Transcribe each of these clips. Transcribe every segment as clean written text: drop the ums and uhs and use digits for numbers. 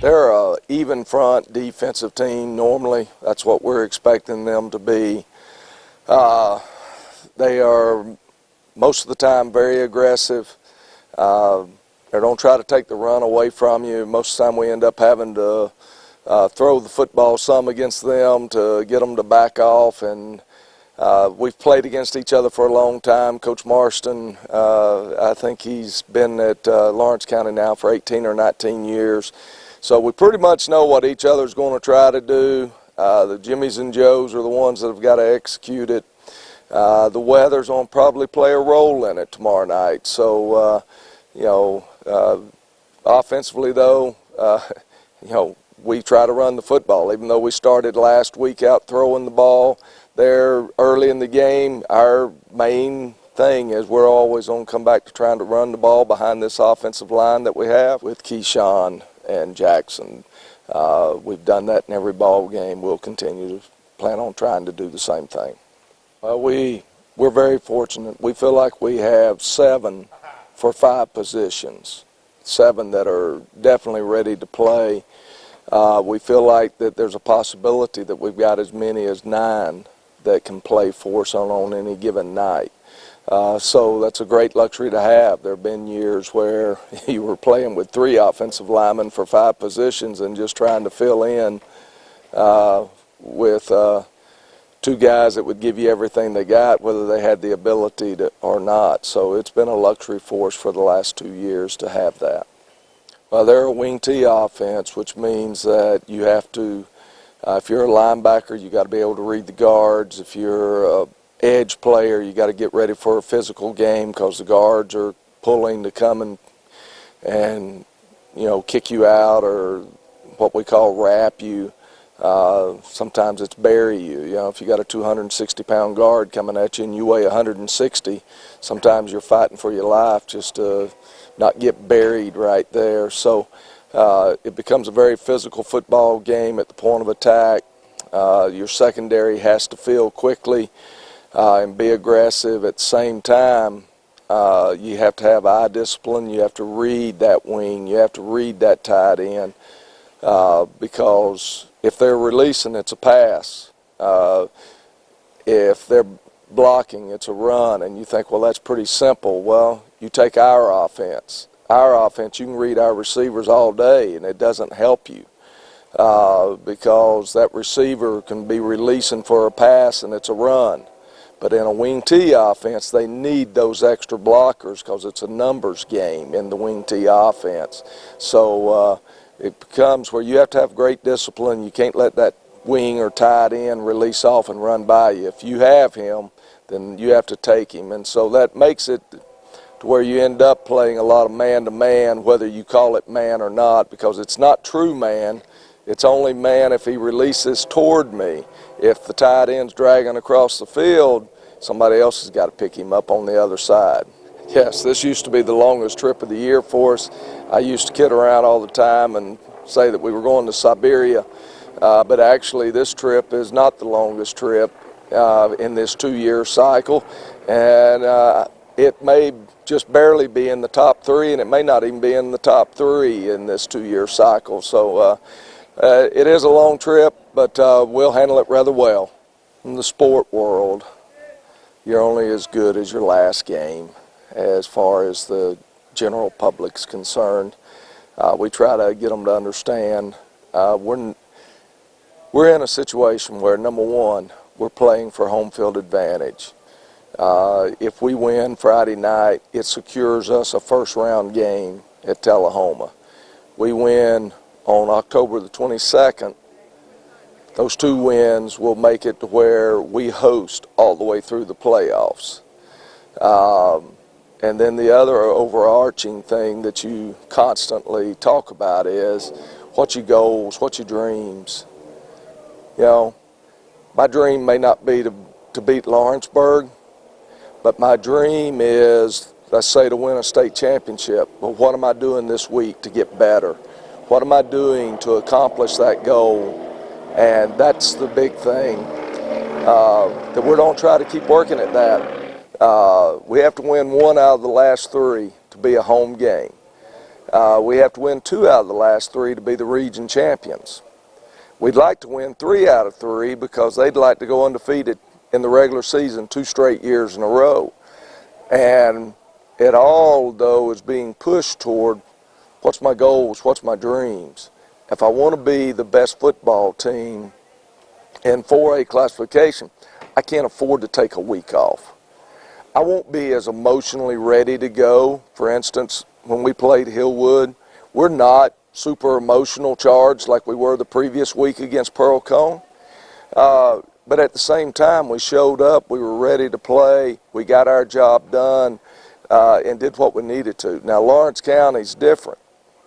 They're an even front defensive team normally. That's what we're expecting them to be. They are most of the time very aggressive. They don't try to take the run away from you. Most of the time we end up having to throw the football some against them to get them to back off. And we've played against each other for a long time. Coach Marston, I think he's been at Lawrence County now for 18 or 19 years. So we pretty much know what each other's going to try to do. The Jimmies and Joes are the ones that have got to execute it. The weather's going to probably play a role in it tomorrow night. So, offensively though, we try to run the football. Even though we started last week out throwing the ball there early in the game, our main thing is we're always going to come back to trying to run the ball behind this offensive line that we have with Keyshawn and Jackson. We've done that in every ball game. We'll continue to plan on trying to do the same thing. Well, we're very fortunate. We feel like we have 7 for 5 positions, 7 that are definitely ready to play. We feel like that there's a possibility that we've got as many as 9 that can play for us on any given night. So that's a great luxury to have. There have been years where you were playing with 3 offensive linemen for 5 positions and just trying to fill in with 2 guys that would give you everything they got, whether they had the ability to or not. So it's been a luxury for us for the last 2 years to have that. Well, they're a wing T offense, which means that you have to, if you're a linebacker, you got to be able to read the guards. If you're a edge player, you got to get ready for a physical game because the guards are pulling to come and kick you out, or what we call wrap you. Sometimes it's bury you. If you got a 260-pound guard coming at you and you weigh 160, sometimes you're fighting for your life just to not get buried right there. So it becomes a very physical football game at the point of attack. Your secondary has to feel quickly and be aggressive. At the same time, you have to have eye discipline. You have to read that wing. You have to read that tight end because if they're releasing, it's a pass. If they're blocking, it's a run. And you think, well, that's pretty simple. Well, you take our offense. Our offense, you can read our receivers all day, and it doesn't help you because that receiver can be releasing for a pass, and it's a run. But in a wing T offense, they need those extra blockers because it's a numbers game in the wing T offense. So it becomes where you have to have great discipline. You can't let that wing or tight end release off and run by you. If you have him, then you have to take him. And so that makes it to where you end up playing a lot of man-to-man, whether you call it man or not, because it's not true man. It's only man if he releases toward me. If the tight end's dragging across the field, somebody else has got to pick him up on the other side. Yes, this used to be the longest trip of the year for us. I used to kid around all the time and say that we were going to Siberia, but actually this trip is not the longest trip in this 2-year cycle, and it may just barely be in the top 3, and it may not even be in the top 3 in this 2-year cycle. So it is a long trip, but we'll handle it rather well. In the sport world, you're only as good as your last game as far as the general public's concerned. We try to get them to understand we're in a situation where, number one, we're playing for home field advantage. If we win Friday night, it secures us a first-round game at Tullahoma. We win on October the 22nd. Those 2 wins will make it to where we host all the way through the playoffs. And then the other overarching thing that you constantly talk about is What's your goals? What's your dreams? You know, my dream may not be to beat Lawrenceburg, but my dream is, let's say, to win a state championship. But what am I doing this week to get better? What am I doing to accomplish that goal? And that's the big thing, that we don't try to keep working at that. We have to win 1 out of the last 3 to be a home game. We have to win 2 out of the last 3 to be the region champions. We'd like to win 3 out of 3 because they'd like to go undefeated in the regular season 2 straight years in a row. And it all, though, is being pushed toward what's my goals, what's my dreams. If I want to be the best football team in 4A classification, I can't afford to take a week off. I won't be as emotionally ready to go. For instance, when we played Hillwood, we're not super emotional charged like we were the previous week against Pearl Cone. But at the same time, we showed up, we were ready to play, we got our job done, and did what we needed to. Now, Lawrence County's different.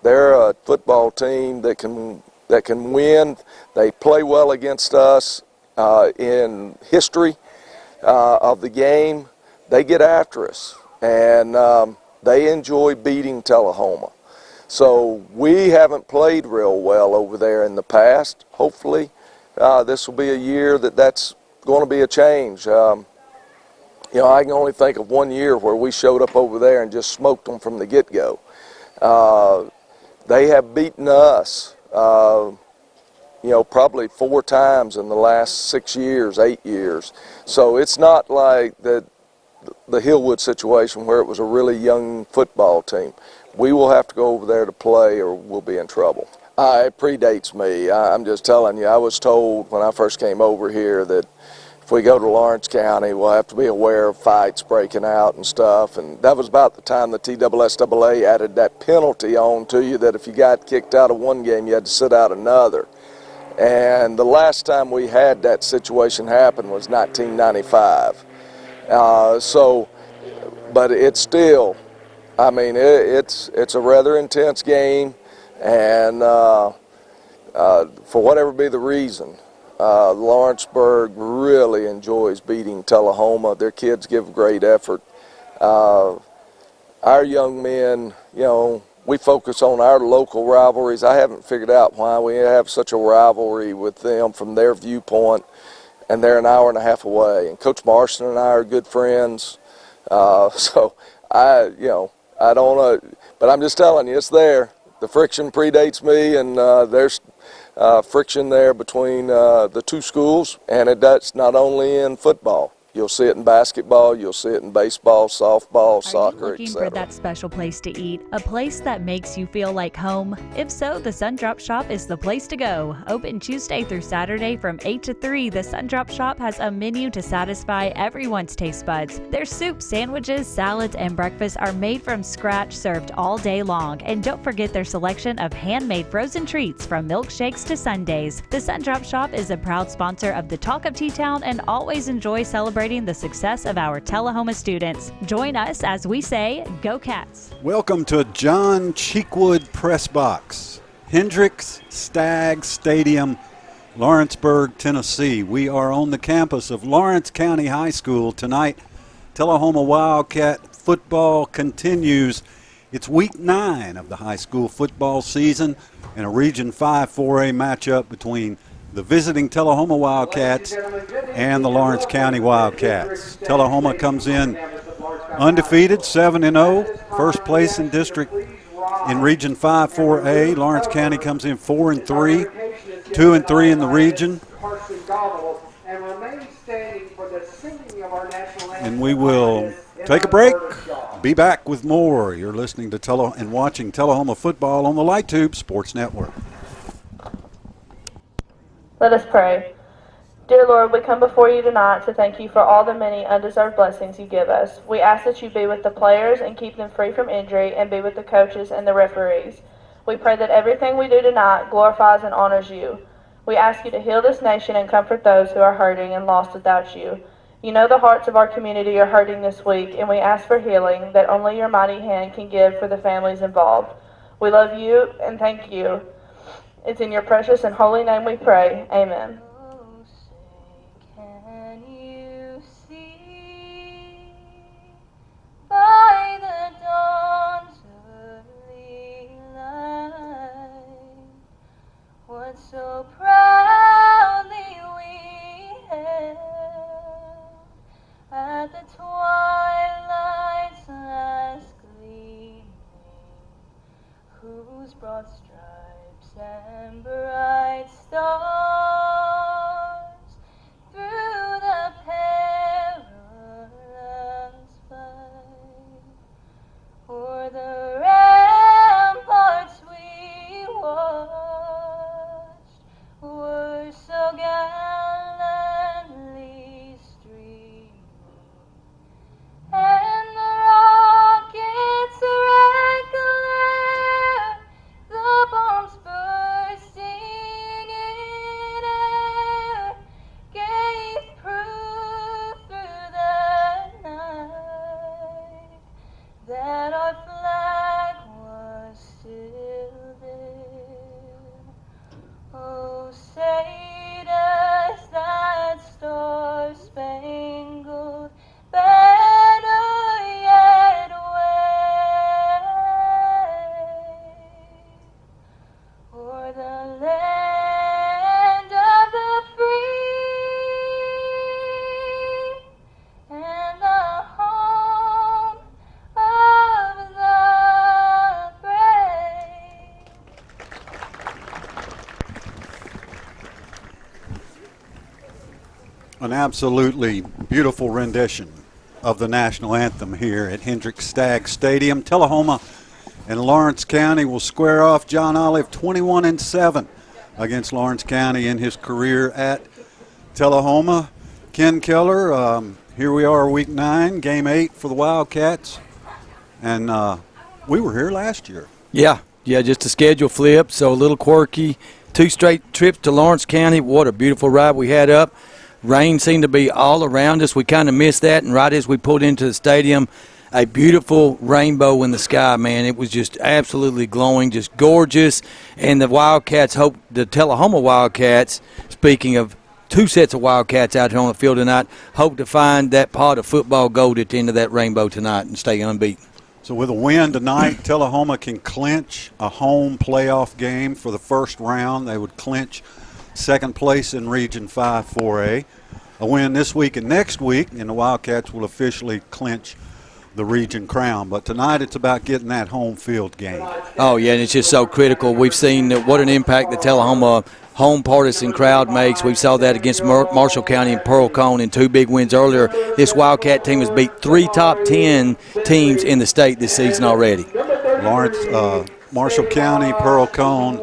They're a football team that can win. They play well against us in history of the game. They get after us, and they enjoy beating Tullahoma. So we haven't played real well over there in the past. Hopefully, this will be a year that's going to be a change. You know, I can only think of 1 year where we showed up over there and just smoked them from the get-go. They have beaten us, you know, probably 4 times in the last 6 years, 8 years. So it's not like the Hillwood situation where it was a really young football team. We will have to go over there to play or we'll be in trouble. It predates me. I'm just telling you, I was told when I first came over here that if we go to Lawrence County, we'll have to be aware of fights breaking out and stuff. And that was about the time the TSSAA added that penalty on to you that if you got kicked out of one game, you had to sit out another. And the last time we had that situation happen was 1995. But it's still, I mean, it's a rather intense game, and for whatever be the reason, Lawrenceburg really enjoys beating Tullahoma. Their kids give great effort. Our young men, you know, we focus on our local rivalries. I haven't figured out why we have such a rivalry with them from their viewpoint, and they're an hour and a half away. And Coach Marston and I are good friends. So I don't know, but I'm just telling you, it's there. The friction predates me, and there's friction there between the 2 schools, and that's not only in football. You'll see it in basketball, you'll see it in baseball, softball, soccer, Are you looking for that special place to eat? A place that makes you feel like home? If so, the Sun Drop Shop is the place to go. Open Tuesday through Saturday from 8 to 3, the Sun Drop Shop has a menu to satisfy everyone's taste buds. Their soups, sandwiches, salads, and breakfast are made from scratch, served all day long. And don't forget their selection of handmade frozen treats from milkshakes to sundaes. The Sun Drop Shop is a proud sponsor of the Talk of T-Town and always enjoys celebrating the success of our Tullahoma students. Join us as we say, Go Cats! Welcome to John Cheekwood Press Box, Hendricks Stagg Stadium, Lawrenceburg, Tennessee. We are on the campus of Lawrence County High School tonight. Tullahoma Wildcat football continues. It's week 9 of the high school football season and a Region 5 4A matchup between the visiting Tullahoma Wildcats and the Lawrence County Wildcats. Tullahoma comes in undefeated, 7-0, first place in district in Region 5 4A. Lawrence County comes in 4-3, 2-3 in the region. And we will take a break, be back with more. You're listening to and watching Tullahoma football on the Light Tube Sports Network. Let us pray. Dear Lord, we come before you tonight to thank you for all the many undeserved blessings you give us. We ask that you be with the players and keep them free from injury, and be with the coaches and the referees. We pray that everything we do tonight glorifies and honors you. We ask you to heal this nation and comfort those who are hurting and lost without you. You know the hearts of our community are hurting this week, and we ask for healing that only your mighty hand can give for the families involved. We love you and thank you. It's in your precious and holy name we pray. Amen. Oh, say, can you see by the dawn's early light what so proudly we hailed at the twilight's last gleaming, whose broad stripes and bright stars through the perilous fight o'er the ramparts we watched were so gallantly streaming, and the rocket's red glare, the bombs bursting in air, gave proof through the night that our flag was still there. Oh, say does that star-spangled banner yet wave o'er the land of the free and the home of the brave? An absolutely beautiful rendition of the national anthem here at Hendricks Stagg Stadium. Tullahoma and Lawrence County will square off. John Olive 21-7 against Lawrence County in his career at Tullahoma. Ken Keller, here we are, week 9, game 8 for the Wildcats, and we were here last year. Yeah, just a schedule flip, so a little quirky. 2 straight trips to Lawrence County. What a beautiful ride we had up. Rain seemed to be all around us. We kind of missed that, and right as we pulled into the stadium, a beautiful rainbow in the sky, man. It was just absolutely glowing, just gorgeous. And the Wildcats the Tullahoma Wildcats, speaking of 2 sets of Wildcats out here on the field tonight, hope to find that pot of football gold at the end of that rainbow tonight and stay unbeaten. So with a win tonight, Tullahoma can clinch a home playoff game for the first round. They would clinch second place in Region 5 4A. A win this week and next week, and the Wildcats will officially clinch the region crown. But tonight it's about getting that home field game. Oh, yeah, and it's just so critical. We've seen what an impact the Tullahoma home partisan crowd makes. We saw that against Marshall County and Pearl Cone in 2 big wins earlier. This Wildcat team has beat 3 top 10 teams in the state this season already. Lawrence, Marshall County, Pearl Cone,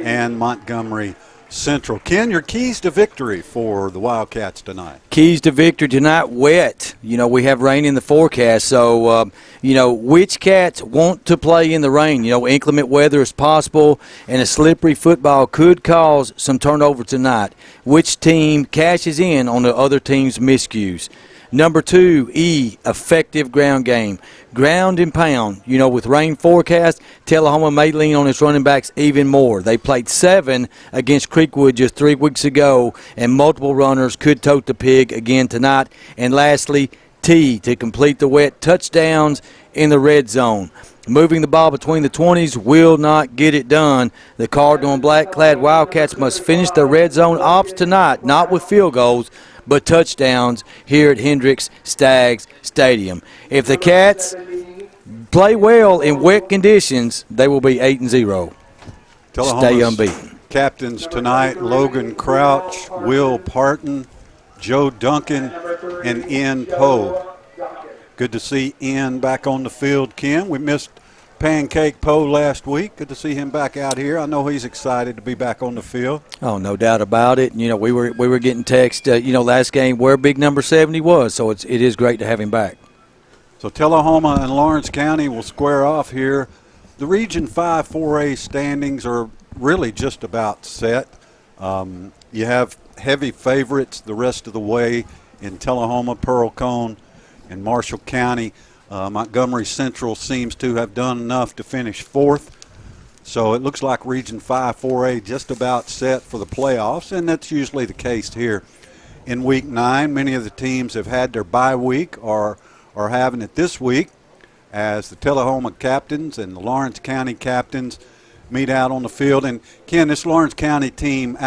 and Montgomery Central. Ken, your keys to victory for the Wildcats tonight? Keys to victory tonight, wet. We have rain in the forecast, so, which cats want to play in the rain? Inclement weather is possible, and a slippery football could cause some turnover tonight. Which team cashes in on the other team's miscues? Number 2, effective ground game. Ground and pound. With rain forecast, Tullahoma may lean on its running backs even more. They played 7 against Creekwood just 3 weeks ago, and multiple runners could tote the pig again tonight. And lastly, T to complete the wet touchdowns in the red zone. Moving the ball between the 20s will not get it done. The Cardinal and black-clad Wildcats must finish their red zone ops tonight, not with field goals, but touchdowns here at Hendricks Staggs Stadium. If the Cats play well in wet conditions, they will be 8-0. Stay unbeaten. Captains tonight, Logan Crouch, Will Parton, Joe Duncan, and Ian Poe. Good to see Ian back on the field, Ken. We missed Pancake Poe last week. Good to see him back out here. I know he's excited to be back on the field. Oh, no doubt about it. We were getting text, last game where big number 70 was, so it is great to have him back. So Tullahoma and Lawrence County will square off here. The Region 5 4A standings are really just about set. You have heavy favorites the rest of the way in Tullahoma, Pearl Cone, and Marshall County. Montgomery Central seems to have done enough to finish 4th. So it looks like Region 5 4A just about set for the playoffs, and that's usually the case here in Week 9. Many of the teams have had their bye week or are having it this week as the Tullahoma captains and the Lawrence County captains meet out on the field. And, Ken, this Lawrence County team,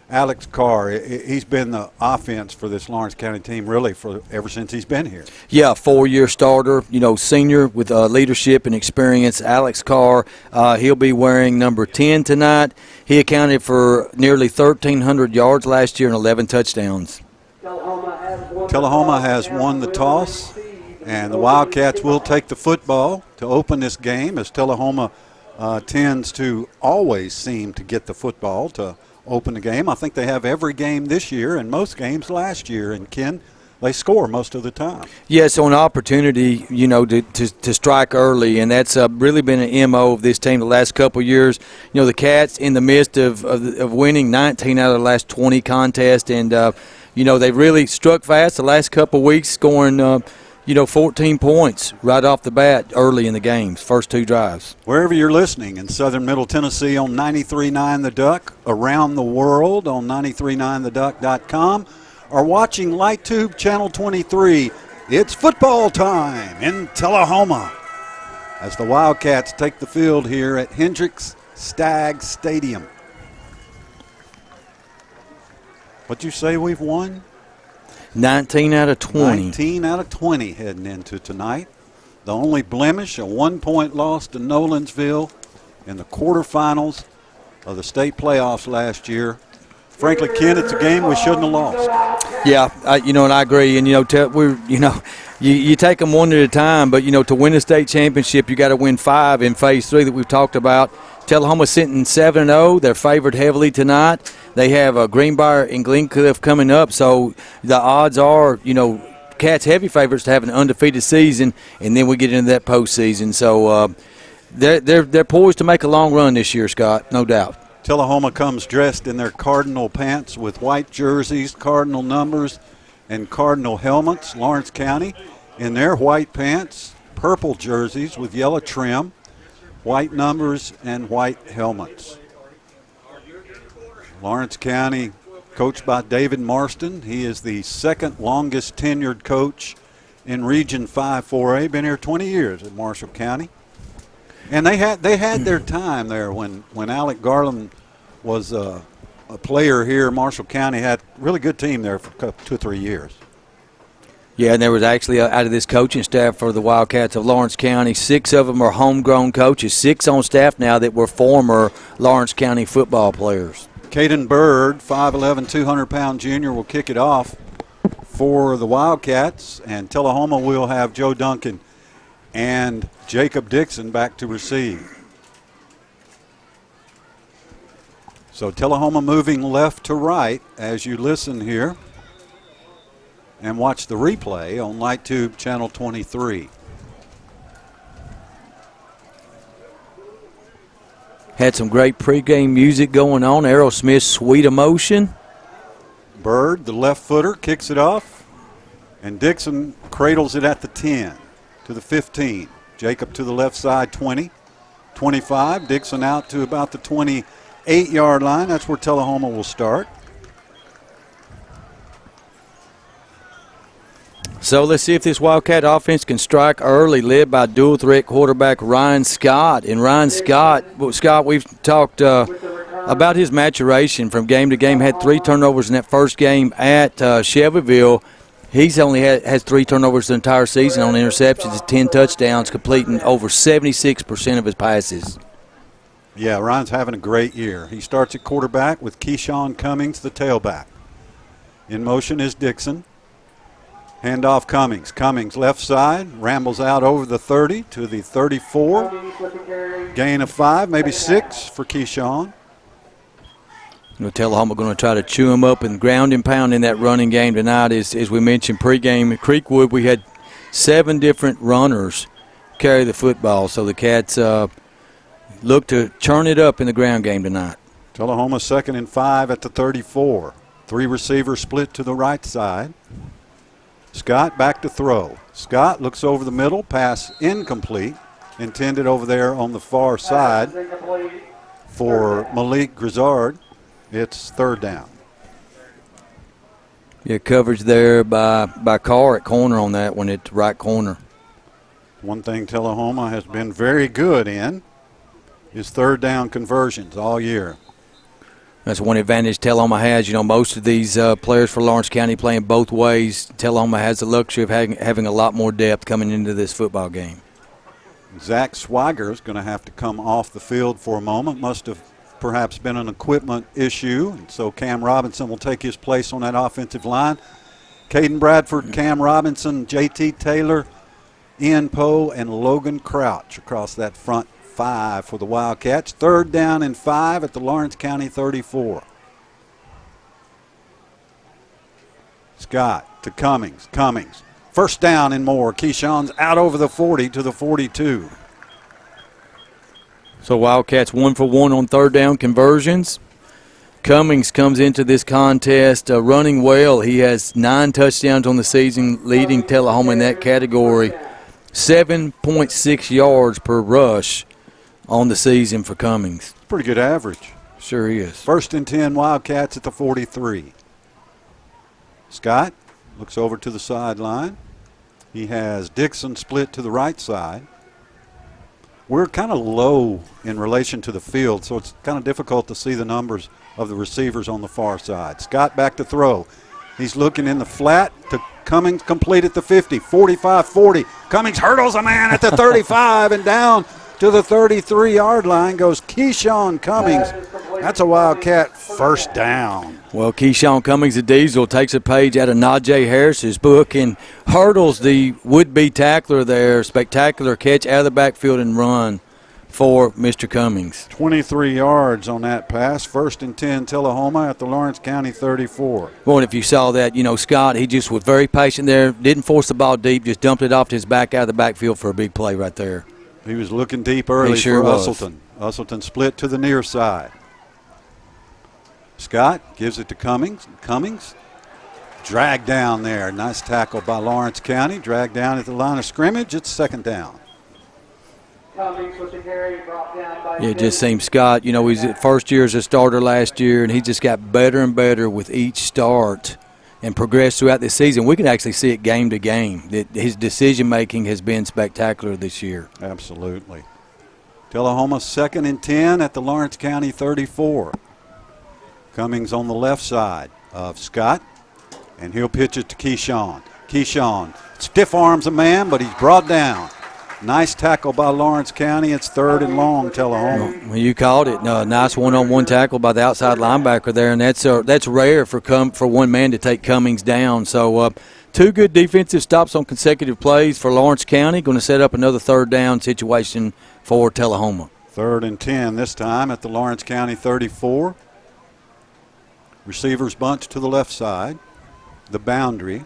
Alex Carr, he's been the offense for this Lawrence County team really for ever since he's been here. Yeah, 4-year starter, senior with leadership and experience. Alex Carr, he'll be wearing number 10 tonight. He accounted for nearly 1,300 yards last year and 11 touchdowns. Tullahoma has won the toss, and the Wildcats will take the football to open this game, as Tullahoma tends to always seem to get the football to open the game. I think they have every game this year and most games last year. And, Ken, they score most of the time. Yeah, so an opportunity, to strike early, and that's really been an MO of this team the last couple of years. The Cats, in the midst of winning 19 out of the last 20 contests, and, they really struck fast the last couple of weeks, scoring 14 points right off the bat early in the games, first 2 drives. Wherever you're listening in southern Middle Tennessee on 93.9 The Duck, around the world on 939theduck.com, or watching LightTube Channel 23, it's football time in Tullahoma as the Wildcats take the field here at Hendricks Stagg Stadium. What'd you say we've won? 19 out of 20. 19 out of 20 heading into tonight. The only blemish, a 1-point loss to Nolensville in the quarterfinals of the state playoffs last year. Frankly, Ken, it's a game we shouldn't have lost. Yeah, and I agree. And, you take them one at a time, but, to win a state championship, you got to win 5 in Phase 3 that we've talked about. Tullahoma sitting 7-0. They're favored heavily tonight. They have Greenbrier and Glencliff coming up, so the odds are, Cats heavy favorites to have an undefeated season, and then we get into that postseason. So they're poised to make a long run this year, Scott, no doubt. Tullahoma comes dressed in their Cardinal pants with white jerseys, Cardinal numbers, and Cardinal helmets. Lawrence County in their white pants, purple jerseys with yellow trim, white numbers, and white helmets. Lawrence County, coached by David Marston. He is the second longest tenured coach in Region 5 4A. Been here 20 years at Marshall County. And they had their time there when Alec Garland was a player here. Marshall County had a really good team there for 2 or 3 years. Yeah, and there was actually, out of this coaching staff for the Wildcats of Lawrence County, 6 of them are homegrown coaches, 6 on staff now that were former Lawrence County football players. Caden Bird, 5'11", 200-pound junior, will kick it off for the Wildcats, and Tullahoma will have Joe Duncan and Jacob Dixon back to receive. So Tullahoma moving left to right as you listen here and watch the replay on LightTube Channel 23. Had some great pregame music going on. Aerosmith's Sweet Emotion. Bird, the left footer, kicks it off, and Dixon cradles it at the 10 to the 15. Jacob to the left side, 20, 25. Dixon out to about the 28-yard line. That's where Tullahoma will start. So let's see if this Wildcat offense can strike early, led by dual-threat quarterback Ryan Scott. And Ryan Scott, we've talked about his maturation from game to game. Had 3 turnovers in that first game at Shelbyville. He's only has 3 turnovers the entire season on interceptions, 10 touchdowns, completing over 76% of his passes. Yeah, Ryan's having a great year. He starts at quarterback with Keyshawn Cummings, the tailback. In motion is Dixon. Handoff Cummings. Cummings left side, rambles out over the 30 to the 34. Gain of 5, maybe 6 for Keyshawn. Tullahoma going to try to chew him up and ground and pound in that running game tonight. As we mentioned pregame at Creekwood, we had 7 different runners carry the football. So the Cats look to churn it up in the ground game tonight. Tullahoma 2nd and 5 at the 34. 3 receivers split to the right side. Scott back to throw. Scott looks over the middle, pass incomplete. intended over there on the far side for Malik Grizzard. It's third down. Yeah, coverage there by Carr at corner on that one at right corner. One thing Tullahoma has been very good in is third down conversions all year. That's one advantage Tullahoma has. You know, most of these players for Lawrence County playing both ways. Tullahoma has the luxury of having a lot more depth coming into this football game. Zach Swiger is going to have to come off the field for a moment. Must have perhaps been an equipment issue, and so Cam Robinson will take his place on that offensive line. Caden Bradford, Cam Robinson, J.T. Taylor, Ian Poe, and Logan Crouch across that front five for the Wildcats. Third down and 5 at the Lawrence County 34. Scott to Cummings. Cummings. First down and more. Keyshawn's out over the 40 to the 42. So Wildcats 1 for 1 on third down conversions. Cummings comes into this contest running well. He has 9 touchdowns on the season, leading Tullahoma in that category. 7.6 yards per rush on the season for Cummings. Pretty good average. Sure is. First and 10 Wildcats at the 43. Scott looks over to the sideline. He has Dixon split to the right side. We're kind of low in relation to the field, so it's kind of difficult to see the numbers of the receivers on the far side. Scott back to throw. He's looking in the flat to Cummings, complete at the 50, 45-40. Cummings hurdles a man at the 35 and down to the 33-yard line goes Keyshawn Cummings. That's a Wildcat first down. Well, Keyshawn Cummings, the Diesel, takes a page out of Najee Harris's book and hurdles the would-be tackler there. Spectacular catch out of the backfield and run for Mr. Cummings. 23 yards on that pass. First and 10 Tullahoma at the Lawrence County 34. Well, and if you saw that, you know, Scott, he just was very patient there, didn't force the ball deep, just dumped it off to his back out of the backfield for a big play right there. He was looking deep early sure for was. Usselton. Usselton split to the near side. Scott gives it to Cummings. Cummings dragged down there. Nice tackle by Lawrence County. Dragged down at the line of scrimmage. It's second down. Cummings with the carry brought down by Yeah, it just seems Scott, you know, he's at first year as a starter last year, and he just got better and better with each start and progressed throughout the season. We can actually see it game to game. That his decision-making has been spectacular this year. Absolutely. Tullahoma second and 10 at the Lawrence County 34. Cummings on the left side of Scott, and he'll pitch it to Keyshawn. Keyshawn stiff arms a man, but he's brought down. Nice tackle by Lawrence County. It's third and long, Tullahoma. Well, you called it. Nice one-on-one tackle by the outside linebacker there, and that's rare for one man to take Cummings down. So 2 good defensive stops on consecutive plays for Lawrence County. Going to set up another third down situation for Tullahoma. Third and 10 this time at the Lawrence County 34. Receivers bunch to the left side, the boundary,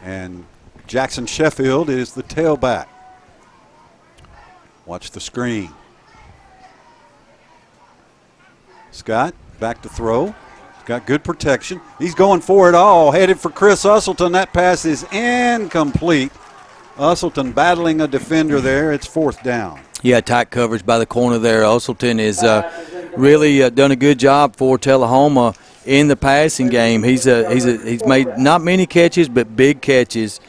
and Jackson Sheffield is the tailback. Watch the screen. Scott back to throw. He's got good protection. He's going for it all, headed for Chris Usselton. That pass is incomplete. Usselton battling a defender there. It's fourth down. Yeah, tight coverage by the corner there. Usselton has really done a good job for Tullahoma in the passing game. He's made not many catches, but big catches.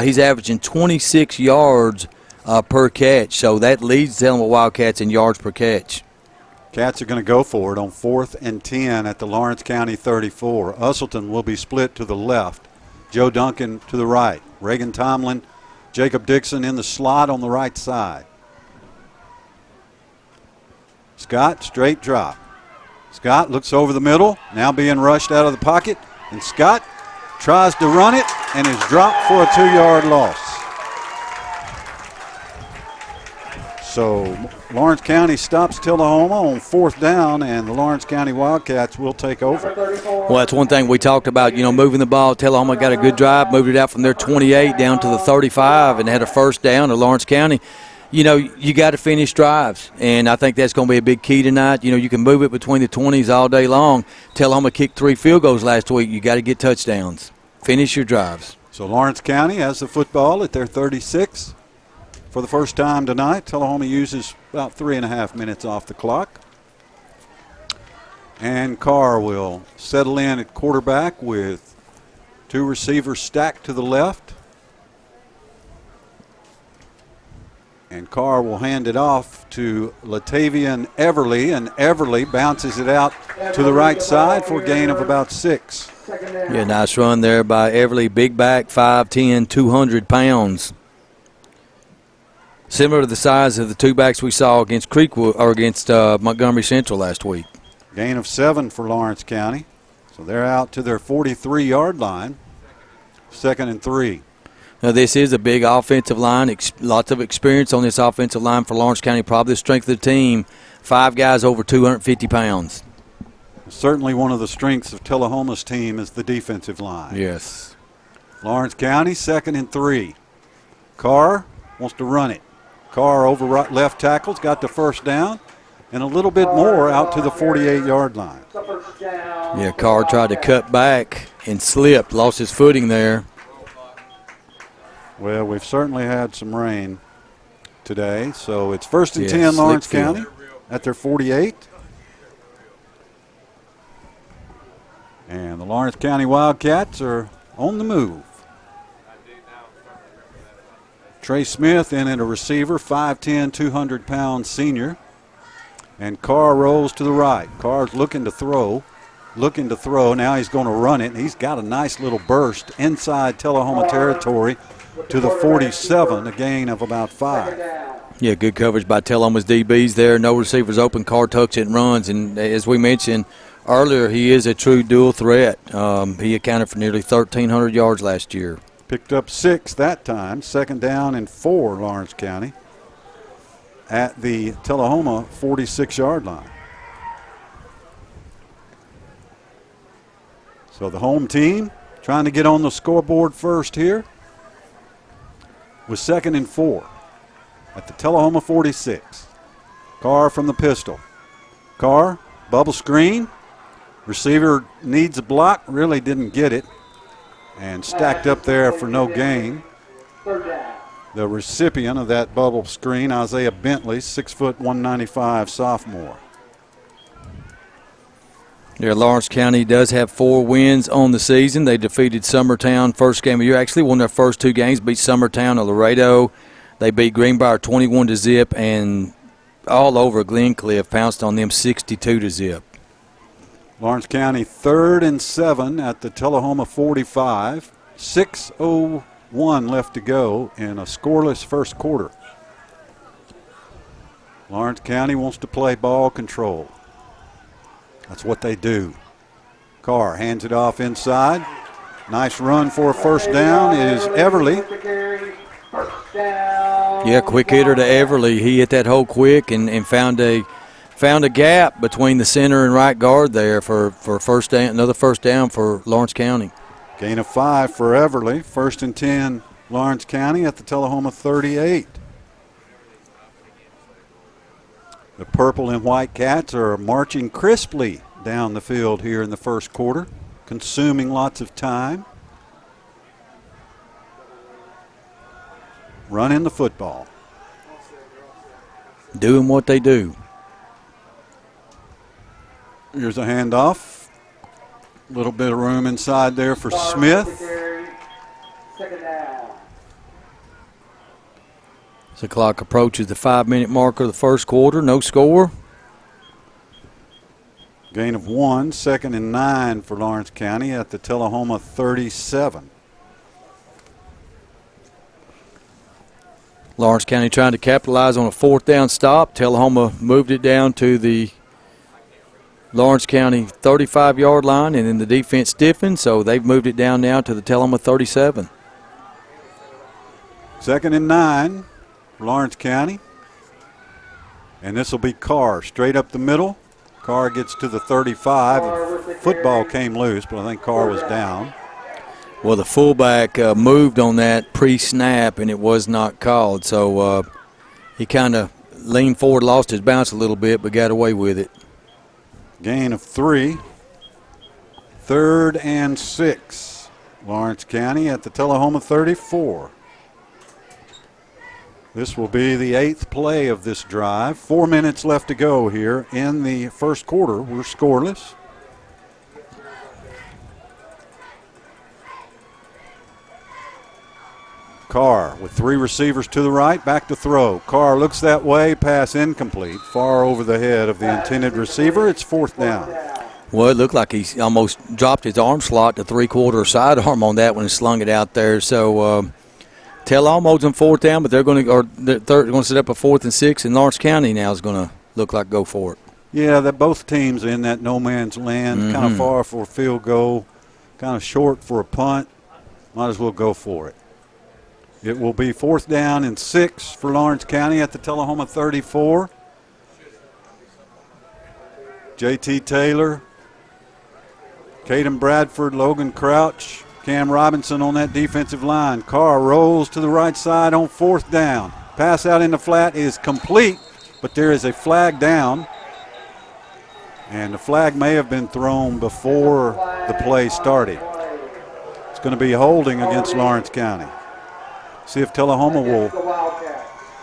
He's averaging 26 yards per catch, so that leads Tullahoma Wildcats in yards per catch. Cats are going to go for it on 4th and 10 at the Lawrence County 34. Usselton will be split to the left. Joe Duncan to the right. Reagan Tomlin, Jacob Dixon in the slot on the right side. Scott, straight drop. Scott looks over the middle, now being rushed out of the pocket, and Scott tries to run it and is dropped for a 2-yard loss. So Lawrence County stops Tullahoma on 4th down, and the Lawrence County Wildcats will take over. Well, that's one thing we talked about, you know, moving the ball. Tullahoma got a good drive, moved it out from their 28 down to the 35 and had a first down to Lawrence County. You know, you got to finish drives, and I think that's going to be a big key tonight. You know, you can move it between the 20s all day long. Tullahoma kicked 3 field goals last week. You got to get touchdowns. Finish your drives. So Lawrence County has the football at their 36. For the first time tonight, Tullahoma uses about 3.5 minutes off the clock. And Carr will settle in at quarterback with 2 receivers stacked to the left. And Carr will hand it off to Latavian Everly, and Everly bounces it out to the right side for a gain of about 6. Yeah, nice run there by Everly. Big back, 5'10", 200 pounds. Similar to the size of the 2 backs we saw against Montgomery Central last week. Gain of 7 for Lawrence County. So they're out to their 43-yard line. 2nd and 3. Now, this is a big offensive line. Lots of experience on this offensive line for Lawrence County. Probably the strength of the team. 5 guys over 250 pounds. Certainly one of the strengths of Tullahoma's team is the defensive line. Yes. Lawrence County, 2nd and 3. Carr wants to run it. Carr over left tackle's got the first down and a little bit more out to the 48-yard line. Yeah, Carr tried to cut back and slipped, lost his footing there. Well, we've certainly had some rain today, so it's 1st and 10 Lawrence County at their 48. And the Lawrence County Wildcats are on the move. Trey Smith in at a receiver, 5'10", 200-pound senior. And Carr rolls to the right. Carr's looking to throw. Now he's going to run it, and he's got a nice little burst inside Tullahoma territory to the 47, a gain of about 5. Yeah, good coverage by Tullahoma's DBs there. No receivers open. Carr tucks it and runs. And as we mentioned earlier, he is a true dual threat. He accounted for nearly 1,300 yards last year. Picked up 6 that time. 2nd down and 4, Lawrence County, at the Tullahoma 46-yard line. So the home team trying to get on the scoreboard first here with 2nd and 4 at the Tullahoma 46. Carr from the pistol. Carr, bubble screen. Receiver needs a block, really didn't get it, and stacked up there for no gain. The recipient of that bubble screen, Isaiah Bentley, 6 foot 195 sophomore. Yeah, Lawrence County does have 4 wins on the season. They defeated Summertown first game of the year. Actually won their first 2 games, beat Summertown and Laredo. They beat Greenbrier 21-0, and all over Glencliff pounced on them 62-0. Lawrence County 3rd and 7 at the Tullahoma 45. 6:01 left to go in a scoreless first quarter. Lawrence County wants to play ball control. That's what they do. Carr hands it off inside. Nice run for a first down is Everly. Yeah, quick hitter to Everly. He hit that hole quick and found a gap between the center and right guard there for first down, another first down for Lawrence County. Gain of 5 for Everly. 1st and 10 Lawrence County at the Tullahoma 38. The purple and white Cats are marching crisply down the field here in the first quarter, consuming lots of time. Running the football. Doing what they do. Here's a handoff. A little bit of room inside there for Smith. As the clock approaches the 5-minute marker of the first quarter, no score. Gain of 1, 2nd and 9 for Lawrence County at the Tullahoma 37. Lawrence County trying to capitalize on a 4th down stop. Tullahoma moved it down to the Lawrence County 35-yard line, and then the defense stiffened, so they've moved it down now to the Tullahoma 37. 2nd and 9 for Lawrence County. And this will be Carr straight up the middle. Carr gets to the 35. Football came loose, but I think Carr was down. Well, the fullback moved on that pre-snap, and it was not called. So he kind of leaned forward, lost his bounce a little bit, but got away with it. Gain of 3. 3rd and 6. Lawrence County at the Tullahoma 34. This will be the 8th play of this drive. 4 minutes left to go here in the first quarter. We're scoreless. Carr with 3 receivers to the right, back to throw. Carr looks that way, pass incomplete, far over the head of the intended receiver. It's 4th down. Well, it looked like he almost dropped his arm slot to 3/4 sidearm on that one and slung it out there. So Tullahoma's on 4th down, but they're going to set up a 4th and 6, and Lawrence County now is going to look like go for it. Yeah, that both teams in that no man's land, kind of far for a field goal, kind of short for a punt. Might as well go for it. It will be 4th down and 6 for Lawrence County at the Tullahoma 34. J.T. Taylor, Caden Bradford, Logan Crouch, Cam Robinson on that defensive line. Carr rolls to the right side on 4th down. Pass out in the flat is complete, but there is a flag down. And the flag may have been thrown before the play started. It's going to be holding against Lawrence County. See if Tullahoma will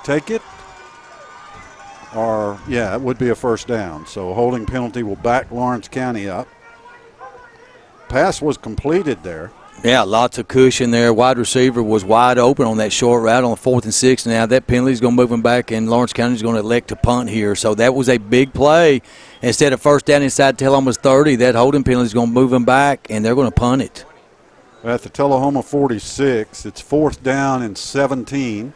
take it. Or, yeah, it would be a 1st down. So a holding penalty will back Lawrence County up. Pass was completed there. Yeah, lots of cushion there. Wide receiver was wide open on that short route on the 4th and 6. Now that penalty is going to move him back, and Lawrence County is going to elect to punt here. So that was a big play. Instead of 1st down inside Tullahoma's 30, that holding penalty is going to move him back, and they're going to punt it. At the Tullahoma 46, it's 4th down and 17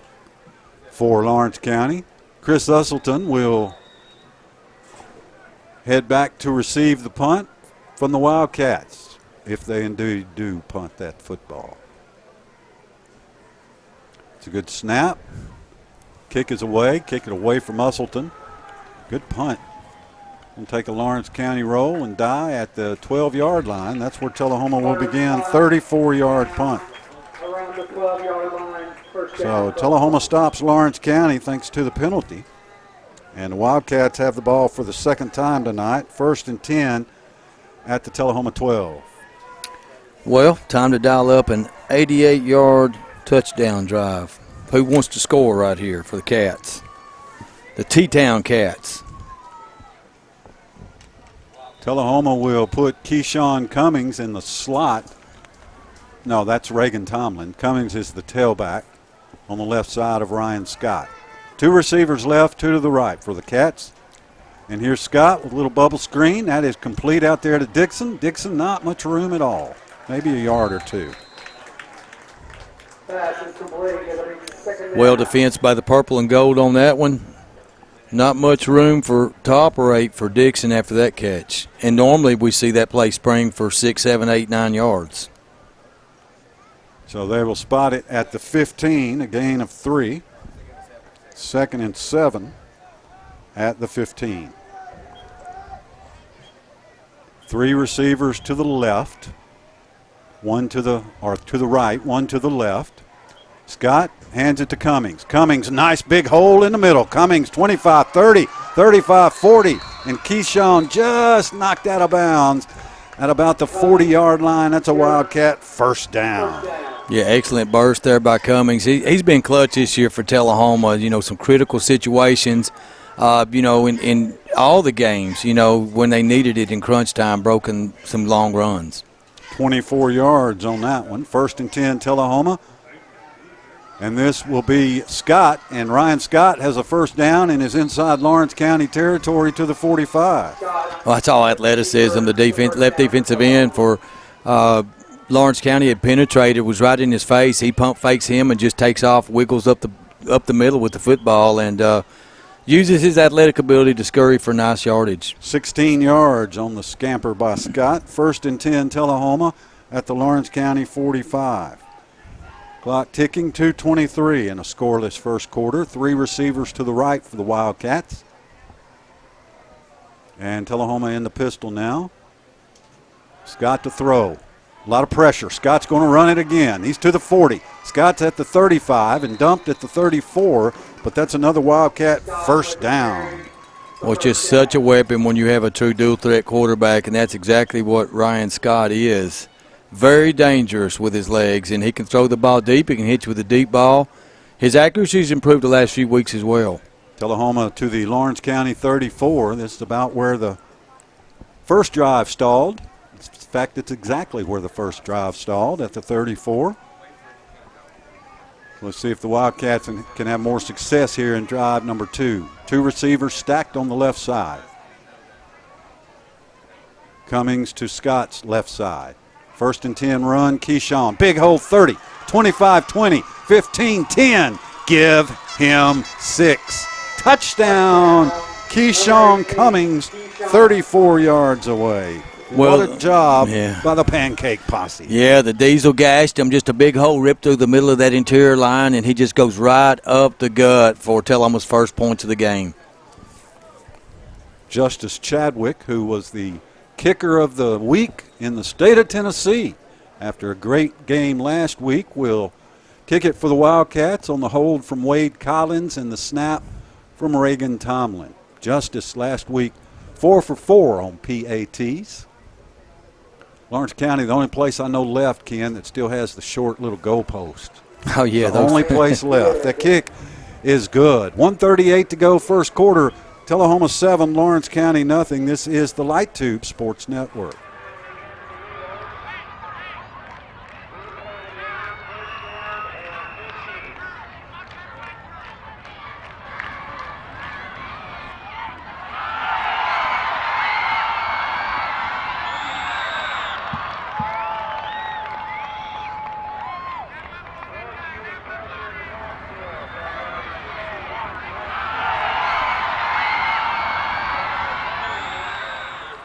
for Lawrence County. Chris Usselton will head back to receive the punt from the Wildcats, if they indeed do punt that football. It's a good snap. Kick is away. Kick it away from Usselton. Good punt. And take a Lawrence County roll and die at the 12-yard line. That's where Tullahoma will begin. 34-yard punt. Around the 12-yard line, 1st So down. Tullahoma stops Lawrence County thanks to the penalty. And the Wildcats have the ball for the 2nd time tonight. 1st and 10 at the Tullahoma 12. Well, time to dial up an 88-yard touchdown drive. Who wants to score right here for the Cats? The T-Town Cats. Tullahoma will put Keyshawn Cummings in the slot. No, that's Reagan Tomlin. Cummings is the tailback on the left side of Ryan Scott. 2 receivers left, 2 to the right for the Cats. And here's Scott with a little bubble screen. That is complete out there to Dixon. Dixon, not much room at all. Maybe a yard or 2. Pass is complete. It'll be 2nd down. Well defense by the purple and gold on that one. Not much room to operate for Dixon after that catch. And normally we see that play spring for 6, 7, 8, 9 yards. So they will spot it at the 15, a gain of 3. 2nd and 7 at the 15. 3 receivers to the left, 1 to the right, 1 to the left. Scott hands it to Cummings. Cummings, nice big hole in the middle. Cummings, 25-30, 35-40. And Keyshawn just knocked out of bounds at about the 40-yard line. That's a Wildcat 1st down. Yeah, excellent burst there by Cummings. He's been clutch this year for Tullahoma. You know, some critical situations, in all the games, when they needed it in crunch time, broken some long runs. 24 yards on that one. 1st and 10, Tullahoma. And this will be Scott, and Ryan Scott has a 1st down and is inside Lawrence County territory to the 45. Well, that's all athleticism. The left defensive end for Lawrence County had penetrated, was right in his face. He pump fakes him and just takes off, wiggles up the middle with the football, and uses his athletic ability to scurry for nice yardage. 16 yards on the scamper by Scott. 1st and 10, Tullahoma at the Lawrence County 45. Clock ticking, 2:23 in a scoreless first quarter. 3 receivers to the right for the Wildcats. And Tullahoma in the pistol now. Scott to throw. A lot of pressure. Scott's going to run it again. He's to the 40. Scott's at the 35 and dumped at the 34, but that's another Wildcat 1st down. Well, it's just such a weapon when you have a true dual-threat quarterback, and that's exactly what Ryan Scott is. Very dangerous with his legs, and he can throw the ball deep. He can hit you with a deep ball. His accuracy's improved the last few weeks as well. Tullahoma to the Lawrence County 34. This is about where the first drive stalled. In fact, it's exactly where the first drive stalled, at the 34. Let's see if the Wildcats can have more success here in drive number 2. 2 receivers stacked on the left side. Cummings to Scott's left side. 1st and 10 run, Keyshawn. Big hole 30, 25-20, 15-10. Give him 6. Touchdown, Keyshawn Cummings, 34 yards away. Well, what a job by the Pancake Posse. Yeah, the Diesel gashed him. Just a big hole ripped through the middle of that interior line, and he just goes right up the gut for Tullahoma's first points of the game. Justice Chadwick, who was the kicker of the week in the state of Tennessee after a great game last week, will kick it for the Wildcats on the hold from Wade Collins and the snap from Reagan Tomlin. Justice last week 4 for 4 on PATs. Lawrence County, the only place I know left, Ken, that still has the short little goalpost. Oh, yeah. The only place left. That kick is good. 1:38 to go, first quarter. Tullahoma 7, Lawrence County nothing. This is the Light Tube Sports Network.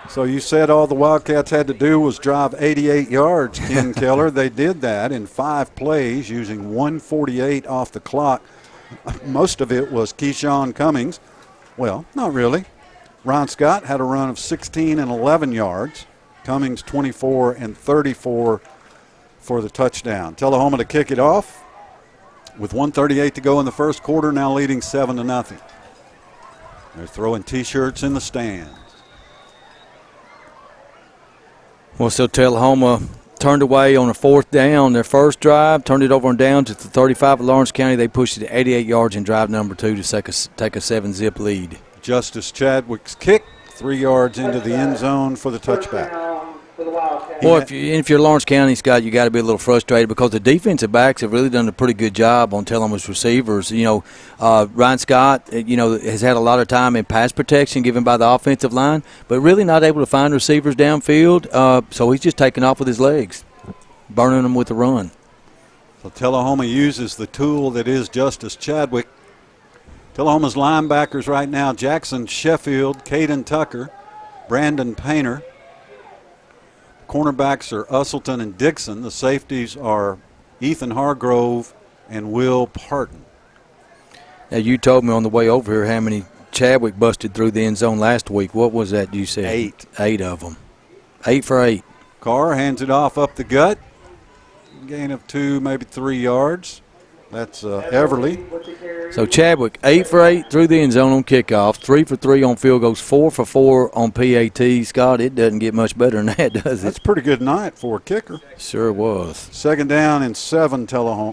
So you said all the Wildcats had to do was drive 88 yards, Ken Keller. They did that in 5 plays using 1:48 off the clock. Most of it was Keyshawn Cummings. Well, not really. Ron Scott had a run of 16 and 11 yards. Cummings 24 and 34 for the touchdown. Tullahoma to kick it off with 1:38 to go in the first quarter, now leading 7-0. They're throwing T-shirts in the stands. Well, so Tullahoma turned away on a 4th down. Their first drive, turned it over and down to the 35 of Lawrence County. They pushed it to 88 yards in drive number 2 to take a 7-zip lead. Justice Chadwick's kick, 3 yards into the end zone for the touchback. Well, if you're Lawrence County, Scott, you got to be a little frustrated because the defensive backs have really done a pretty good job on Tullahoma's receivers. Ryan Scott, has had a lot of time in pass protection given by the offensive line, but really not able to find receivers downfield. So he's just taking off with his legs, burning them with the run. So Tullahoma uses the tool that is Justice Chadwick. Tullahoma's linebackers right now: Jackson Sheffield, Caden Tucker, Brandon Painter. Cornerbacks are Usselton and Dixon. The safeties are Ethan Hargrove and Will Parton. Now, you told me on the way over here how many Chadwick busted through the end zone last week. What was that you said? 8. 8 of them. 8 for 8. Carr hands it off up the gut. Gain of 2, maybe 3 yards. That's Everly. So Chadwick, 8 for 8 through the end zone on kickoff, 3 for 3 on field goals, 4 for 4 on PAT. Scott, it doesn't get much better than that, does it? That's a pretty good night for a kicker. Sure was. 2nd down and 7,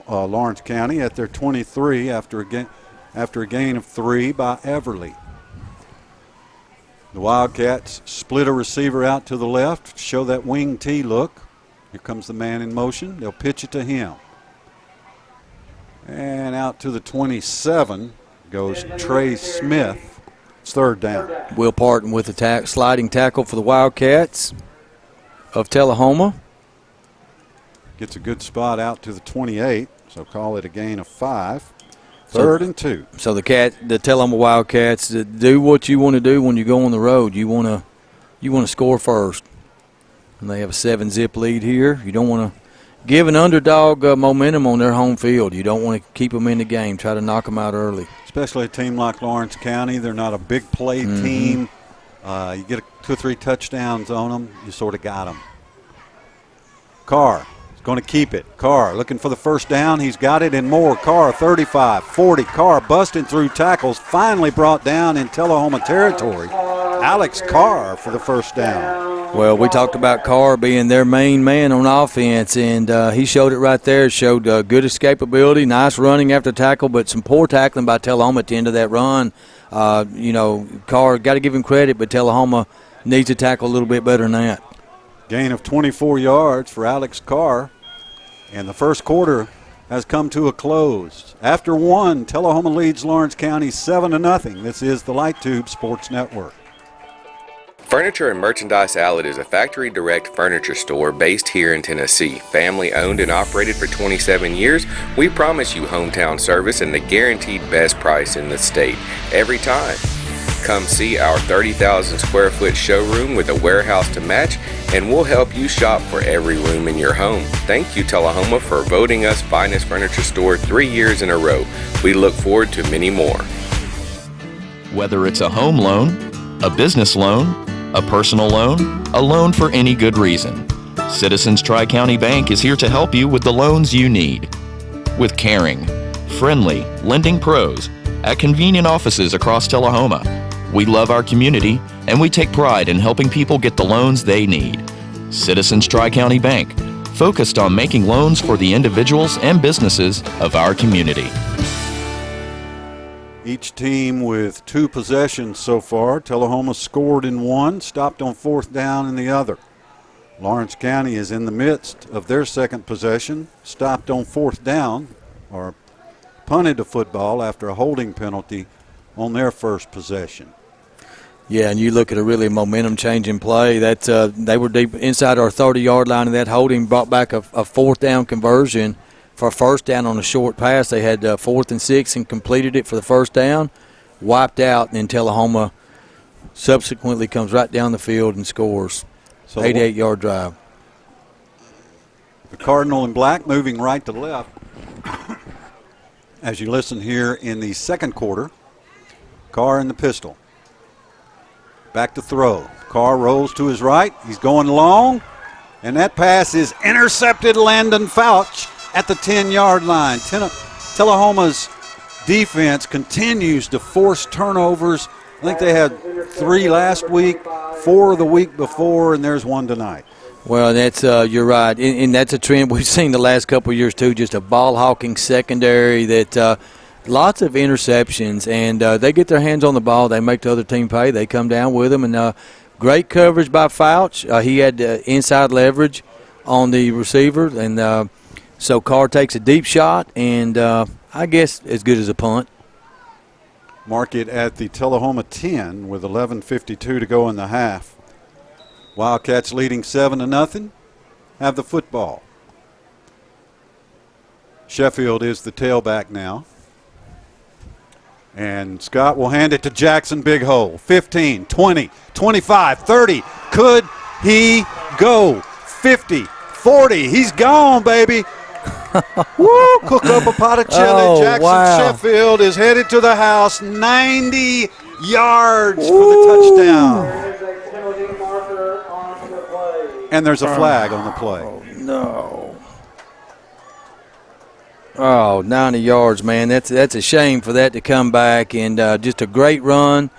Lawrence County at their 23 after a gain of 3 by Everly. The Wildcats split a receiver out to the left, show that wing T look. Here comes the man in motion. They'll pitch it to him. And out to the 27 goes Trey Smith. It's 3rd down. Will Parton with a sliding tackle for the Wildcats of Tullahoma. Gets a good spot out to the 28, so call it a gain of 5. 3rd and 2. So the Tullahoma Wildcats do what you want to do when you go on the road. You want to score first. And they have a 7-zip lead here. You don't want to give an underdog momentum on their home field. You don't want to keep them in the game. Try to knock them out early. Especially a team like Lawrence County. They're not a big play team. You get 2 or 3 touchdowns on them, you sort of got them. Carr is going to keep it. Carr looking for the first down. He's got it and more. Carr 35, 40. Carr busting through tackles. Finally brought down in Tullahoma territory. Alex Carr for the first down. Well, we talked about Carr being their main man on offense, and he showed it right there. Showed good escapability, nice running after tackle, but some poor tackling by Tullahoma at the end of that run. Carr, got to give him credit, but Tullahoma needs to tackle a little bit better than that. Gain of 24 yards for Alex Carr, and the first quarter has come to a close. After one, Tullahoma leads Lawrence County 7-0. This is the Light Tube Sports Network. Furniture and Merchandise Outlet is a factory direct furniture store based here in Tennessee. Family owned and operated for 27 years, we promise you hometown service and the guaranteed best price in the state every time. Come see our 30,000 square foot showroom with a warehouse to match, and we'll help you shop for every room in your home. Thank you, Tullahoma, for voting us Finest Furniture Store 3 years in a row. We look forward to many more. Whether it's a home loan, a business loan, a personal loan, a loan for any good reason, Citizens Tri-County Bank is here to help you with the loans you need. With caring, friendly lending pros at convenient offices across Tullahoma, we love our community and we take pride in helping people get the loans they need. Citizens Tri-County Bank, focused on making loans for the individuals and businesses of our community. Each team with 2 possessions so far. Tullahoma scored in one, stopped on 4th down in the other. Lawrence County is in the midst of their second possession, stopped on 4th down, or punted a football after a holding penalty on their first possession. Yeah, and you look at a really momentum-changing play. That they were deep inside our 30-yard line, and that holding brought back a 4th down conversion for a first down on a short pass. They had 4th and 6 and completed it for the first down, wiped out, and then Tullahoma subsequently comes right down the field and scores. So 88-yard drive. The Cardinal in black moving right to left. As you listen here in the second quarter, Carr in the pistol. Back to throw. Carr rolls to his right. He's going long, and that pass is intercepted. Landon Fouch at the 10-yard line. Tullahoma's defense continues to force turnovers. I think they had 3 last week, 4 the week before, and there's 1 tonight. Well, that's you're right, and that's a trend we've seen the last couple of years too. Just a ball-hawking secondary that lots of interceptions, and they get their hands on the ball. They make the other team pay. They come down with them, and great coverage by Fouch. He had inside leverage on the receiver, and so Carr takes a deep shot, and I guess as good as a punt. Mark it at the Tullahoma 10 with 11:52 to go in the half. Wildcats leading 7-0. Have the football. Sheffield is the tailback now. And Scott will hand it to Jackson. Big hole. 15, 20, 25, 30. Could he go? 50, 40. He's gone, baby. Woo! Cook up a pot of chili. Oh, Jackson wow. Sheffield is headed to the house. 90 yards for the touchdown. There is a penalty marker on the play. And there's a flag on the play. No. Oh, 90 yards, man. That's a shame for that to come back. And just a great run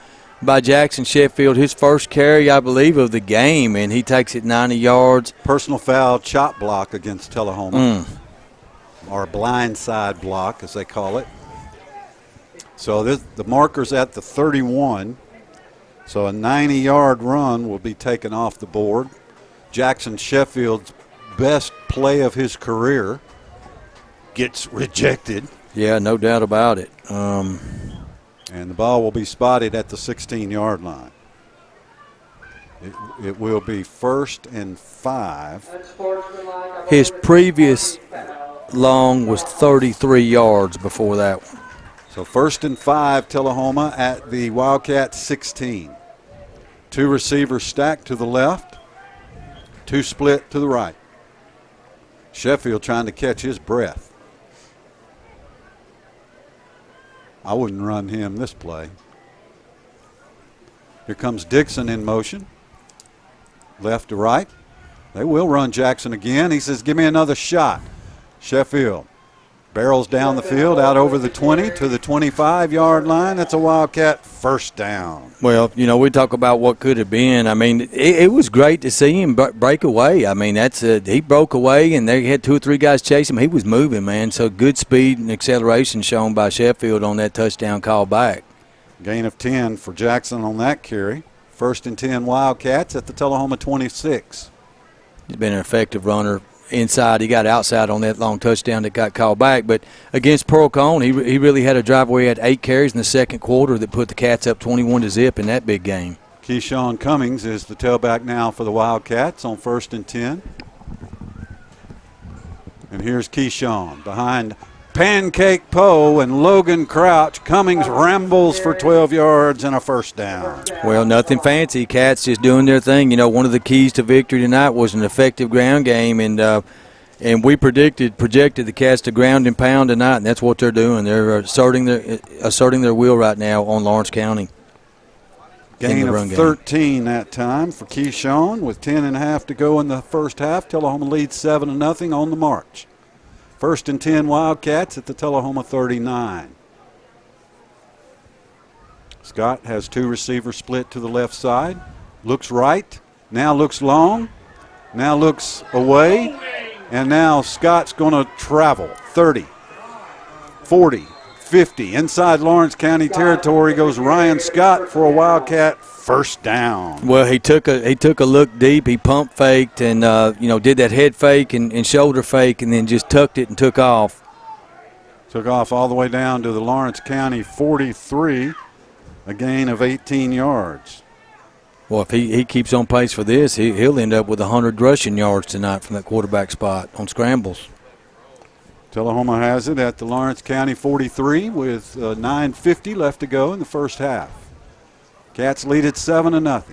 by Jackson Sheffield. His first carry, I believe, of the game, and he takes it 90 yards. Personal foul chop block against Tullahoma. Or blindside block, as they call it. So the marker's at the 31. So a 90-yard run will be taken off the board. Jackson Sheffield's best play of his career gets rejected. Yeah, no doubt about it. And the ball will be spotted at the 16-yard line. It will be 1st and 5. His previous long was 33 yards before that one. So 1st and 5, Tullahoma at the Wildcat 16. 2 receivers stacked to the left, 2 split to the right. Sheffield trying to catch his breath. I wouldn't run him this play. Here comes Dixon in motion. Left to right. They will run Jackson again. He says, give me another shot. Sheffield Barrels down the field, out over the 20 to the 25-yard line. That's a Wildcat first down. Well, we talk about what could have been. I mean, it was great to see him break away. I mean, he broke away, and they had 2 or 3 guys chase him. He was moving, man. So good speed and acceleration shown by Sheffield on that touchdown call back. Gain of 10 for Jackson on that carry. First and 10 Wildcats at the Tullahoma 26. He's been an effective runner inside. He got outside on that long touchdown that got called back. But against Pearl Cone, he really had a drive where he had 8 carries in the second quarter that put the Cats up 21-0 in that big game. Keyshawn Cummings is the tailback now for the Wildcats on first and 10. And here's Keyshawn behind Pancake Poe and Logan Crouch. Cummings rambles for 12 yards and a first down. Well, nothing fancy. Cats just doing their thing. One of the keys to victory tonight was an effective ground game, and we projected the Cats to ground and pound tonight, and that's what they're doing. They're asserting their will right now on Lawrence County. Gain of 13 that time for Keyshawn with 10.5 to go in the first half. Tullahoma leads 7-0 on the march. First and 10 Wildcats at the Tullahoma 39. Scott has 2 receivers split to the left side. Looks right, now looks long, now looks away, and now Scott's going to travel 30, 40, 50. Inside Lawrence County territory goes Ryan Scott for a Wildcat first down. Well, he took a look deep. He pump faked and did that head fake and shoulder fake, and then just tucked it and took off. Took off all the way down to the Lawrence County 43, a gain of 18 yards. Well, if he keeps on pace for this, he'll end up with 100 rushing yards tonight from that quarterback spot on scrambles. Tullahoma has it at the Lawrence County 43 with 9:50 left to go in the first half. Cats lead at 7-0.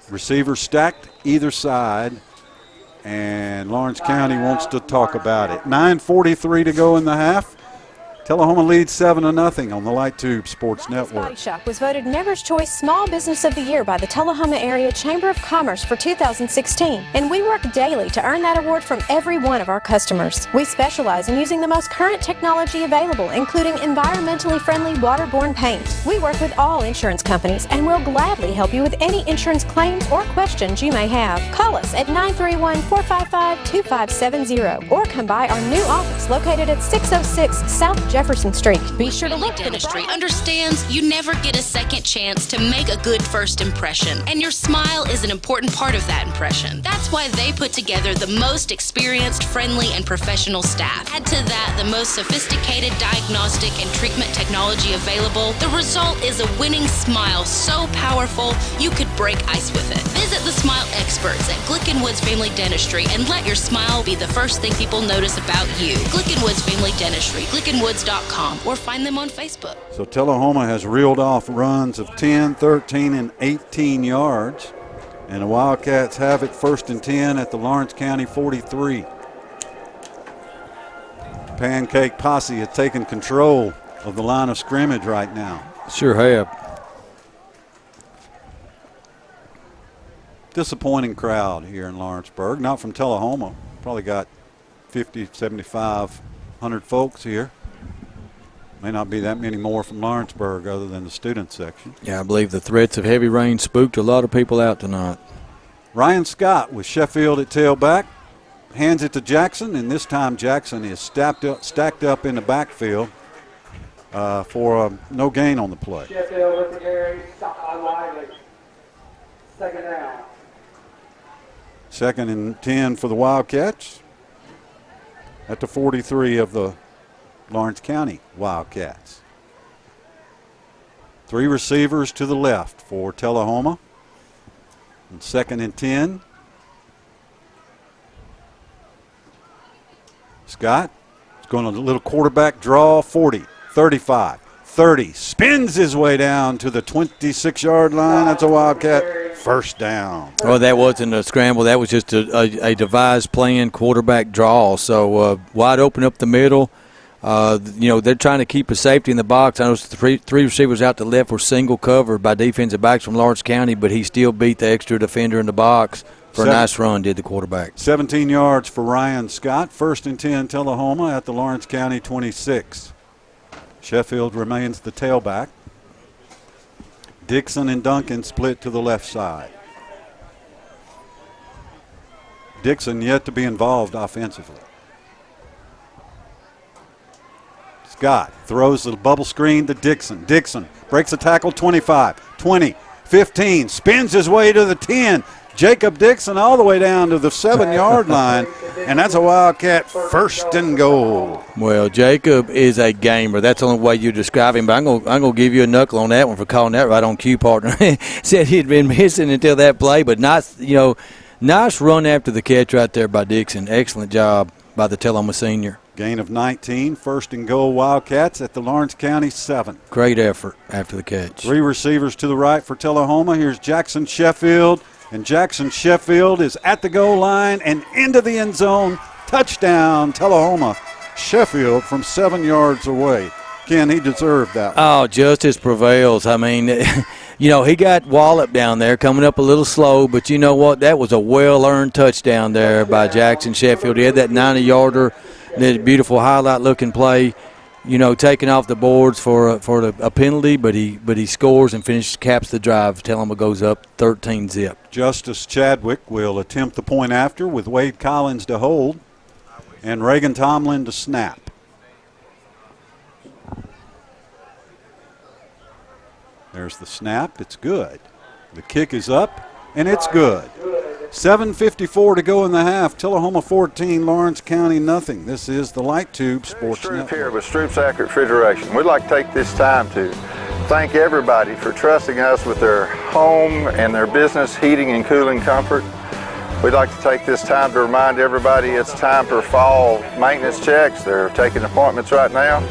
Receivers stacked either side, and Lawrence County wants to talk about it. 9:43 to go in the half. Tullahoma leads 7-0 on the Light Tube Sports Network. Body Shop was voted Never's Choice Small Business of the Year by the Tullahoma Area Chamber of Commerce for 2016, and we work daily to earn that award from every one of our customers. We specialize in using the most current technology available, including environmentally friendly waterborne paint. We work with all insurance companies and will gladly help you with any insurance claims or questions you may have. Call us at 931-455-2570 or come by our new office located at 606 South Jefferson Street. Be sure to look for the Dentistry understands you never get a second chance to make a good first impression, and your smile is an important part of that impression. That's why they put together the most experienced, friendly, and professional staff. Add to that the most sophisticated diagnostic and treatment technology available. The result is a winning smile so powerful you could break ice with it. Visit the Smile Experts at Glicken Woods Family Dentistry and let your smile be the first thing people notice about you. Glicken Woods Family Dentistry, glickenwoods.com, or find them on Facebook. So Tullahoma has reeled off runs of 10, 13, and 18 yards. And the Wildcats have it first and 10 at the Lawrence County 43. Pancake Posse has taken control of the line of scrimmage right now. Sure have. Disappointing crowd here in Lawrenceburg. Not from Tullahoma. Probably got 50, 7,500 folks here. May not be that many more from Lawrenceburg other than the student section. Yeah, I believe the threats of heavy rain spooked a lot of people out tonight. Ryan Scott with Sheffield at tailback. Hands it to Jackson, and this time Jackson is stacked up in the backfield for no gain on the play. Sheffield with the carry, Wiley. Second down. Second and 10 for the Wildcats at the 43 of the Lawrence County Wildcats. 3 receivers to the left for Tullahoma. And second and 10. Scott is going to a little quarterback draw, 40, 35, 30. Spins his way down to the 26-yard line. That's a Wildcat first down. Well, that wasn't a scramble. That was just a devised plan quarterback draw. So wide open up the middle. They're trying to keep a safety in the box. I know three receivers out to the left were single covered by defensive backs from Lawrence County, but he still beat the extra defender in the box for a nice run, did the quarterback. 17 yards for Ryan Scott. 1st and 10 Tullahoma at the Lawrence County 26. Sheffield remains the tailback. Dixon and Duncan split to the left side. Dixon yet to be involved offensively. Scott throws the bubble screen to Dixon. Dixon breaks a tackle, 25, 20, 15, spins his way to the 10. Jacob Dixon all the way down to the 7-yard line, and that's a Wildcat 1st and goal. Well, Jacob is a gamer. That's the only way you describe him, but I'm gonna give you a knuckle on that one for calling that right on cue, partner. Said he'd been missing until that play, but nice run after the catch right there by Dixon. Excellent job by the Tullahoma senior. Gain of 19, 1st and goal Wildcats at the Lawrence County 7. Great effort after the catch. 3 receivers to the right for Tullahoma. Here's Jackson Sheffield, and Jackson Sheffield is at the goal line and into the end zone. Touchdown, Tullahoma. Sheffield from 7 yards away. Ken, he deserved that one. Oh, justice prevails. I mean, he got walloped down there, coming up a little slow, but you know what? That was a well-earned touchdown there by Jackson Sheffield. He had that 90-yarder. That beautiful highlight-looking play, taking off the boards for a penalty, but he scores and caps the drive. Tullahoma goes up 13-zip. Justice Chadwick will attempt the point after with Wade Collins to hold and Reagan Tomlin to snap. There's the snap. It's good. The kick is up, and it's good. 7:54 to go in the half. Tullahoma 14, Lawrence County nothing. This is the Light Tube Sports Network. Here with Stroop's Accurate Refrigeration. We'd like to take this time to thank everybody for trusting us with their home and their business heating and cooling comfort. We'd like to take this time to remind everybody it's time for fall maintenance checks. They're taking appointments right now.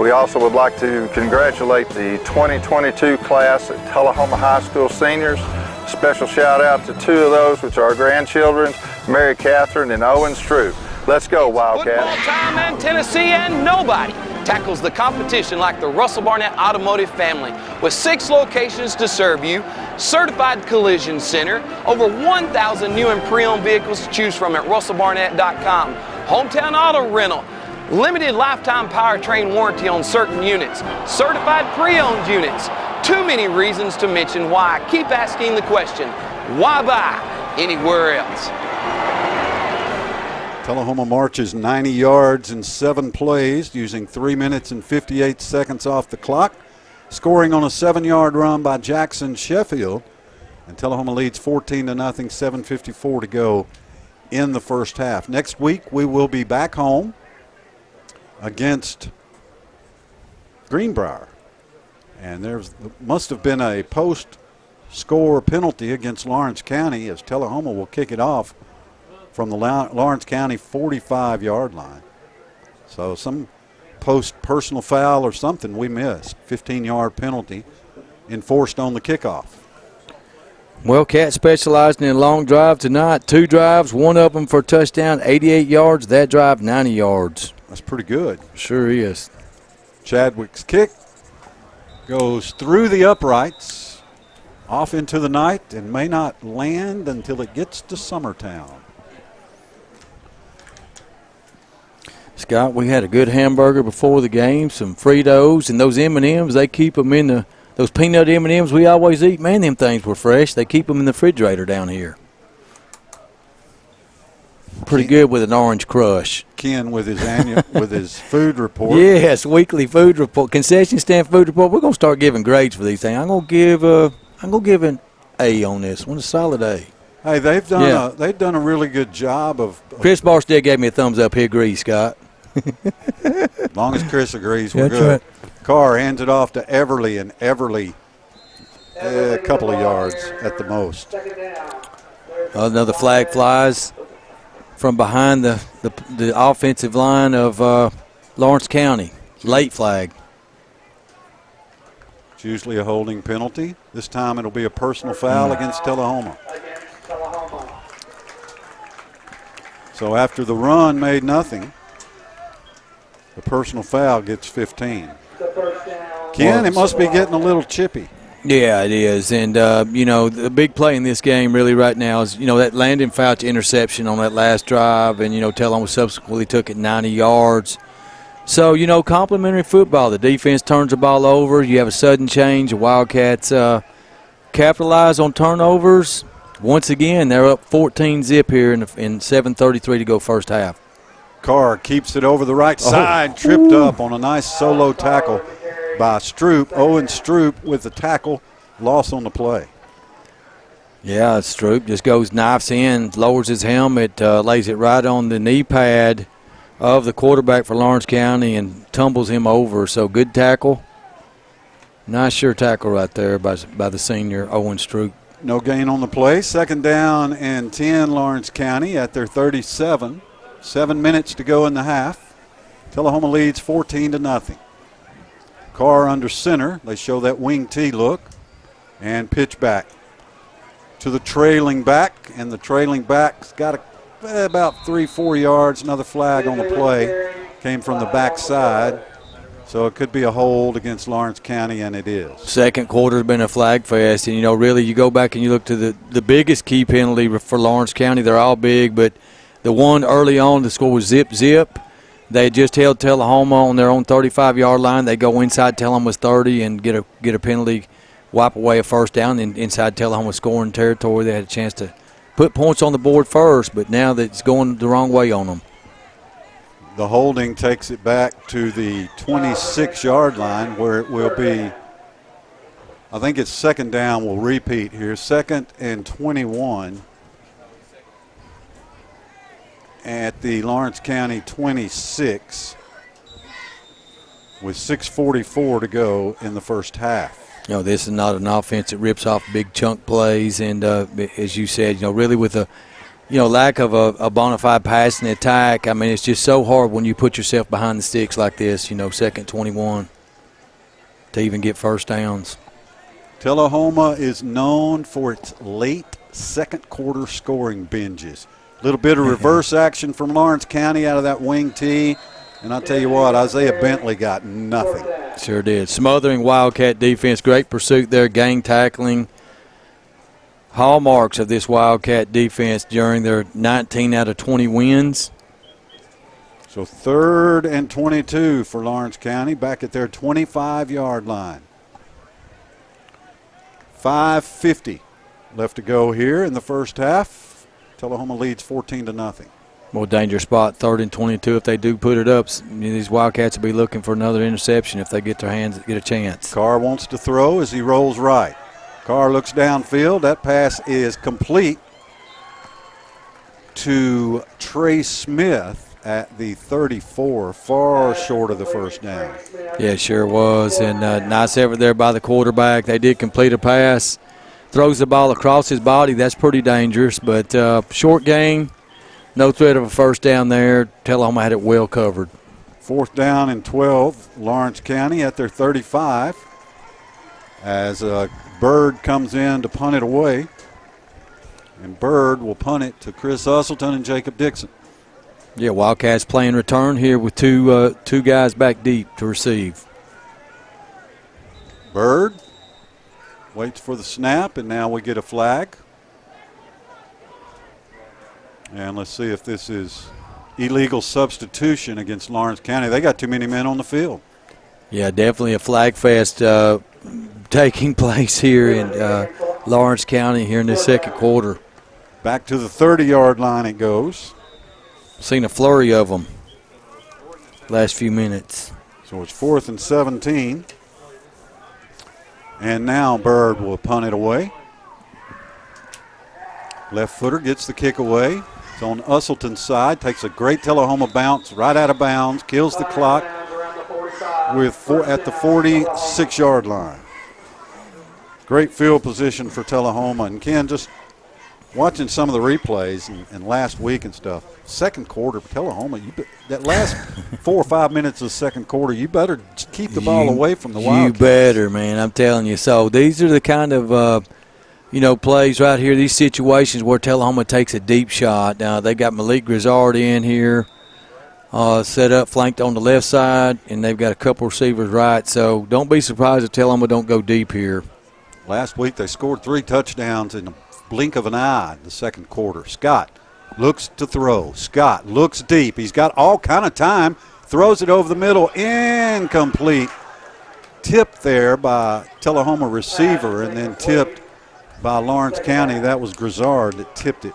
We also would like to congratulate the 2022 class at Tullahoma High School seniors. Special shout out to 2 of those, which are our grandchildren, Mary Catherine and Owen Stroop. Let's go, Wildcats. Football time in Tennessee, and nobody tackles the competition like the Russell Barnett Automotive family. With 6 locations to serve you, certified collision center, over 1,000 new and pre-owned vehicles to choose from at russellbarnett.com. Hometown auto rental, limited lifetime powertrain warranty on certain units, certified pre-owned units. Too many reasons to mention why. Keep asking the question, why buy anywhere else? Tullahoma marches 90 yards in 7 plays using 3 minutes and 58 seconds off the clock, scoring on a 7-yard run by Jackson Sheffield. And Tullahoma leads 14-0, 7:54 to go in the first half. Next week we will be back home against Greenbrier. And there must have been a post-score penalty against Lawrence County, as Tullahoma will kick it off from the Lawrence County 45-yard line. So some post-personal foul or something we missed. 15-yard penalty enforced on the kickoff. Well, Cat specializing in long drive tonight. 2 drives, one of them for a touchdown, 88 yards. That drive, 90 yards. That's pretty good. Sure is. Chadwick's kick goes through the uprights, off into the night, and may not land until it gets to Summertown. Scott, we had a good hamburger before the game, some Fritos, and those M&Ms, they keep them in those peanut M&Ms we always eat. Man, them things were fresh. They keep them in the refrigerator down here. Pretty good with an orange crush. Ken with his with his food report. Yes, weekly food report, concession stand food report. We're gonna start giving grades for these things. I'm gonna give an A on this one, a solid A. Hey, they've done a really good job of. Chris Barstead gave me a thumbs up. He agrees, Scott. As long as Chris agrees, we're That's good. right. Carr hands it off to Everly, and Everly a couple of yards at the most. Another flag flies from behind the offensive line of Lawrence County. Late flag. It's usually a holding penalty. This time it'll be a personal foul against Tullahoma. So after the run made nothing, the personal foul gets 15. Ken, it must be getting a little chippy. Yeah, it is. And, the big play in this game really right now is, that Landon Fouch interception on that last drive. And, Tullahoma subsequently took it 90 yards. So, complimentary football. The defense turns the ball over. You have a sudden change. The Wildcats capitalize on turnovers. Once again, they're up 14-zip here in 7:33 to go first half. Carr keeps it over the right side, tripped up on a nice solo tackle by Stroop. Owen Stroop with the tackle, loss on the play. Yeah, Stroop just goes, knifes in, lowers his helmet, lays it right on the knee pad of the quarterback for Lawrence County and tumbles him over. So good tackle. Nice sure tackle right there by the senior Owen Stroop. No gain on the play. 2nd down and 10, Lawrence County at their 37. 7 minutes to go in the half. Tullahoma leads 14-0. Carr under center. They show that wing T look. And pitch back to the trailing back. And the trailing back's got about 3-4 yards. Another flag on the play. Came from the backside. So it could be a hold against Lawrence County, and it is. Second quarter has been a flag fest. And, really you go back and you look to the biggest key penalty for Lawrence County. They're all big, but the one early on, the score was zip. They had just held Tullahoma on their own 35-yard line. They go inside Tullahoma's 30 and get a penalty, wipe away a first down. And inside Tullahoma scoring territory, they had a chance to put points on the board first, but now that it's going the wrong way on them. The holding takes it back to the 26-yard line where it will be, I think it's 2nd down. We'll repeat here. 2nd and 21 at the Lawrence County 26 with 6:44 to go in the first half. This is not an offense that rips off big chunk plays. And as you said, really with a lack of a bona fide passing attack, I mean, it's just so hard when you put yourself behind the sticks like this, 2nd 21, to even get first downs. Tullahoma is known for its late second quarter scoring binges. A little bit of reverse action from Lawrence County out of that wing tee. And I'll tell you what, Isaiah Bentley got nothing. Sure did. Smothering Wildcat defense, great pursuit there, gang tackling. Hallmarks of this Wildcat defense during their 19 out of 20 wins. So 3rd and 22 for Lawrence County, back at their 25-yard line. 5:50 left to go here in the first half. Tullahoma leads 14-0. More dangerous spot, 3rd and 22. If they do put it up, these Wildcats will be looking for another interception if they get a chance. Carr wants to throw as he rolls right. Carr looks downfield. That pass is complete to Trey Smith at the 34, far short of the first down. Yeah, it sure was. And nice effort there by the quarterback. They did complete a pass. Throws the ball across his body. That's pretty dangerous. But short gain, no threat of a first down there. Tullahoma had it well covered. 4th down and 12. Lawrence County at their 35 as Bird comes in to punt it away. And Bird will punt it to Chris Usselton and Jacob Dixon. Yeah, Wildcats playing return here with two guys back deep to receive. Bird waits for the snap, and now we get a flag. And let's see if this is illegal substitution against Lawrence County. They got too many men on the field. Yeah, definitely a flag fest taking place here in Lawrence County here in the second quarter. Back to the 30-yard line it goes. Seen a flurry of them last few minutes. So it's 4th and 17. And now Bird will punt it away. Left footer gets the kick away. It's on Usselton's side. Takes a great Tullahoma bounce right out of bounds. Kills the clock at the 46-yard line. Great field position for Tullahoma. And Ken, just watching some of the replays and last week and stuff, second quarter, Tullahoma, that last 4 or 5 minutes of the second quarter, you better keep the ball away from the Wildcats. You better, man. I'm telling you. So these are the kind of plays right here, these situations where Tullahoma takes a deep shot. Now they got Malik Grizzard in here, set up, flanked on the left side, and they've got a couple receivers right. So don't be surprised if Tullahoma don't go deep here. Last week they scored 3 touchdowns in the blink of an eye in the second quarter. Scott looks to throw. Scott looks deep. He's got all kind of time. Throws it over the middle. Incomplete. Tipped there by Tullahoma receiver and then tipped by Lawrence County. That was Grizzard that tipped it.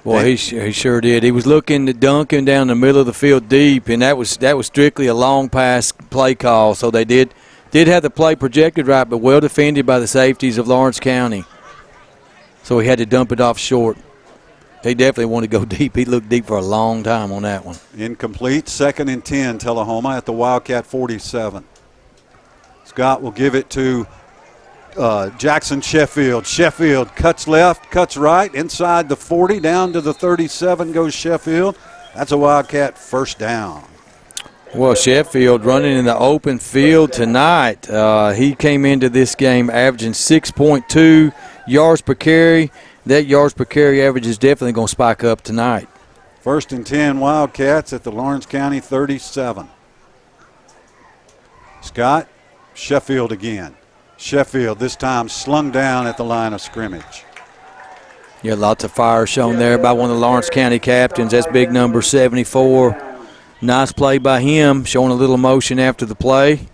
Well, he sure did. He was looking to Duncan down the middle of the field deep, and that was strictly a long pass play call. So they did have the play projected right, but well defended by the safeties of Lawrence County. So he had to dump it off short. He definitely wanted to go deep. He looked deep for a long time on that one. Incomplete. 2nd and 10, Tullahoma at the Wildcat 47. Scott will give it to Jackson Sheffield. Sheffield cuts left, cuts right, inside the 40, down to the 37 goes Sheffield. That's a Wildcat first down. Well, Sheffield running in the open field tonight. He came into this game averaging 6.2 yards per carry. That yards per carry average is definitely going to spike up tonight. 1st and 10 Wildcats at the Lawrence County 37. Scott, Sheffield again. Sheffield this time slung down at the line of scrimmage. Yeah, lots of fire shown there by one of the Lawrence County captains. That's big number 74. Nice play by him, showing a little emotion after the play.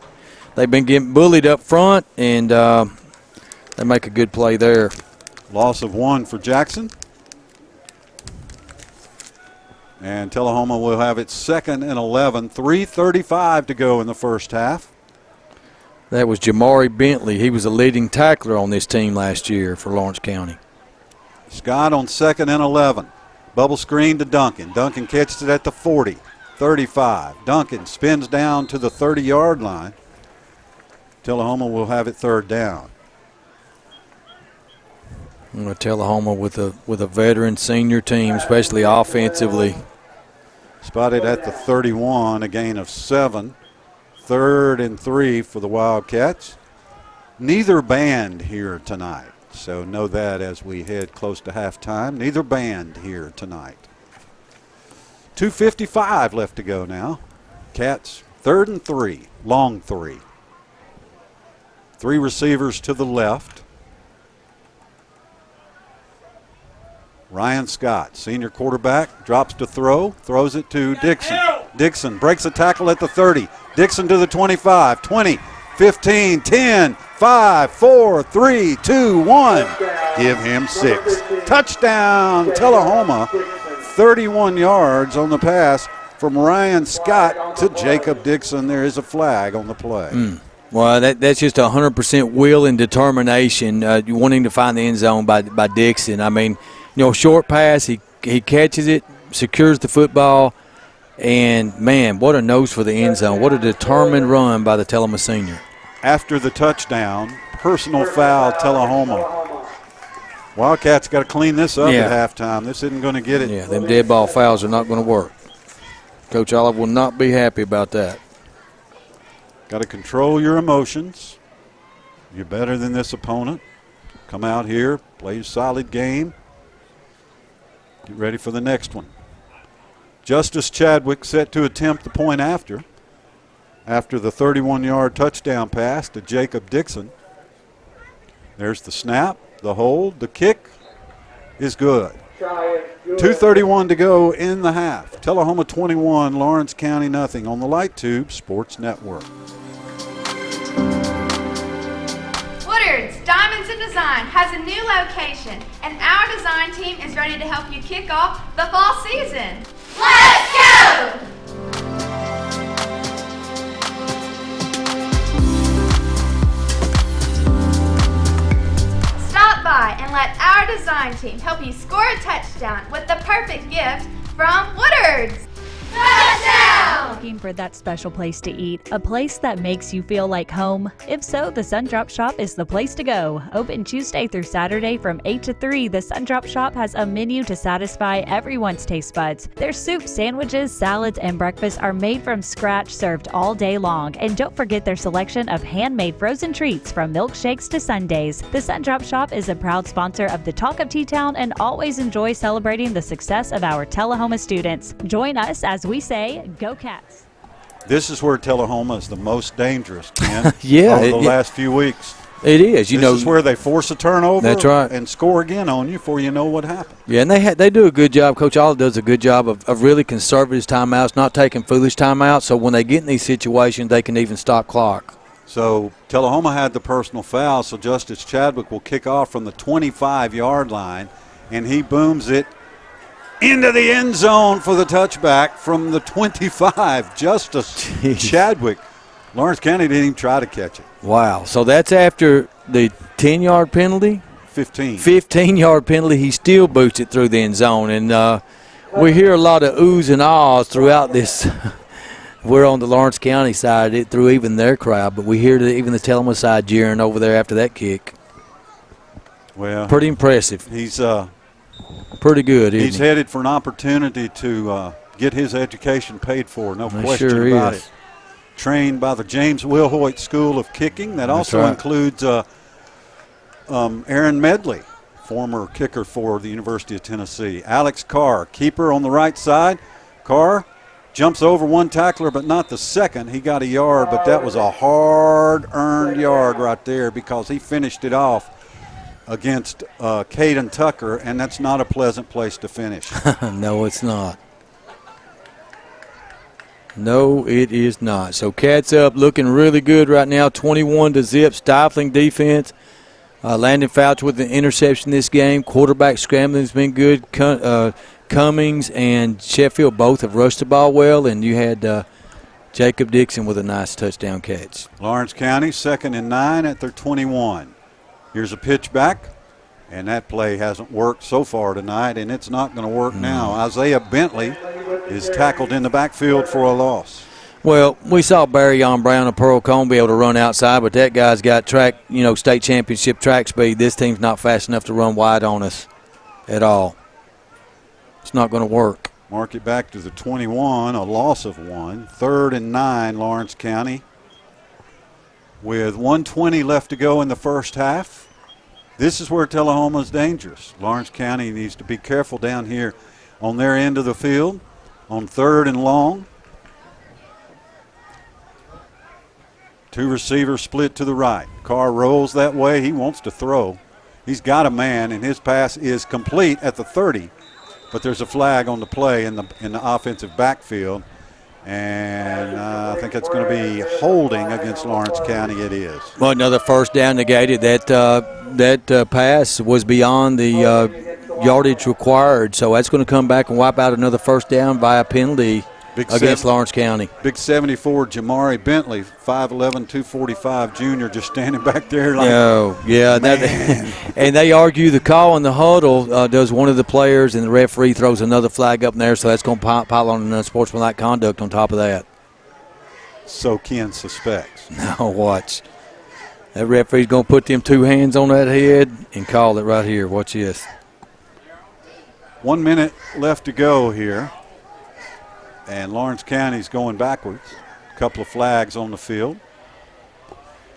They've been getting bullied up front, and they make a good play there. Loss of 1 for Jackson. And Tullahoma will have it 2nd and 11. 3:35 to go in the first half. That was Jamari Bentley. He was a leading tackler on this team last year for Lawrence County. Scott on 2nd and 11. Bubble screen to Duncan. Duncan catches it at the 40, 35. Duncan spins down to the 30-yard line. Tullahoma will have it 3rd down. Tullahoma with a veteran senior team, especially offensively. Spotted at the 31, a gain of 7. 3rd and 3 for the Wildcats. Neither band here tonight, so know that as we head close to halftime. Neither band here tonight. 2:55 left to go now. Cats 3rd and 3, long 3. 3 receivers to the left. Ryan Scott, senior quarterback, drops to throw, throws it to Dixon. Dixon breaks a tackle at the 30. Dixon to the 25, 20, 15, 10, 5, 4, 3, 2, 1. Give him 6. Touchdown, Tullahoma. 31 yards on the pass from Ryan Scott to Jacob Dixon. There is a flag on the play. Well, that's just 100% will and determination, wanting to find the end zone by Dixon. I mean, short pass, he catches it, secures the football, and, man, what a nose for the end zone. What a determined run by the Tullahoma senior. After the touchdown, personal foul, Tullahoma. Wildcats got to clean this up at halftime. This isn't going to get it. Yeah, them dead ball fouls are not going to work. Coach Olive will not be happy about that. Got to control your emotions. You're better than this opponent. Come out here, play a solid game. Get ready for the next one. Justice Chadwick set to attempt the point after the 31-yard touchdown pass to Jacob Dixon. There's the snap, the hold, the kick is good. 2:31 to go in the half. Tullahoma 21, Lawrence County nothing on the Light Tube Sports Network. Woodard's Diamonds and Design has a new location, and our design team is ready to help you kick off the fall season. Let's go! Stop by and let our design team help you score a touchdown with the perfect gift from Woodard's. Touchdown! Looking for that special place to eat, a place that makes you feel like home? If so, the Sundrop Shop is the place to go. Open Tuesday through Saturday from 8 to 3, the Sundrop Shop has a menu to satisfy everyone's taste buds. Their soups, sandwiches, salads, and breakfasts are made from scratch, served all day long. And don't forget their selection of handmade frozen treats from milkshakes to sundaes. The Sundrop Shop is a proud sponsor of the Talk of T-Town and always enjoys celebrating the success of our Tullahoma students. Join us as we say, Go Cats. This is where Tullahoma is the most dangerous, Ken. Yeah. Over the last few weeks. It is. This is where they force a turnover. That's right. And score again on you before you know what happened. Yeah, and they do a good job. Coach Olive does a good job of really conservative timeouts, not taking foolish timeouts. So when they get in these situations, they can even stop clock. So Tullahoma had the personal foul, so Justice Chadwick will kick off from the 25-yard line, and he booms it into the end zone for the touchback from the 25. Justice Chadwick. Lawrence County didn't even try to catch it. Wow. So that's after the 10-yard penalty? 15. 15-yard penalty. He still boots it through the end zone. And we hear a lot of oohs and ahs throughout this. We're on the Lawrence County side, it through even their crowd, but we hear even the Tullahoma side jeering over there after that kick. Well, pretty impressive. He's pretty good. He's headed for an opportunity to get his education paid for. No question sure about is. it. Trained by the James Wilhoit School of Kicking. That also includes Aaron Medley, former kicker for the University of Tennessee. Alex Carr, keeper on the right side. Carr jumps over one tackler, but not the second. He got a yard, but that was a hard-earned yard right there because he finished it off against Caden Tucker, and that's not a pleasant place to finish. No, it's not. No, it is not. So Cats up, looking really good right now, 21-0, stifling defense. Landon Fouch with an interception this game. Quarterback scrambling has been good. Cummings and Sheffield both have rushed the ball well, and you had Jacob Dixon with a nice touchdown catch. Lawrence County 2nd and 9 at their 21. Here's a pitch back, and that play hasn't worked so far tonight, and it's not going to work now. Isaiah Bentley is tackled in the backfield for a loss. Well, we saw Barry Brown and Pearl Cone be able to run outside, but that guy's got track, state championship track speed. This team's not fast enough to run wide on us at all. It's not going to work. Mark it back to the 21, a loss of 1. 3rd and 9, Lawrence County. With 1:20 left to go in the first half. This is where Tullahoma is dangerous. Lawrence County needs to be careful down here on their end of the field on 3rd and long. 2 receivers split to the right. Carr rolls that way. He wants to throw. He's got a man, and his pass is complete at the 30. But there's a flag on the play in the offensive backfield, and I think it's going to be holding against Lawrence County. It is. Well, another first down negated. That pass was beyond the yardage required, so that's going to come back and wipe out another first down via penalty against Lawrence County. Big 74, Jamari Bentley, 5'11", 245 junior, just standing back there like, and they argue the call in the huddle does one of the players, and the referee throws another flag up in there, so that's going to pile on an unsportsmanlike conduct on top of that. So Ken suspects. Now watch. That referee's going to put them 2 hands on that head and call it right here. Watch this. 1 minute left to go here. And Lawrence County's going backwards. A couple of flags on the field.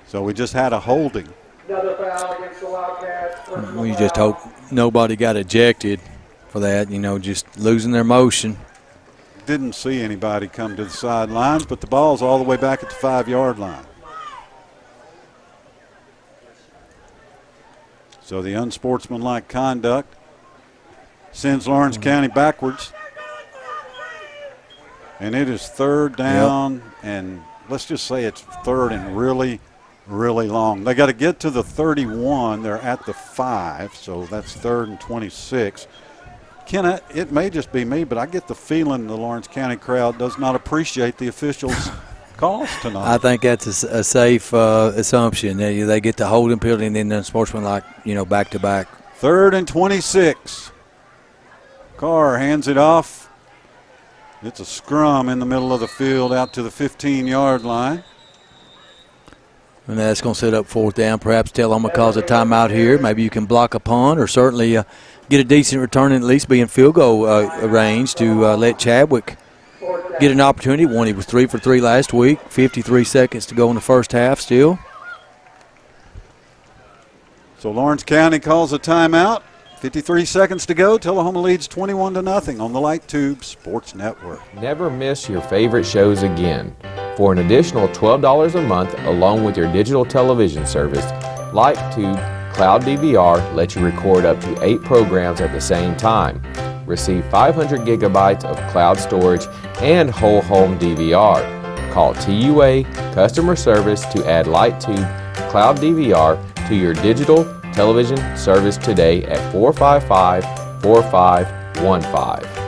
So we just had a holding. Another foul against the Wildcats. We just hope nobody got ejected for that, just losing their motion. Didn't see anybody come to the sidelines, but the ball's all the way back at the 5-yard line. So the unsportsmanlike conduct sends Lawrence County backwards. And it is 3rd down, and let's just say it's 3rd and really, really long. They got to get to the 31. They're at the 5, so that's 3rd and 26. Ken, it may just be me, but I get the feeling the Lawrence County crowd does not appreciate the officials' calls tonight. I think that's a safe assumption. They get the holding penalty and then the unsportsmanlike, back-to-back. 3rd and 26. Carr hands it off. It's a scrum in the middle of the field out to the 15-yard line. And that's going to set up 4th down. Perhaps Tullahoma calls a timeout here. Maybe you can block a punt or certainly get a decent return and at least be in field goal range to let Chadwick get an opportunity. He was 3 for 3 last week. 53 seconds to go in the first half still. So Lawrence County calls a timeout. 53 seconds to go. Tullahoma leads 21-0 on the Light Tube Sports Network. Never miss your favorite shows again. For an additional $12 a month, along with your digital television service, LightTube Cloud DVR lets you record up to 8 programs at the same time. Receive 500 gigabytes of cloud storage and whole home DVR. Call TUA Customer Service to add LightTube Cloud DVR to your digital television service today at 455-4515.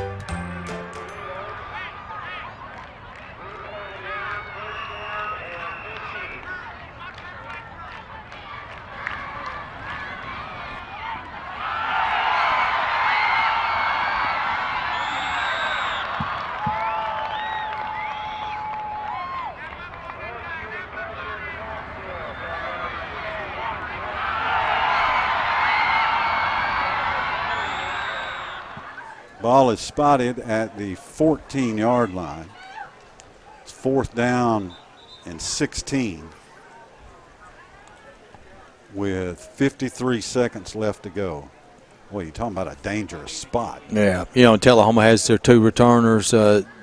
Ball is spotted at the 14-yard line. It's 4th down and 16 with 53 seconds left to go. Boy, you're talking about a dangerous spot. Yeah, Tullahoma has their 2 returners,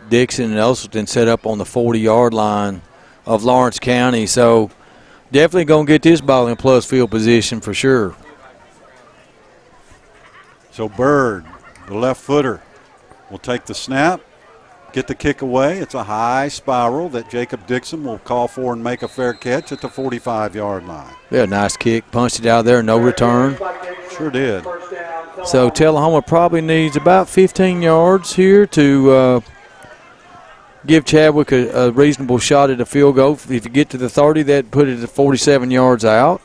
Dixon and Elselton, set up on the 40-yard line of Lawrence County. So definitely going to get this ball in plus field position for sure. So Bird, the left footer, will take the snap, get the kick away. It's a high spiral that Jacob Dixon will call for and make a fair catch at the 45-yard line. Yeah, nice kick. Punched it out there, no return. Sure did. So Tullahoma probably needs about 15 yards here to give Chadwick a reasonable shot at a field goal. If you get to the 30, that'd put it at 47 yards out.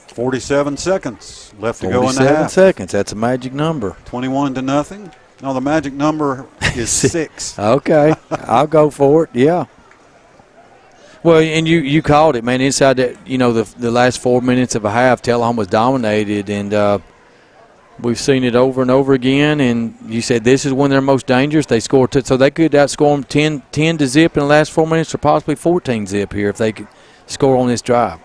47 seconds left to go in the half. 47 seconds. That's a magic number. 21-0. No, the magic number is 6. Okay. I'll go for it. Yeah. Well, and you called it, man. Inside that, the last 4 minutes of a half, Tullahoma was dominated, and we've seen it over and over again. And you said this is when they're most dangerous. They scored, so they could outscore them 10 to zip in the last 4 minutes, or possibly 14 zip here if they could score on this drive.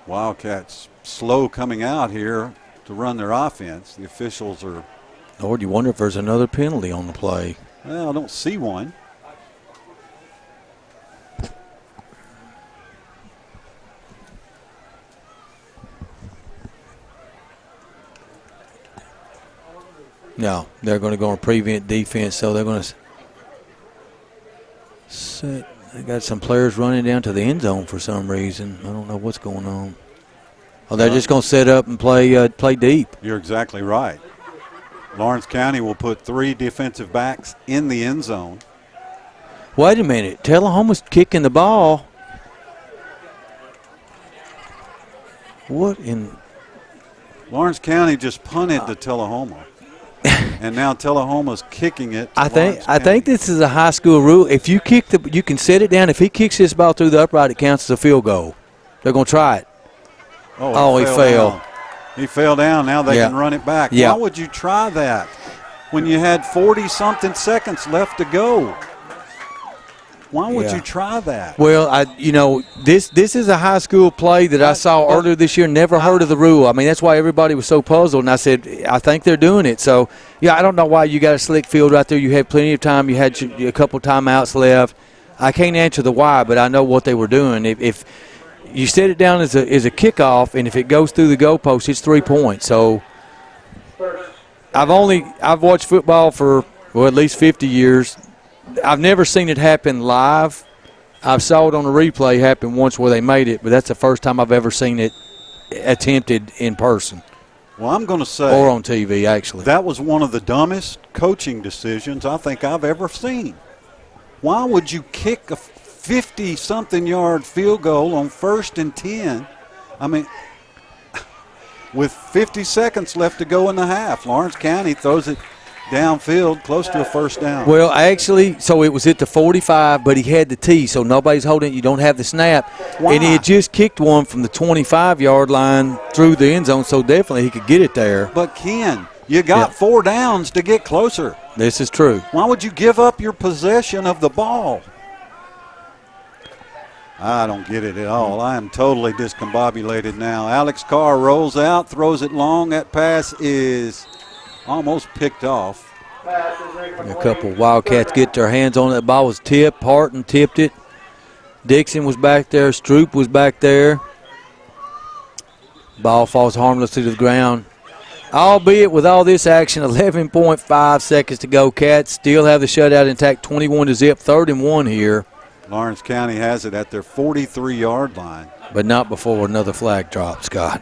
Wildcats slow coming out here to run their offense. The officials are. Lord, you wonder if there's another penalty on the play. Well, I don't see one. No, they're going to go on prevent defense, so they're going to set. They got some players running down to the end zone for some reason. I don't know what's going on. Oh, they're just going to set up and play deep. You're exactly right. Lawrence County will put 3 defensive backs in the end zone. Wait a minute. Tullahoma's kicking the ball. What in? Lawrence County just punted to Tullahoma. And now Tullahoma's kicking it. I think this is a high school rule. If you kick you can set it down. If he kicks this ball through the upright, it counts as a field goal. They're going to try it. Oh, he fell. He fell down. Now they can run it back. Yeah. Why would you try that when you had 40-something seconds left to go? Why would you try that? Well, this is a high school play that I saw earlier this year. Never heard of the rule. I mean, that's why everybody was so puzzled. And I said, I think they're doing it. So, I don't know why you got a slick field right there. You had plenty of time. You had a couple timeouts left. I can't answer the why, but I know what they were doing. If you set it down as a kickoff, and if it goes through the goalpost, it's 3 points. So I've watched football for at least 50 years. I've never seen it happen live. I've saw it on a replay happen once where they made it, but that's the first time I've ever seen it attempted in person. Well, I'm going to say. Or on TV, actually. That was one of the dumbest coaching decisions I think I've ever seen. Why would you kick a 50-something yard field goal on 1st and 10? I mean, with 50 seconds left to go in the half, Lawrence County throws it downfield close to a first down. Well, actually, so it was at the 45, but he had the tee, so nobody's holding it. You don't have the snap. Why? And he had just kicked one from the 25-yard line through the end zone, so definitely he could get it there. But, Ken, you got 4 downs to get closer. This is true. Why would you give up your possession of the ball? I don't get it at all. I am totally discombobulated now. Alex Carr rolls out, throws it long. That pass is almost picked off. A couple Wildcats get their hands on it. The ball was tipped. Harton tipped it. Dixon was back there. Stroop was back there. Ball falls harmless to the ground. Albeit with all this action, 11.5 seconds to go. Cats still have the shutout intact, 21-0, 3rd and 1 here. Lawrence County has it at their 43-yard line. But not before another flag drop, Scott.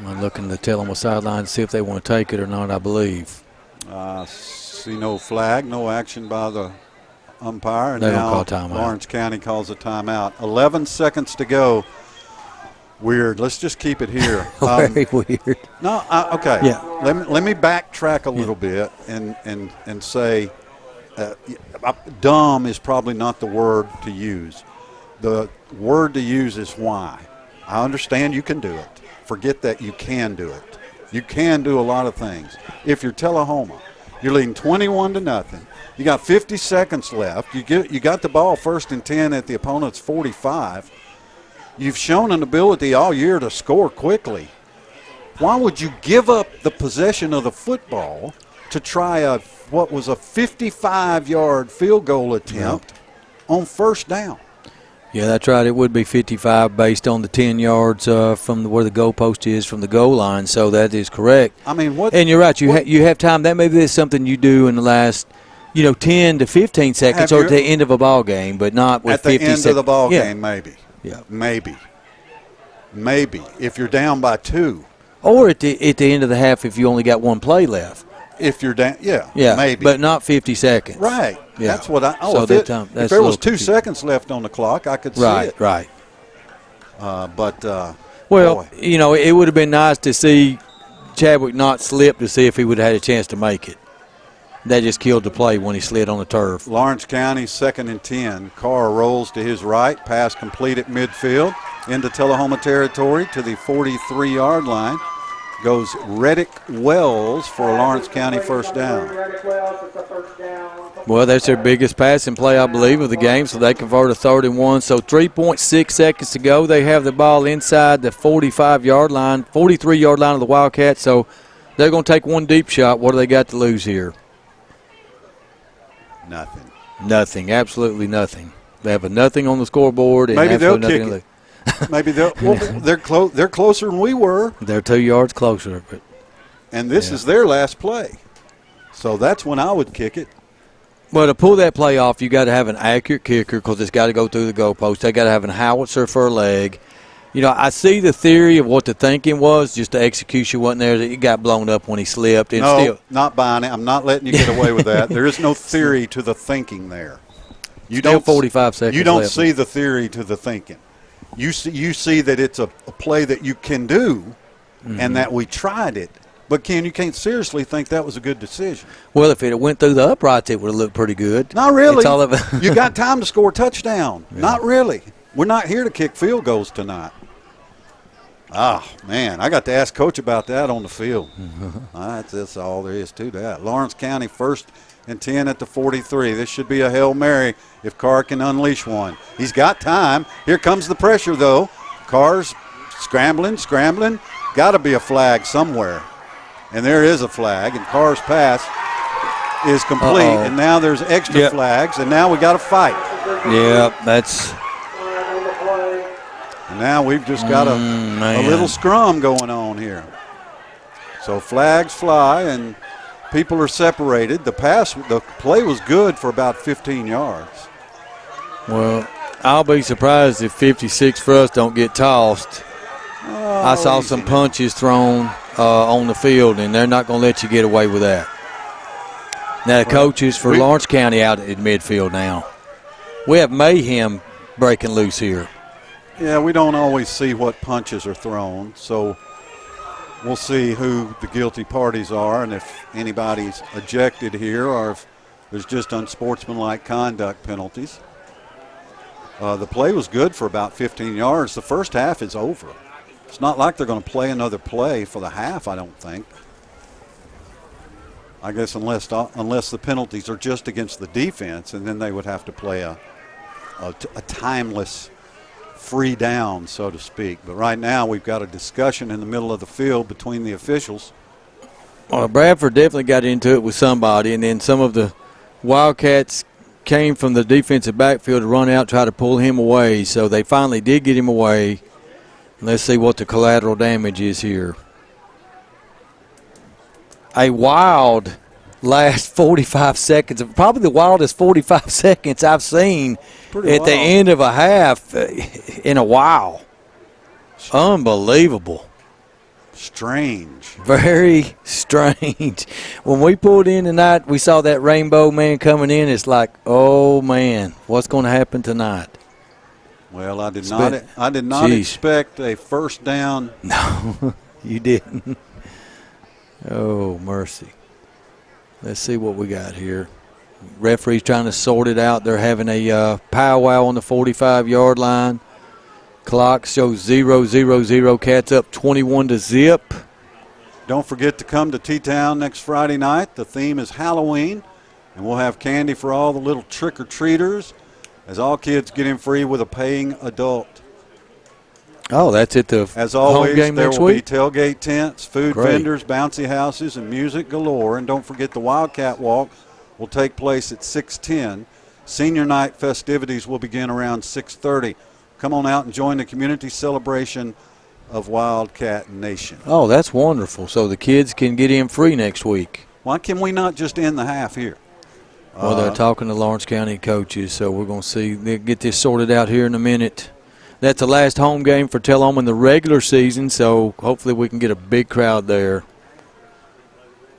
I'm looking to Tullahoma sideline to see if they want to take it or not, I believe. See no flag, no action by the umpire. And they now don't call timeout. Lawrence County calls a timeout. 11 seconds to go. Weird. Let's just keep it here. Very weird. No, okay. Yeah. Let me backtrack a little bit and say dumb is probably not the word to use. The word to use is why. I understand you can do it. Forget that you can do it. You can do a lot of things. If you're Tullahoma, you're leading 21-0. You got 50 seconds left. You got the ball 1st and 10 at the opponent's 45. You've shown an ability all year to score quickly. Why would you give up the possession of the football to try what was a 55-yard field goal attempt on 1st down? Yeah, that's right. It would be 55 based on the 10 yards from where the goalpost is from the goal line. So that is correct. I mean, what? And you're right. You have time. That maybe is something you do in the last, 10 to 15 seconds or at the end of a ball game, but not with 50 seconds. At the end of the ball game, maybe. Yeah. Maybe if you're down by 2. Or at the end of the half if you only got one play left. If you're down, yeah, maybe. But not 50 seconds. Right. Yeah. That's what I. So if there was 2 seconds left on the clock, I could see it. Right. Well, it would have been nice to see Chadwick not slip to see if he would have had a chance to make it. That just killed the play when he slid on the turf. Lawrence County, 2nd and 10. Carr rolls to his right, pass complete at midfield into Tullahoma territory to the 43-yard line. Goes Reddick Wells for a Lawrence County 1st down. Well, that's their biggest passing play, I believe, of the game, so they convert a 3rd and 1. So 3.6 seconds to go. They have the ball inside the 45-yard line, 43-yard line of the Wildcats, so they're going to take one deep shot. What do they got to lose here? Nothing, absolutely nothing. They have a nothing on the scoreboard. And maybe they'll kick it. Maybe they're closer than we were. They're 2 yards closer. And this is their last play. So that's when I would kick it. Well, to pull that play off, you got to have an accurate kicker because it's got to go through the goalpost. They got to have a howitzer for a leg. I see the theory of what the thinking was, just the execution wasn't there. It got blown up when he slipped. And not buying it. I'm not letting you get away with that. There is no theory to the thinking there. You don't 45 seconds. You don't see the theory to the thinking. You see that it's a play that you can do, and that we tried it. But Ken, you can't seriously think that was a good decision. Well, if it had went through the uprights, it would have looked pretty good. Not really. You got time to score a touchdown. Yeah. Not really. We're not here to kick field goals tonight. Man, I got to ask Coach about that on the field. That's all there is to that. Lawrence County 1st and 10 at the 43. This should be a Hail Mary if Carr can unleash one. He's got time. Here comes the pressure, though. Carr's scrambling. Got to be a flag somewhere. And there is a flag, and Carr's pass is complete. And now there's extra flags, and now we got to fight. Yeah, that's... And now we've just got a little scrum going on here. So flags fly, and people are separated. The play was good for about 15 yards. Well, I'll be surprised if 56 for us don't get tossed. I saw some punches thrown on the field, and they're not going to let you get away with that. Now, the coaches for Lawrence County out at midfield now. We have mayhem breaking loose here. Yeah, we don't always see what punches are thrown, so we'll see who the guilty parties are and if anybody's ejected here or if there's just unsportsmanlike conduct penalties. The play was good for about 15 yards. The first half is over. It's not like they're going to play another play for the half, I don't think. I guess unless the penalties are just against the defense, and then they would have to play a timeless free down, so to speak. But right now we've got a discussion in the middle of the field between the officials. Well, Bradford definitely got into it with somebody, and then some of the Wildcats came from the defensive backfield to run out, try to pull him away. So they finally did get him away. Let's see what the collateral damage is here. A wild last 45 seconds, probably the wildest 45 seconds I've seen at the end of a half in a while. Unbelievable. Strange. Very strange. When we pulled in tonight, we saw that rainbow man coming in. It's like, oh, man, what's going to happen tonight? Well, I did not expect a first down. No, you didn't. Oh, mercy. Let's see what we got here. Referee's trying to sort it out. They're having a powwow on the 45-yard line. Clock shows 0-0-0. Cats up 21-0. Don't forget to come to T-Town next Friday night. The theme is Halloween, and we'll have candy for all the little trick-or-treaters as all kids get in free with a paying adult. Oh, that's at the As always, home game there next will week? be tailgate tents, food Great. vendors, bouncy houses, and music galore. And don't forget the Wildcat Walk will take place at 6:10. Senior night festivities will begin around 6:30. Come on out and join the community celebration of Wildcat Nation. Oh, that's wonderful. So the kids can get in free next week. Why can we not just end the half here? Well, they're talking to Lawrence County coaches, so we're going to see. They'll get this sorted out here in a minute. That's the last home game for Tullahoma in the regular season, so hopefully we can get a big crowd there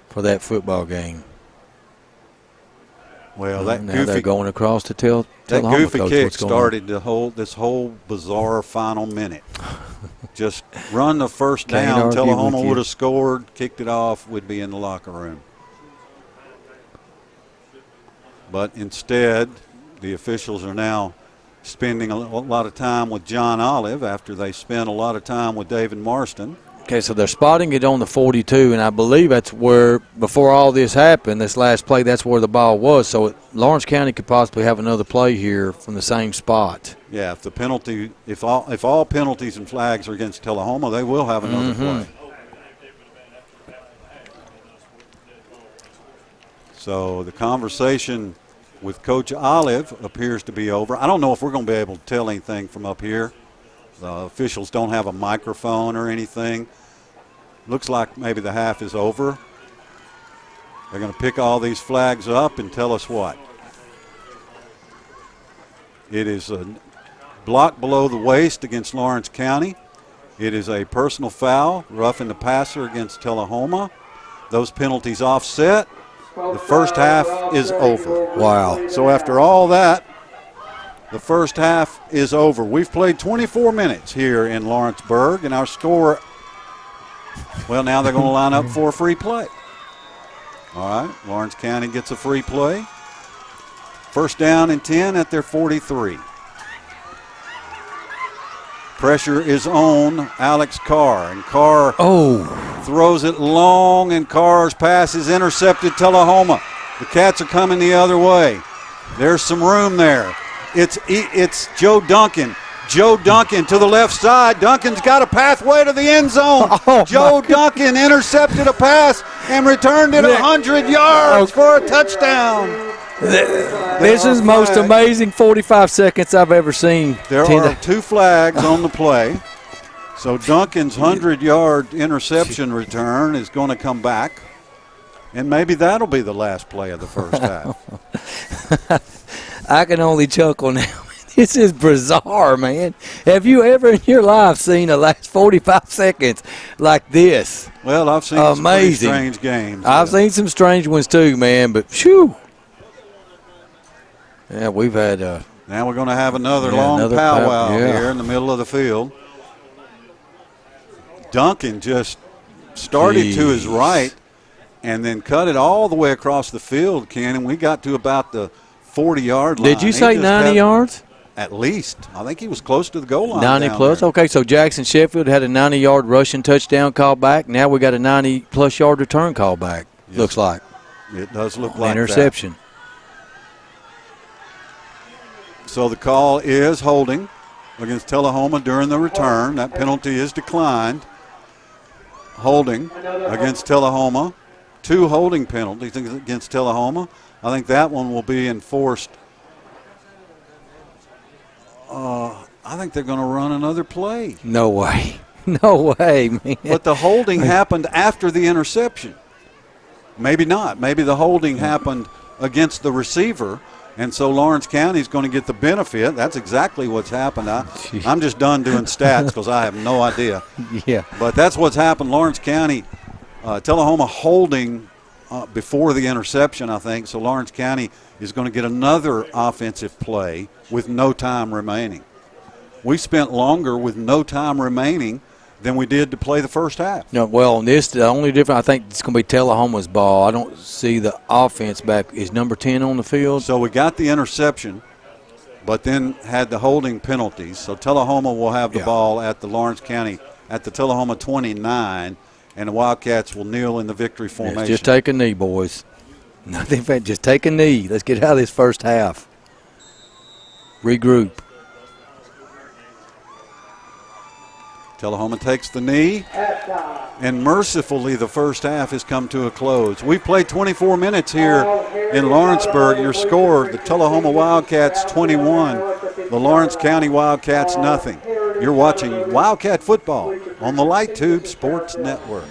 for that football game. Well, that now goofy, they're going across to tell that Tullahoma goofy coach kick what's going started this whole bizarre final minute. Just run the first Can't down. argue Tullahoma with you. would have scored, kicked it off, we'd be in the locker room. But instead, the officials are now spending a lot of time with John Olive after they spent a lot of time with David Marston. Okay, so they're spotting it on the 42, and I believe that's where, before all this happened, this last play, that's where the ball was. So Lawrence County could possibly have another play here from the same spot. Yeah, if the penalty, if all penalties and flags are against Tullahoma, they will have another play. So the conversation with Coach Olive appears to be over. I don't know if we're going to be able to tell anything from up here. The officials don't have a microphone or anything. Looks like maybe the half is over. They're going to pick all these flags up and tell us what. It is a block below the waist against Lawrence County. It is a personal foul, roughing the passer against Tullahoma. Those penalties offset. The first half is over. Wow. So after all that, the first half is over. We've played 24 minutes here in Lawrenceburg, and our score, well, now they're going to line up for a free play. All right, Lawrence County gets a free play. First down and 10 at their 43. Pressure is on Alex Carr, and Carr throws it long, and Carr's pass is intercepted. Tullahoma. The Cats are coming the other way. There's some room there. It's Joe Duncan. Joe Duncan to the left side. Duncan's got a pathway to the end zone. Joe Duncan intercepted a pass and returned it 100 yards for a touchdown. This is most amazing 45 seconds I've ever seen. There are two flags on the play. So Duncan's 100-yard interception return is going to come back. And maybe that'll be the last play of the first half. I can only chuckle now. This is bizarre, man. Have you ever in your life seen the last 45 seconds like this? Well, I've seen some pretty strange games. I've seen some strange ones too, man, but phew. Yeah, we've had now we're going to have another long powwow here in the middle of the field. Duncan just started to his right and then cut it all the way across the field, Ken, and we got to about the 40-yard line. Did you say 90 yards? At least. I think he was close to the goal line. 90 plus? There. Okay, so Jackson Sheffield had a 90-yard rushing touchdown call back. Now we got a 90-plus yard return call back, looks like. It does look like interception. That. So the call is holding against Tullahoma during the return. That penalty is declined. Holding against Tullahoma. 2 holding penalties against Tullahoma. I think that one will be enforced I think they're going to run another play. No way. No way, man. But the holding happened after the interception. Maybe not. Maybe the holding happened against the receiver, and so Lawrence County is going to get the benefit. That's exactly what's happened. I'm just done doing stats because I have no idea. Yeah. But that's what's happened. Lawrence County, Tullahoma holding before the interception, I think. So Lawrence County is going to get another offensive play with no time remaining. We spent longer with no time remaining than we did to play the first half. No, well, the only difference, I think it's going to be Tullahoma's ball. I don't see the offense back. Is number 10 on the field? So we got the interception, but then had the holding penalties. So Tullahoma will have the ball at the Lawrence County, at the Tullahoma 29, and the Wildcats will kneel in the victory formation. Just take a knee, boys. Nothing fancy. Just take a knee. Let's get out of this first half. Regroup. Tullahoma takes the knee, and mercifully the first half has come to a close. We've played 24 minutes here in Lawrenceburg. Your score, the Tullahoma Wildcats 21, the Lawrence County Wildcats nothing. You're watching Wildcat football on the Light Tube Sports Network.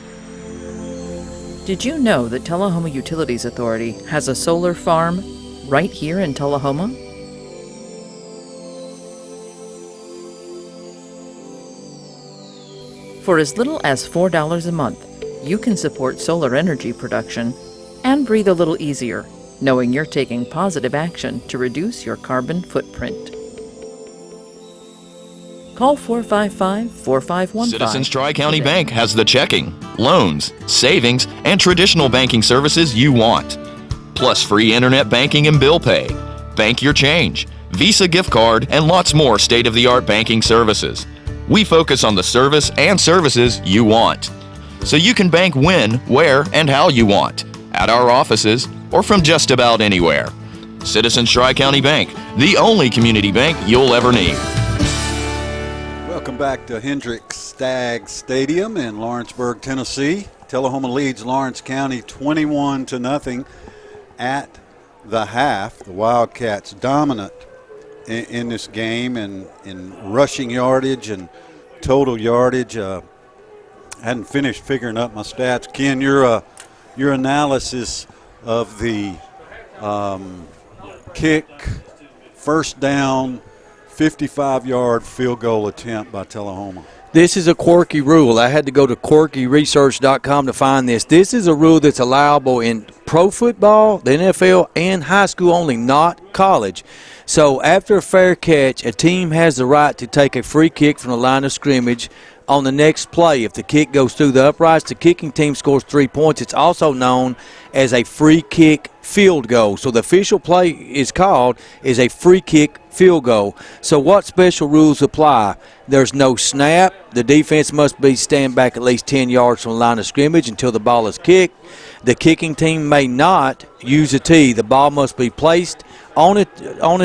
Did you know that Tullahoma Utilities Authority has a solar farm right here in Tullahoma? For as little as $4 a month, you can support solar energy production and breathe a little easier, knowing you're taking positive action to reduce your carbon footprint. Call 455-4515. Citizens Tri-County Bank has the checking, loans, savings, and traditional banking services you want. Plus free internet banking and bill pay, bank your change, Visa gift card, and lots more state-of-the-art banking services. We focus on the service and services you want. So you can bank when, where, and how you want. At our offices or from just about anywhere. Citizens Tri-County Bank, the only community bank you'll ever need. Welcome back to Hendricks Stagg Stadium in Lawrenceburg, Tennessee. Tullahoma leads Lawrence County 21-0 at the half. The Wildcats dominant in this game and in rushing yardage and total yardage. Hadn't finished figuring up my stats. Ken, your analysis of the kick, first down, 55-yard field goal attempt by Tullahoma. This is a quirky rule. I had to go to quirkyresearch.com to find this. This is a rule that's allowable in pro football, the NFL, and high school only, not college. So after a fair catch, a team has the right to take a free kick from the line of scrimmage on the next play. If the kick goes through the uprights, the kicking team scores 3 points. It's also known as a free kick field goal. So the official play is a free kick field goal. So what special rules apply? There's no snap. The defense must stand back at least 10 yards from the line of scrimmage until the ball is kicked. The kicking team may not use a tee. The ball must be placed on a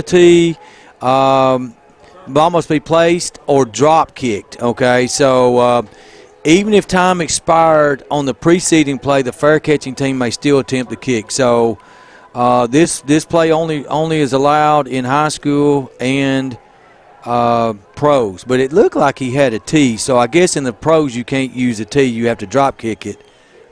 tee. Ball must be placed or drop kicked. Okay, so even if time expired on the preceding play, the fair catching team may still attempt the kick. So this play only is allowed in high school and pros. But it looked like he had a tee. So I guess in the pros you can't use a tee. You have to drop kick it.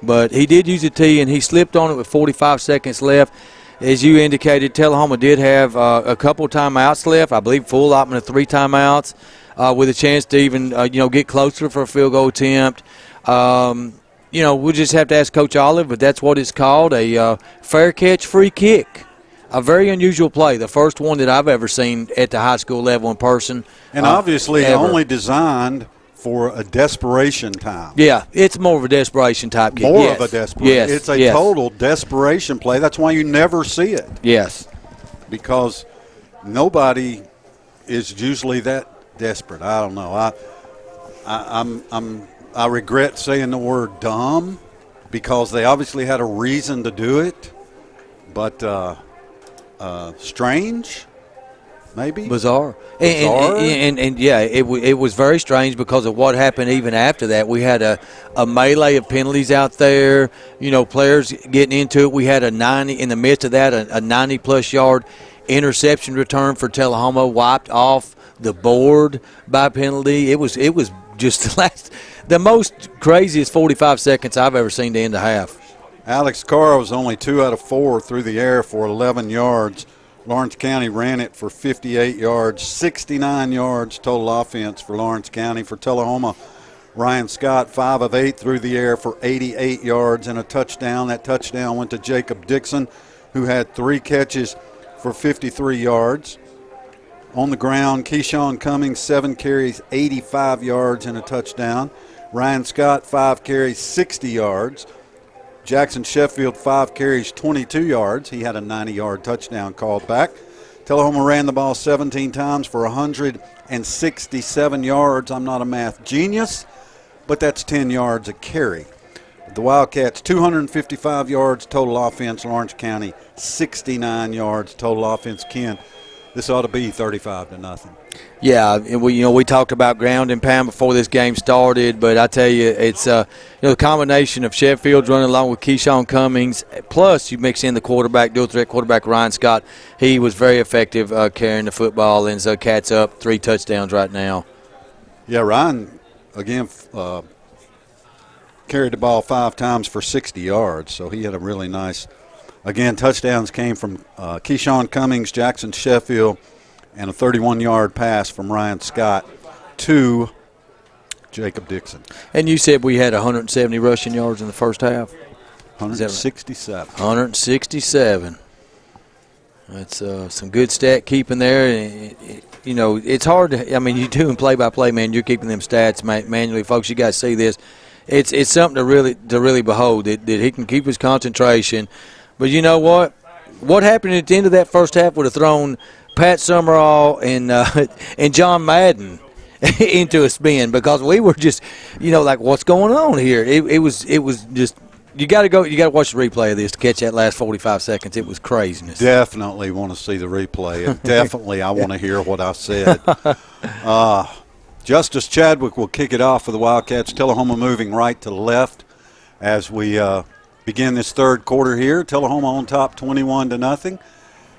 But he did use a tee, and he slipped on it with 45 seconds left. As you indicated, Tullahoma did have a couple timeouts left. I believe full allotment of 3 timeouts with a chance to even get closer for a field goal attempt. We'll just have to ask Coach Olive, but that's what it's called, a fair catch free kick. A very unusual play, the first one that I've ever seen at the high school level in person. And obviously only designed for a desperation time. Yeah, it's more of a desperation type kick. More of a desperation. Yes. It's a total desperation play. That's why you never see it. Yes. Because nobody is usually that desperate. I don't know. I regret saying the word dumb because they obviously had a reason to do it, but strange. Maybe bizarre. And yeah, it was very strange because of what happened even after that. We had a melee of penalties out there, players getting into it. We had a 90 in the midst of that, a 90-plus yard interception return for Tullahoma, wiped off the board by penalty. It was just the most craziest 45 seconds I've ever seen to end a half. Alex Carr was only 2 out of 4 through the air for 11 yards. Lawrence County ran it for 58 yards, 69 yards total offense for Lawrence County. For Tullahoma, Ryan Scott, 5 of 8 through the air for 88 yards and a touchdown. That touchdown went to Jacob Dixon, who had 3 catches for 53 yards. On the ground, Keyshawn Cummings, 7 carries, 85 yards and a touchdown. Ryan Scott, 5 carries, 60 yards. Jackson Sheffield, 5 carries, 22 yards. He had a 90-yard touchdown called back. Tullahoma ran the ball 17 times for 167 yards. I'm not a math genius, but that's 10 yards a carry. The Wildcats, 255 yards total offense. Lawrence County, 69 yards total offense. Ken, this ought to be 35-0. Yeah, and we talked about ground and pound before this game started, but I tell you, it's the combination of Sheffield running along with Keyshawn Cummings, plus you mix in the quarterback, dual threat quarterback Ryan Scott. He was very effective carrying the football, and so Cats up 3 touchdowns right now. Yeah, Ryan again carried the ball 5 times for 60 yards, so he had a really nice. Again, touchdowns came from Keyshawn Cummings, Jackson Sheffield, and a 31-yard pass from Ryan Scott to Jacob Dixon. And you said we had 170 rushing yards in the first half? 167. 167. That's some good stat keeping there. It's hard to – you do in play-by-play, man. You're keeping them stats manually. Folks, you guys see this. It's something to really behold, that he can keep his concentration. But you know what? What happened at the end of that first half would have thrown Pat Summerall and John Madden into a spin, because we were just, like, what's going on here? It was just, you got to watch the replay of this to catch that last 45 seconds. It was craziness. Definitely want to see the replay, and definitely I want to hear what I said. Justice Chadwick will kick it off for the Wildcats. Tullahoma moving right to left as we begin this third quarter here. Tullahoma on top 21-0,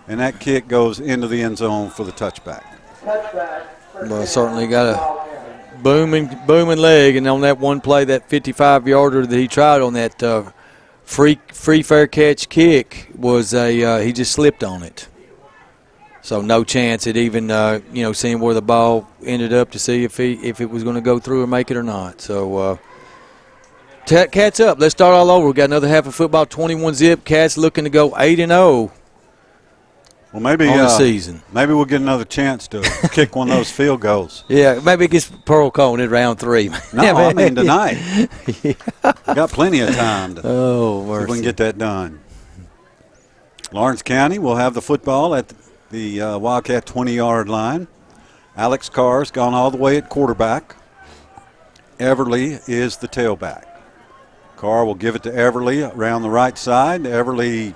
and that kick goes into the end zone for the touchback. Well, certainly got a booming leg, and on that one play, that 55-yarder that he tried on that free fair catch kick was he just slipped on it. So no chance at even seeing where the ball ended up to see if it was going to go through or make it or not. So Cats up. Let's start all over. We got another half of football, 21-zip. Cats looking to go 8-0. Well, maybe on the season. Maybe we'll get another chance to kick one of those field goals. Yeah, maybe it gets Pearl Cone in round 3. No, I mean tonight. We got plenty of time to see if we can get that done. Lawrence County will have the football at the Wildcat 20-yard line. Alex Carr's gone all the way at quarterback. Everly is the tailback. Carr will give it to Everly around the right side. Everly,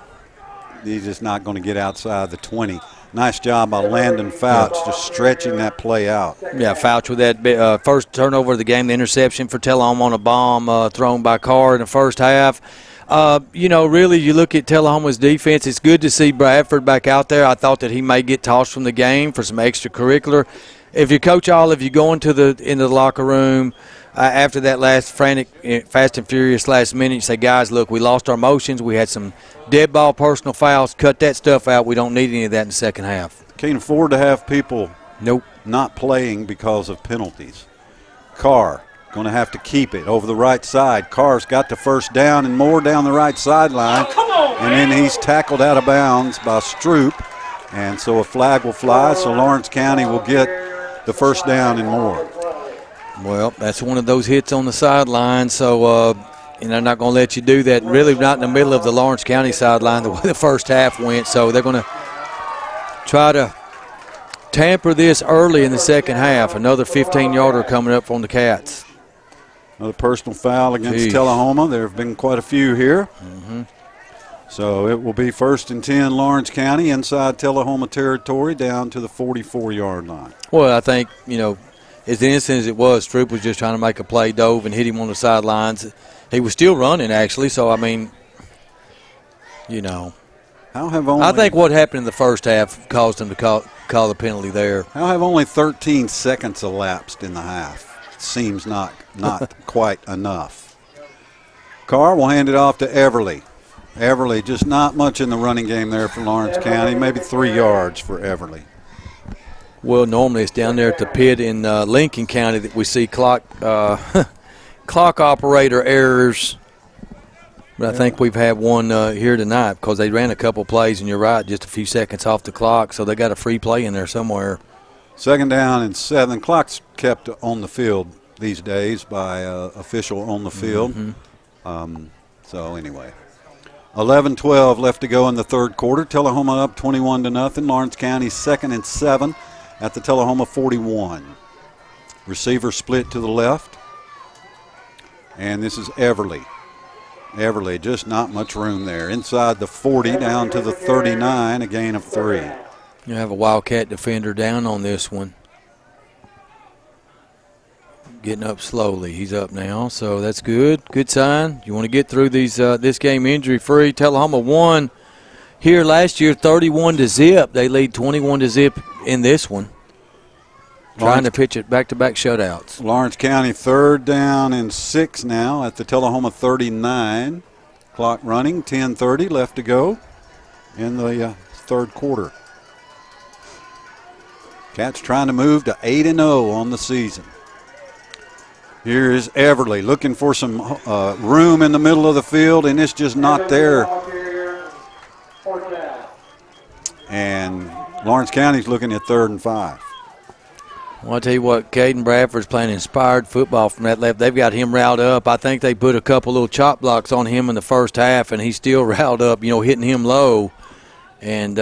he's just not going to get outside the 20. Nice job by Landon Fouch, just stretching that play out. Yeah, Fouch with that first turnover of the game, the interception for Tullahoma on a bomb thrown by Carr in the first half. Really, you look at Tullahoma's defense, it's good to see Bradford back out there. I thought that he may get tossed from the game for some extracurricular. If you Coach Olive, you go into the locker room after that last frantic, fast and furious last minute, you say, guys, look, we lost our motions. We had some dead ball personal fouls. Cut that stuff out. We don't need any of that in the second half. Can't afford to have people not playing because of penalties. Carr going to have to keep it over the right side. Carr's got the first down and more down the right sideline. And then he's tackled out of bounds by Stroop. And so a flag will fly, so Lawrence County will get the first down and more. Well, that's one of those hits on the sideline, so they're not going to let you do that. Really not in the middle of the Lawrence County sideline the way the first half went, so they're going to try to tamper this early in the second half. Another 15-yarder coming up on the Cats. Another personal foul against Tullahoma. There have been quite a few here. Mm-hmm. So it will be 1st and 10 Lawrence County inside Tullahoma territory down to the 44-yard line. Well, I think, as innocent as it was, Stroop was just trying to make a play, dove and hit him on the sidelines. He was still running, actually, so, How have only? I think what happened in the first half caused them to call the penalty there. How have only 13 seconds elapsed in the half? Seems not quite enough. Carr will hand it off to Everly. Everly, just not much in the running game there for Lawrence County. Maybe 3 yards for Everly. Well, normally it's down there at the pit in Lincoln County that we see clock operator errors. But I think we've had one here tonight because they ran a couple plays, and you're right, just a few seconds off the clock, so they got a free play in there somewhere. 2nd down and 7. Clock's kept on the field these days by official on the field. Mm-hmm. So anyway, 11-12 left to go in the third quarter. Tullahoma up 21-0. Lawrence County 2nd and 7 at the Tullahoma 41. Receiver split to the left, and this is Everly. Everly, just not much room there. Inside the 40 down to the 39, a gain of 3. You have a Wildcat defender down on this one. Getting up slowly. He's up now, so that's good. Good sign. You want to get through these this game injury-free. Tullahoma won here last year 31-0. They lead 21-0 in this one. Trying to pitch it back-to-back shutouts. Lawrence County 3rd down and 6 now at the Tullahoma 39. Clock running, 10:30 left to go in the third quarter. Cats trying to move to 8-0 on the season. Here is Everly looking for some room in the middle of the field, and it's just not there. And Lawrence County's looking at 3rd and 5. Well, I'll tell you what, Caden Bradford's playing inspired football from that left. They've got him riled up. I think they put a couple little chop blocks on him in the first half, and he's still riled up, hitting him low. And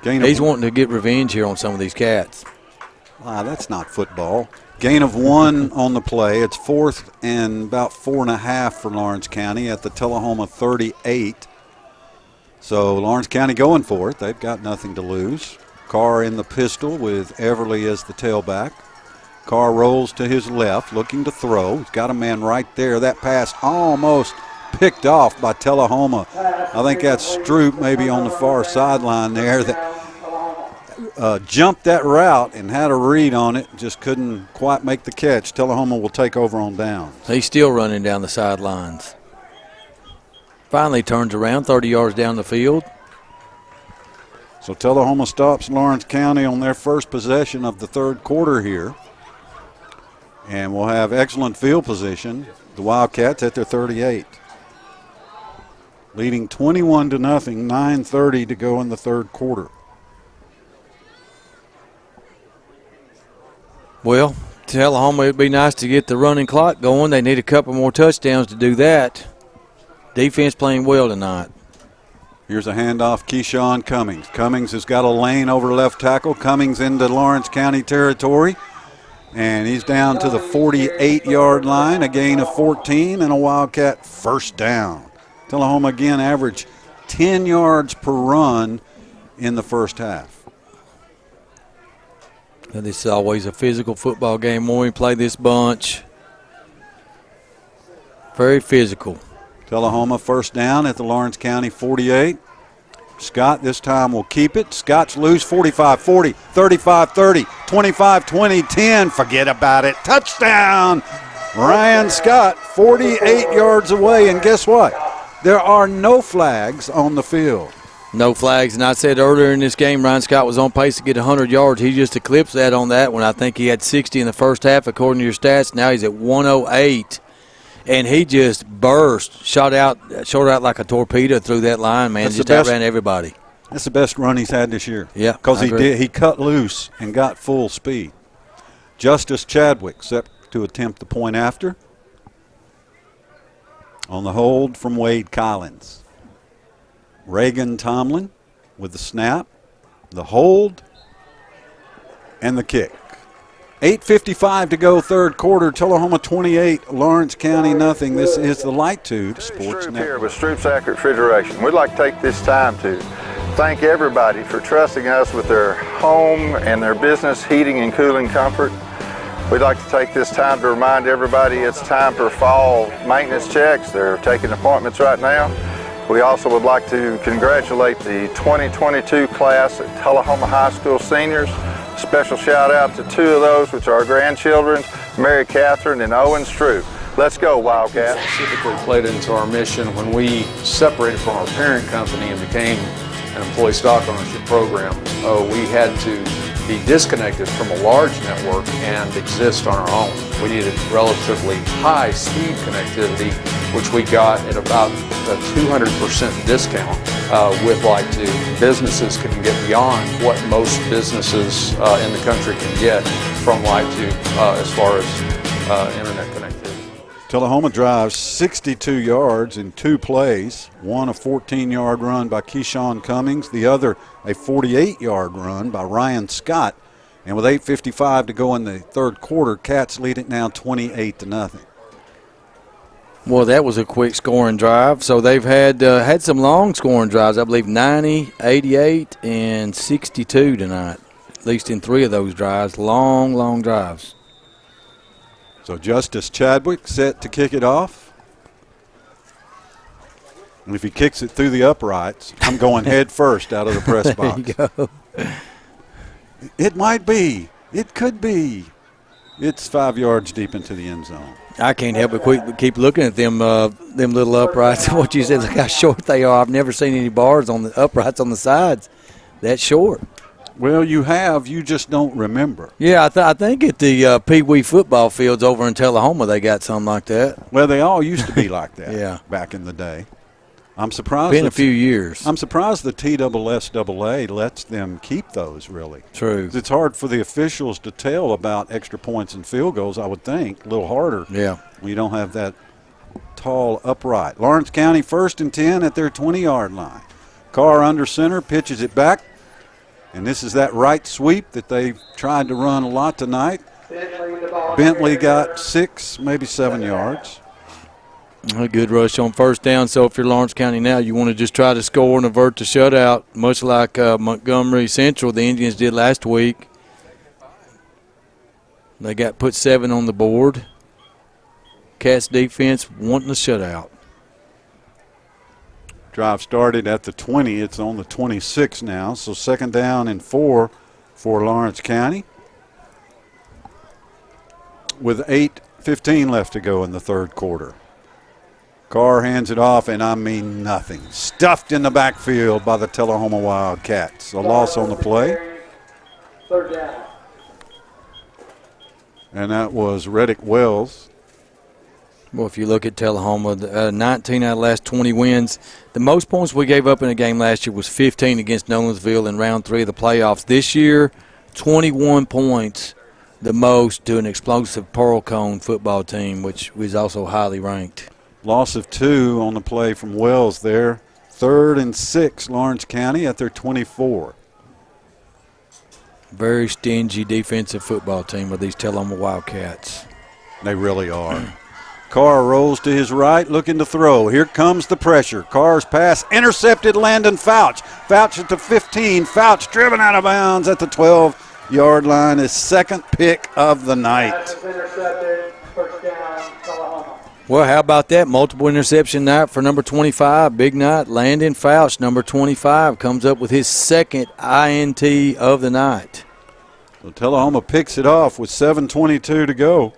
he's wanting to get revenge here on some of these cats. Wow, that's not football. Gain of 1 on the play. It's 4th and about 4.5 for Lawrence County at the Tullahoma 38. So Lawrence County going for it. They've got nothing to lose. Carr in the pistol with Everly as the tailback. Carr rolls to his left, looking to throw. He's got a man right there. That pass almost picked off by Tullahoma. I think that's Stroop maybe on the far sideline there that jumped that route and had a read on it. Just couldn't quite make the catch. Tullahoma will take over on downs. He's still running down the sidelines. Finally turns around 30 yards down the field. So Tullahoma stops Lawrence County on their first possession of the third quarter here. And we'll have excellent field position. The Wildcats at their 38. Leading 21-0, 9:30 to go in the third quarter. Well, Tullahoma, it'd be nice to get the running clock going. They need a couple more touchdowns to do that. Defense playing well tonight. Here's a handoff, Keyshawn Cummings. Cummings has got a lane over left tackle. Cummings into Lawrence County territory. And he's down to the 48-yard line, a gain of 14 and a Wildcat first down. Tullahoma again averaged 10 yards per run in the first half. Now, this is always a physical football game when we play this bunch. Very physical. Tullahoma first down at the Lawrence County 48. Scott this time will keep it. Scott's loose, 45-40, 35-30, 25-20, 10. Forget about it. Touchdown! Ryan Scott, 48 yards away. And guess what? There are no flags on the field. No flags. And I said earlier in this game, Ryan Scott was on pace to get 100 yards. He just eclipsed that on that one. I think he had 60 in the first half, according to your stats. Now he's at 108. And he just burst, shot out like a torpedo through that line, man. Just outran everybody. That's the best run he's had this year. Yeah, because he cut loose and got full speed. Justice Chadwick set to attempt the point after. On the hold from Wade Collins. Reagan Tomlin with the snap, the hold, and the kick. 8:55 to go, third quarter. Tullahoma 28, Lawrence County nothing. This is the Litude Sports Network. Here with Stroop's Accurate Refrigeration. We'd like to take this time to thank everybody for trusting us with their home and their business heating and cooling comfort. We'd like to take this time to remind everybody it's time for fall maintenance checks. They're taking appointments right now. We also would like to congratulate the 2022 class at Tullahoma High School seniors. Special shout out to two of those, which are our grandchildren, Mary Catherine and Owen Stroop. Let's go, Wildcats. Specifically played into our mission when we separated from our parent company and became an employee stock ownership program. We had to be disconnected from a large network and exist on our own. We needed relatively high speed connectivity, which we got at about a 200% discount with Light 2. Businesses can get beyond what most businesses in the country can get from Light 2 as far as internet connectivity. Tullahoma drives 62 yards in 2 plays, one a 14-yard run by Keyshawn Cummings, the other a 48-yard run by Ryan Scott. And with 8:55 to go in the third quarter, Cats lead it now 28-0. Well, that was a quick scoring drive. So they've had some long scoring drives, I believe 90, 88, and 62 tonight, at least in 3 of those drives. Long drives. So Justice Chadwick set to kick it off. And if he kicks it through the uprights, I'm going head first out of the press box. There you go. It might be. It could be. It's 5 yards deep into the end zone. I can't help but keep looking at them little uprights. What you said, look how short they are. I've never seen any bars on the uprights on the sides that short. Well, you just don't remember. Yeah, I think at the Pee Wee football fields over in Tullahoma they got something like that. Well, they all used to be like that. Yeah. Back in the day. I'm surprised. Been a few years. I'm surprised the TSSAA lets them keep those, really. True. It's hard for the officials to tell about extra points and field goals, I would think. A little harder. Yeah. When you don't have that tall upright. Lawrence County 1st and 10 at their 20-yard line. Carr under center, pitches it back. And this is that right sweep that they've tried to run a lot tonight. Bentley got 6, maybe 7 yards. A good rush on first down. So if you're Lawrence County now, you want to just try to score and avert the shutout, much like Montgomery Central, the Indians did last week. They put 7 on the board. Cats defense wanting the shutout. Drive started at the 20. It's on the 26 now. So 2nd down and 4 for Lawrence County. With 8:15 left to go in the third quarter. Carr hands it off, and I mean nothing. Stuffed in the backfield by the Tullahoma Wildcats. A loss on the play. 3rd down. And that was Reddick Wells. Well, if you look at Tullahoma, 19 out of the last 20 wins. The most points we gave up in a game last year was 15 against Nolensville in round 3 of the playoffs. This year, 21 points, the most to an explosive Pearl Cone football team, which was also highly ranked. Loss of 2 on the play from Wells there. 3rd and 6, Lawrence County at their 24. Very stingy defensive football team with these Tullahoma Wildcats. They really are. Carr rolls to his right, looking to throw. Here comes the pressure. Carr's pass intercepted, Landon Fouch. Fouch at the 15. Fouch driven out of bounds at the 12-yard line. His 2nd pick of the night. Intercepted. 1st down, Tullahoma. Well, how about that? Multiple interception night for number 25. Big night. Landon Fouch, number 25, comes up with his 2nd INT of the night. So Tullahoma picks it off with 7:22 to go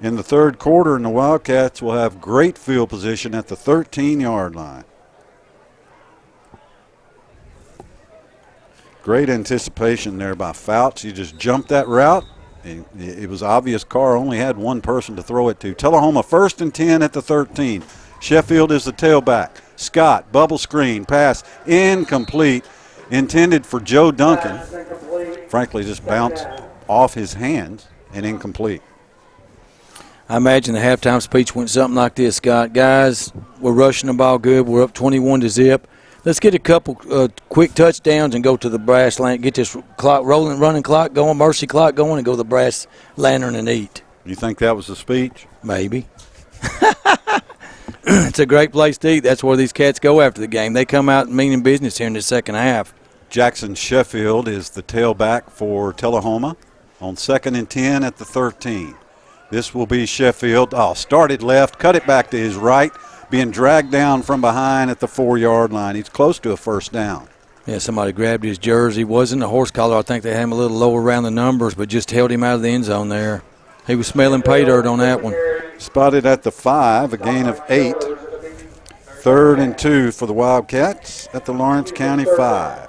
in the third quarter, and the Wildcats will have great field position at the 13-yard line. Great anticipation there by Fouch. He just jumped that route. It was obvious Carr only had one person to throw it to. Tullahoma 1st and 10 at the 13. Sheffield is the tailback. Scott, bubble screen, pass incomplete, intended for Joe Duncan. Frankly, just bounced off his hands and incomplete. I imagine the halftime speech went something like this, Scott. Guys, we're rushing the ball good. We're up 21-0. Let's get a couple quick touchdowns and go to the brass lantern. Get this clock rolling, running clock going, mercy clock going, and go to the brass lantern and eat. You think that was the speech? Maybe. It's a great place to eat. That's where these cats go after the game. They come out meaning business here in the second half. Jackson Sheffield is the tailback for Tullahoma on 2nd and 10 at the 13. This will be Sheffield. Started left, cut it back to his right. being dragged down from behind at the 4-yard line. He's close to a first down. Yeah, somebody grabbed his jersey. Wasn't a horse collar. I think they had him a little lower around the numbers, but just held him out of the end zone there. He was smelling pay dirt on that one. Spotted at the 5, a gain of 8. 3rd and 2 for the Wildcats at the Lawrence County 5.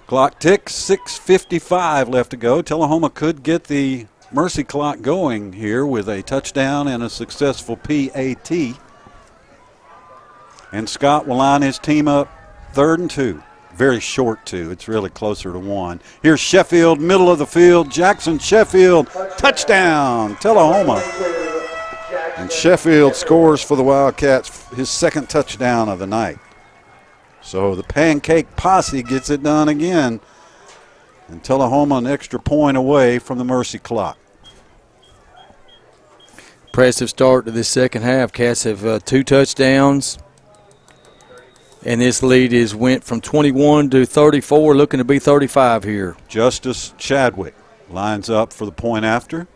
Clock ticks, 6:55 left to go. Tullahoma could get the mercy clock going here with a touchdown and a successful PAT. And Scott will line his team up 3rd and 2. Very short 2. It's really closer to 1. Here's Sheffield, middle of the field. Jackson Sheffield, touchdown, Tullahoma. And Sheffield scores for the Wildcats his 2nd touchdown of the night. So the Pancake Posse gets it done again. And Tullahoma an extra point away from the mercy clock. Impressive start to this second half. Cats have 2 touchdowns. And this lead went from 21 to 34, looking to be 35 here. Justice Chadwick lines up for the point after.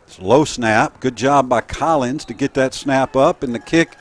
It's a low snap. Good job by Collins to get that snap up, and the kick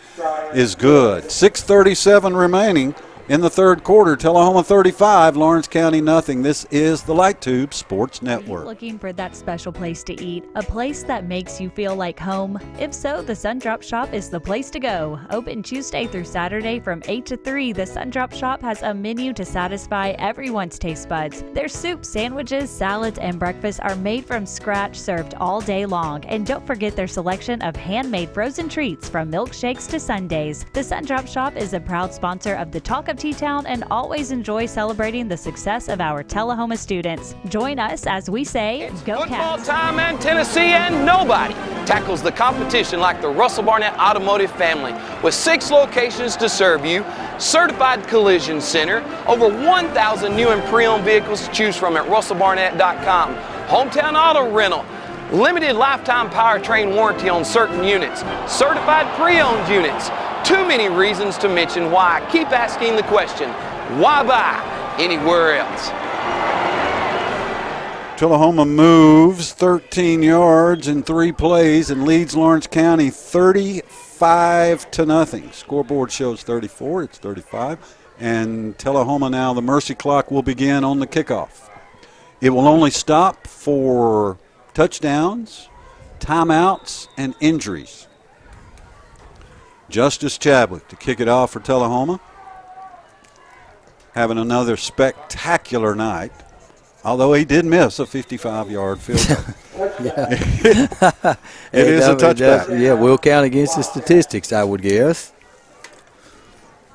is good. 6:37 remaining in the 3rd quarter. Tullahoma 35, Lawrence County nothing. This is the Light Tube Sports Network. Looking for that special place to eat, a place that makes you feel like home? If so, the Sundrop Shop is the place to go. Open Tuesday through Saturday from 8 to 3, the Sundrop Shop has a menu to satisfy everyone's taste buds. Their soup, sandwiches, salads, and breakfasts are made from scratch, served all day long. And don't forget their selection of handmade frozen treats from milkshakes to sundaes. The Sundrop Shop is a proud sponsor of the Talk of T-Town and always enjoy celebrating the success of our Tullahoma students. Join us as we say, Go Football Cats! time in Tennessee, and nobody tackles the competition like the Russell Barnett Automotive family. With 6 locations to serve you, certified collision center, over 1,000 new and pre-owned vehicles to choose from at russellbarnett.com, hometown auto rental, limited lifetime powertrain warranty on certain units, certified pre-owned units. Too many reasons to mention why. Keep asking the question, why buy anywhere else? Tullahoma moves 13 yards in 3 plays and leads Lawrence County 35-0. Scoreboard shows 34, it's 35. And Tullahoma now, the mercy clock will begin on the kickoff. It will only stop for touchdowns, timeouts, and injuries. Justice Chadwick to kick it off for Tullahoma. Having another spectacular night, although he did miss a 55-yard field goal. It is a touchback. Yeah, we'll count against the statistics, I would guess.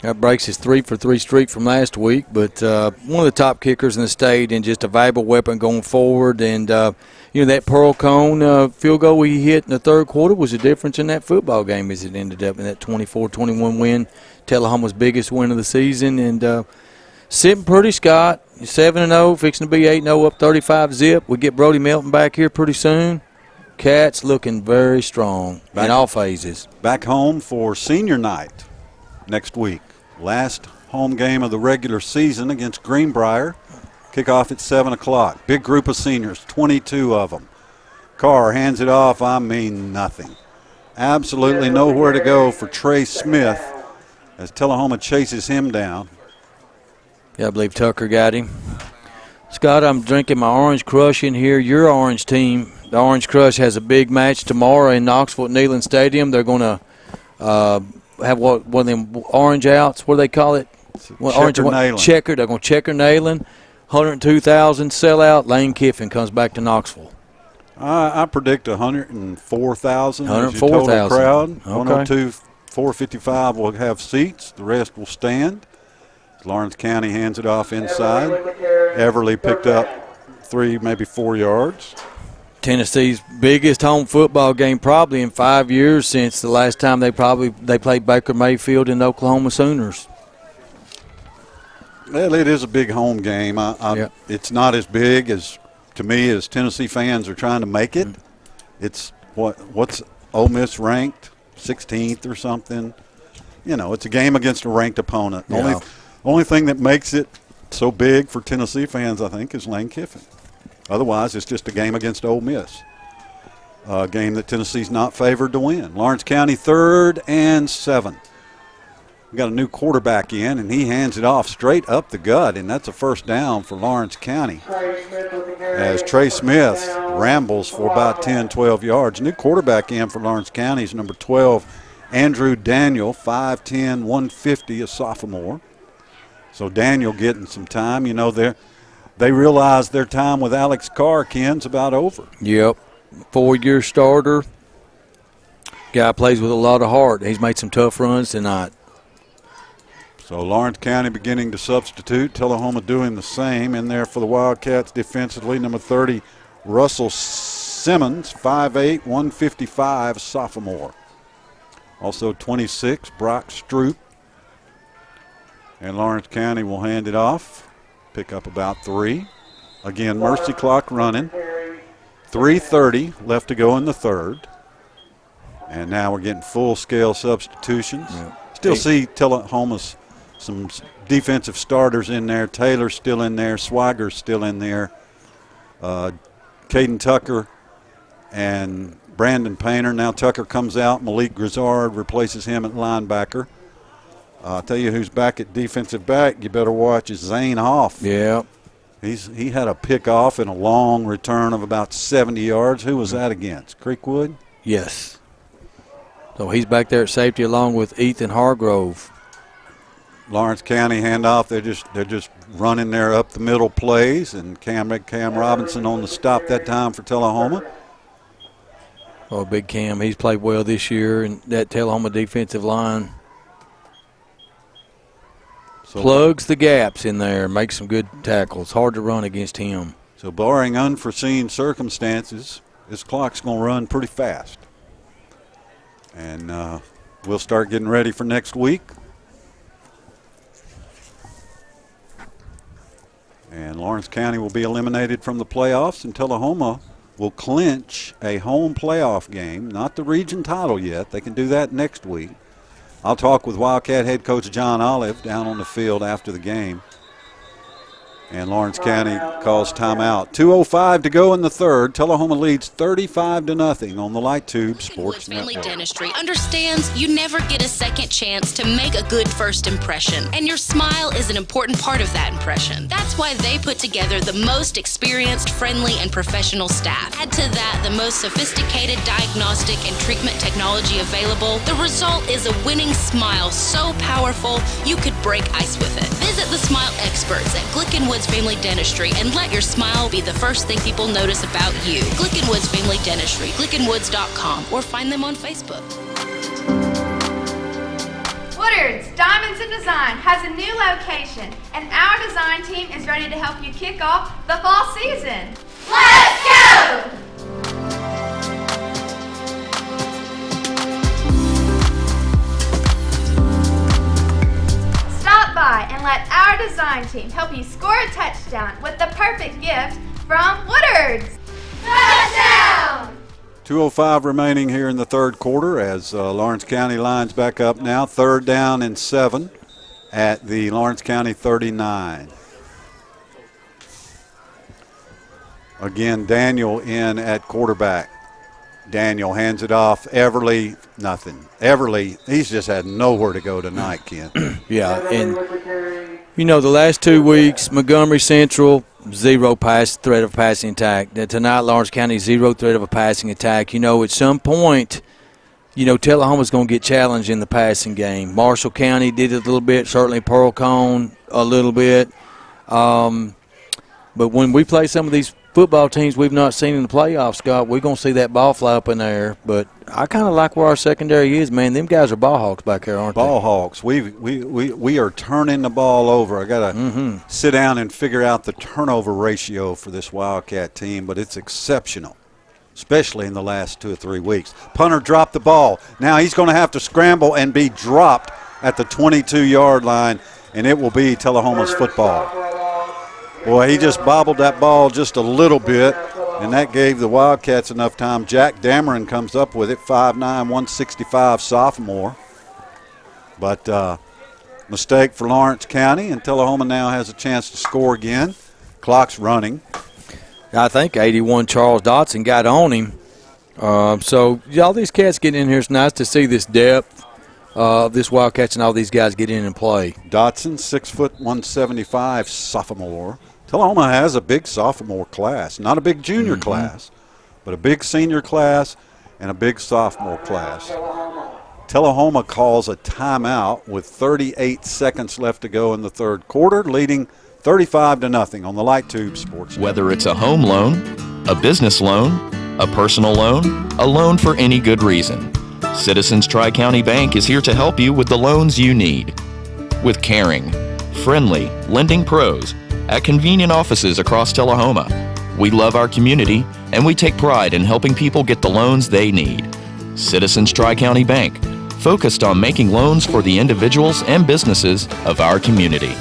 That breaks his 3-for-3 streak from last week, but one of the top kickers in the state and just a valuable weapon going forward. And, that Pearl Cone field goal we hit in the 3rd quarter was the difference in that football game as it ended up in that 24-21 win, Tullahoma's biggest win of the season. And sitting pretty, Scott, 7-0, fixing to be 8-0, up 35-zip. We get Brody Melton back here pretty soon. Cats looking very strong in all phases. Back home for senior night next week. Last home game of the regular season against Greenbrier. Kickoff at 7 o'clock. Big group of seniors, 22 of them. Carr hands it off, nothing. Absolutely nowhere to go for Trey Smith as Tullahoma chases him down. Yeah, I believe Tucker got him. Scott, I'm drinking my Orange Crush in here. Your Orange team, the Orange Crush, has a big match tomorrow in Knoxville at Neyland Stadium. They're going to have one of them orange outs. What do they call it? Checker. They're going to checker Neyland. 102,000 sellout. Lane Kiffin comes back to Knoxville. I predict 104,000 104,000 crowd. Okay. 102, 455 will have seats. The rest will stand. Lawrence County hands it off inside. Everly picked up 3, maybe 4 yards. Tennessee's biggest home football game probably in 5 years since the last time they played Baker Mayfield and the Oklahoma Sooners. Well, it is a big home game. It's not as big as, to me, as Tennessee fans are trying to make it. It's what's Ole Miss ranked 16th or something. It's a game against a ranked opponent. Yeah. Only thing that makes it so big for Tennessee fans, I think, is Lane Kiffin. Otherwise, it's just a game against Ole Miss. A game that Tennessee's not favored to win. Lawrence County 3rd and 7. We got a new quarterback in, and he hands it off straight up the gut, and that's a first down for Lawrence County. As Trey Smith rambles for about 10, 12 yards. New quarterback in for Lawrence County is number 12, Andrew Daniel, 5'10", 150, a sophomore. So Daniel getting some time. You know, they realize their time with Alex Carr, Ken's about over. Yep. 4-year starter. Guy plays with a lot of heart. He's made some tough runs tonight. So Lawrence County beginning to substitute. Tullahoma doing the same. In there for the Wildcats defensively, number 30, Russell Simmons, 5'8", 155, sophomore. Also 26, Brock Stroop. And Lawrence County will hand it off. Pick up about 3. Again, mercy clock running. 3:30 left to go in the third. And now we're getting full-scale substitutions. Yeah. Still see Tullahoma's some defensive starters in there. Taylor's still in there. Swiger's still in there. Caden Tucker and Brandon Painter. Now Tucker comes out. Malik Grizzard replaces him at linebacker. I'll tell you who's back at defensive back. You better watch is Zane Hoff. Yeah. He had a pick off and a long return of about 70 yards. Who was that against? Creekwood? Yes. So he's back there at safety along with Ethan Hargrove. Lawrence County handoff. They're just running there up the middle plays, and Cam Robinson on the stop that time for Tullahoma. Oh, big Cam. He's played well this year, and that Tullahoma defensive line plugs the gaps in there, makes some good tackles. Hard to run against him. So barring unforeseen circumstances, this clock's going to run pretty fast. And we'll start getting ready for next week. And Lawrence County will be eliminated from the playoffs, and Tullahoma will clinch a home playoff game, not the region title yet. They can do that next week. I'll talk with Wildcat head coach John Olive down on the field after the game. And Lawrence County calls timeout. 2:05 to go in the third. Tullahoma leads 35-0 on the Light Tube Sports Family Network. Dentistry understands you never get a second chance to make a good first impression, and your smile is an important part of that impression. That's why they put together the most experienced, friendly, and professional staff. Add to that the most sophisticated diagnostic and treatment technology available. The result is a winning smile so powerful you could break ice with it. Visit the Smile Experts at Glicken Woods Family Dentistry and let your smile be the first thing people notice about you. Glicken Woods Family Dentistry, glickenwoods.com, or find them on Facebook. Woodard's Diamonds in Design has a new location, and our design team is ready to help you kick off the fall season. Let's go! Stop by and let our design team help you score a touchdown with the perfect gift from Woodard's. Touchdown! 2:05 remaining here in the third quarter as Lawrence County lines back up now. 3rd down and 7 at the Lawrence County 39. Again, Daniel in at quarterback. Daniel hands it off. Everly, nothing. Everly, he's just had nowhere to go tonight, Ken. Yeah, and, you know, the last 2 weeks, Montgomery Central, 0 pass threat of passing attack. Tonight, Lawrence County, 0 threat of a passing attack. You know, at some point, you know, Tullahoma's going to get challenged in the passing game. Marshall County did it a little bit, certainly Pearl Cone a little bit. But when we play some of these football teams we've not seen in the playoffs, Scott, we're going to see that ball fly up in there. But I kind of like where our secondary is, man. Them guys are ball hawks back there, aren't they? Ball hawks. We are turning the ball over. I got to sit down and figure out the turnover ratio for this Wildcat team, but it's exceptional, especially in the last 2 or 3 weeks. Punter dropped the ball. Now he's going to have to scramble and be dropped at the 22-yard line, and it will be Tullahoma's football. Boy, he just bobbled that ball just a little bit, and that gave the Wildcats enough time. Jack Dameron comes up with it, 5'9", 165 sophomore. But mistake for Lawrence County, and Tullahoma now has a chance to score again. Clock's running. I think 81 Charles Dotson got on him So all these cats getting in here, it's nice to see this depth of this Wildcats and all these guys get in and play. Dotson, 6 foot 175, sophomore. Tullahoma has a big sophomore class, not a big junior class, but a big senior class and a big sophomore class. Tullahoma calls a timeout with 38 seconds left to go in the third quarter, leading 35-0 on the Light Tube Sports Network. Whether it's a home loan, a business loan, a personal loan, a loan for any good reason, Citizens Tri-County Bank is here to help you with the loans you need. With caring, friendly lending pros at convenient offices across Tullahoma, we love our community and we take pride in helping people get the loans they need. Citizens Tri-County Bank, focused on making loans for the individuals and businesses of our community.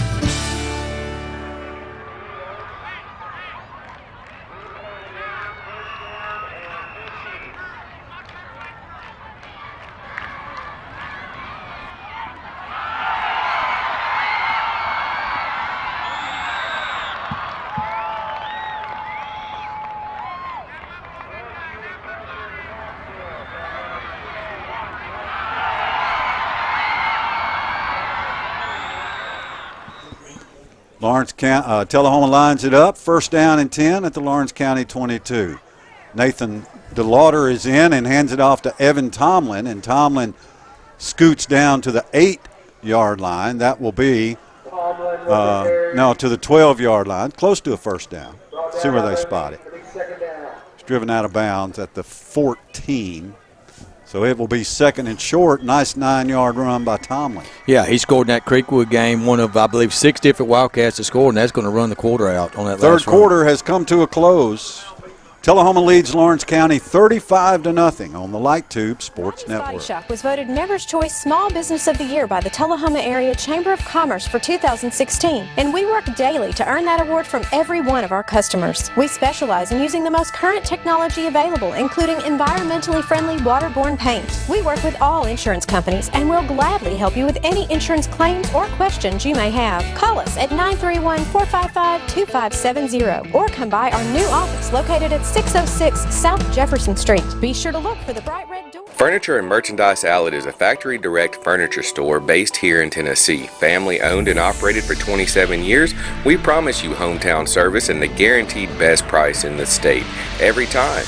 Tullahoma lines it up. First down and 10 at the Lawrence County 22. Nathan DeLauder is in and hands it off to Evan Tomlin, and Tomlin scoots down to the 8-yard line. That will be, to the 12-yard line, close to a first down. See where they spot it. It's driven out of bounds at the 14. So it will be second and short. Nice 9-yard run by Tomlin. Yeah, he scored in that Creekwood game, one of, I believe, 6 different Wildcats that scored, and that's going to run the quarter out on that Third quarter has come to a close. Tullahoma leads Lawrence County 35-0 on the Light Tube Sports Network. Body Shop was voted Never's Choice Small Business of the Year by the Tullahoma Area Chamber of Commerce for 2016, and we work daily to earn that award from every one of our customers. We specialize in using the most current technology available, including environmentally friendly waterborne paint. We work with all insurance companies and will gladly help you with any insurance claims or questions you may have. Call us at 931-455-2570 or come by our new office located at 606 South Jefferson Street. Be sure to look for the bright red door. Furniture and Merchandise Outlet is a factory direct furniture store based here in Tennessee. Family owned and operated for 27 years, we promise you hometown service and the guaranteed best price in the state every time.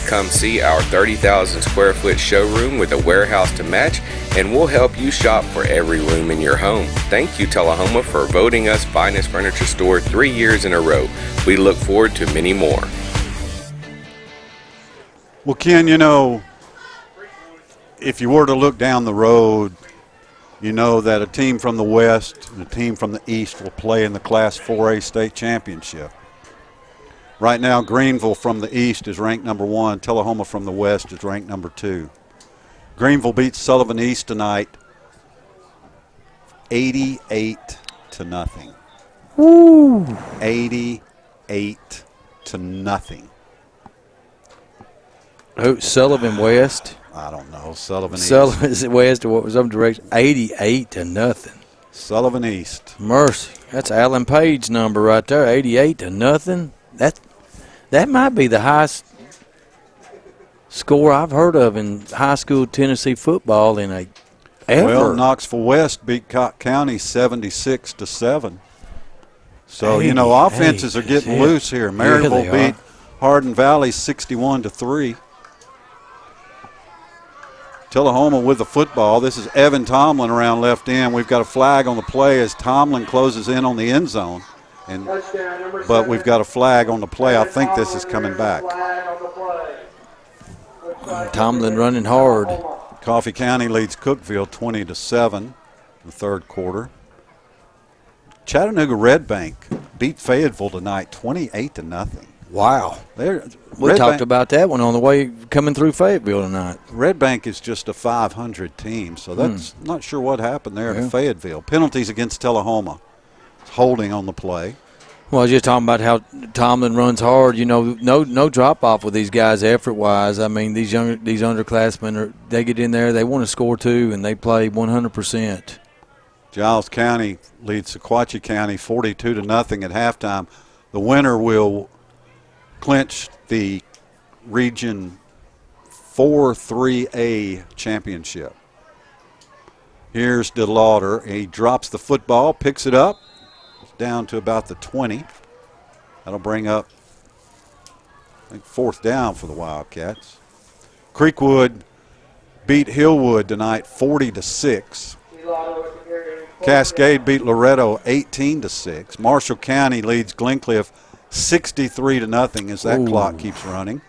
Come see our 30,000 square foot showroom with a warehouse to match, and we'll help you shop for every room in your home. Thank you, Tullahoma, for voting us Finest Furniture Store 3 years in a row. We look forward to many more. Well, Ken, you know, if you were to look down the road, you know that a team from the West and a team from the East will play in the Class 4A state championship. Right now, Greenville from the East is ranked number 1. Tullahoma from the West is ranked number 2. Greenville beats Sullivan East tonight 88-0. Woo! 88-0. Who, Sullivan West? I don't know. Sullivan East. Sullivan West, or what was up direction? 88-0. Sullivan East. Mercy. That's Alan Page's number right there, 88-0. That might be the highest score I've heard of in high school Tennessee football in a ever. Well, Knoxville West beat Cott County 76-7. So, you know, offenses are getting loose here. Maryville beat Hardin Valley 61-3. Tullahoma with the football. This is Evan Tomlin around left end. We've got a flag on the play as Tomlin closes in on the end zone. But we've got a flag on the play. I think this is coming back. Tomlin running hard. Coffee County leads Cookeville 20-7 in the third quarter. Chattanooga Red Bank beat Fayetteville tonight 28-0. Wow. We talked about that one on the way coming through Fayetteville tonight. Red Bank is just a 500 team, so that's not sure what happened there to Fayetteville. Penalties against Tullahoma. Holding on the play. Well, I was just talking about how Tomlin runs hard. You know, no drop off with these guys effort wise. I mean, these underclassmen they get in there, they want to score too, and they play 100%. Giles County leads Sequatchie County 42-0 at halftime. The winner will clinch the Region 4-3A championship. Here's DeLauder. He drops the football, picks it up. It's down to about the 20. That'll bring up, I think, 4th down for the Wildcats. Creekwood beat Hillwood tonight 40-6. Cascade beat Loretto 18-6. Marshall County leads Glencliff 63-0 as that clock keeps running.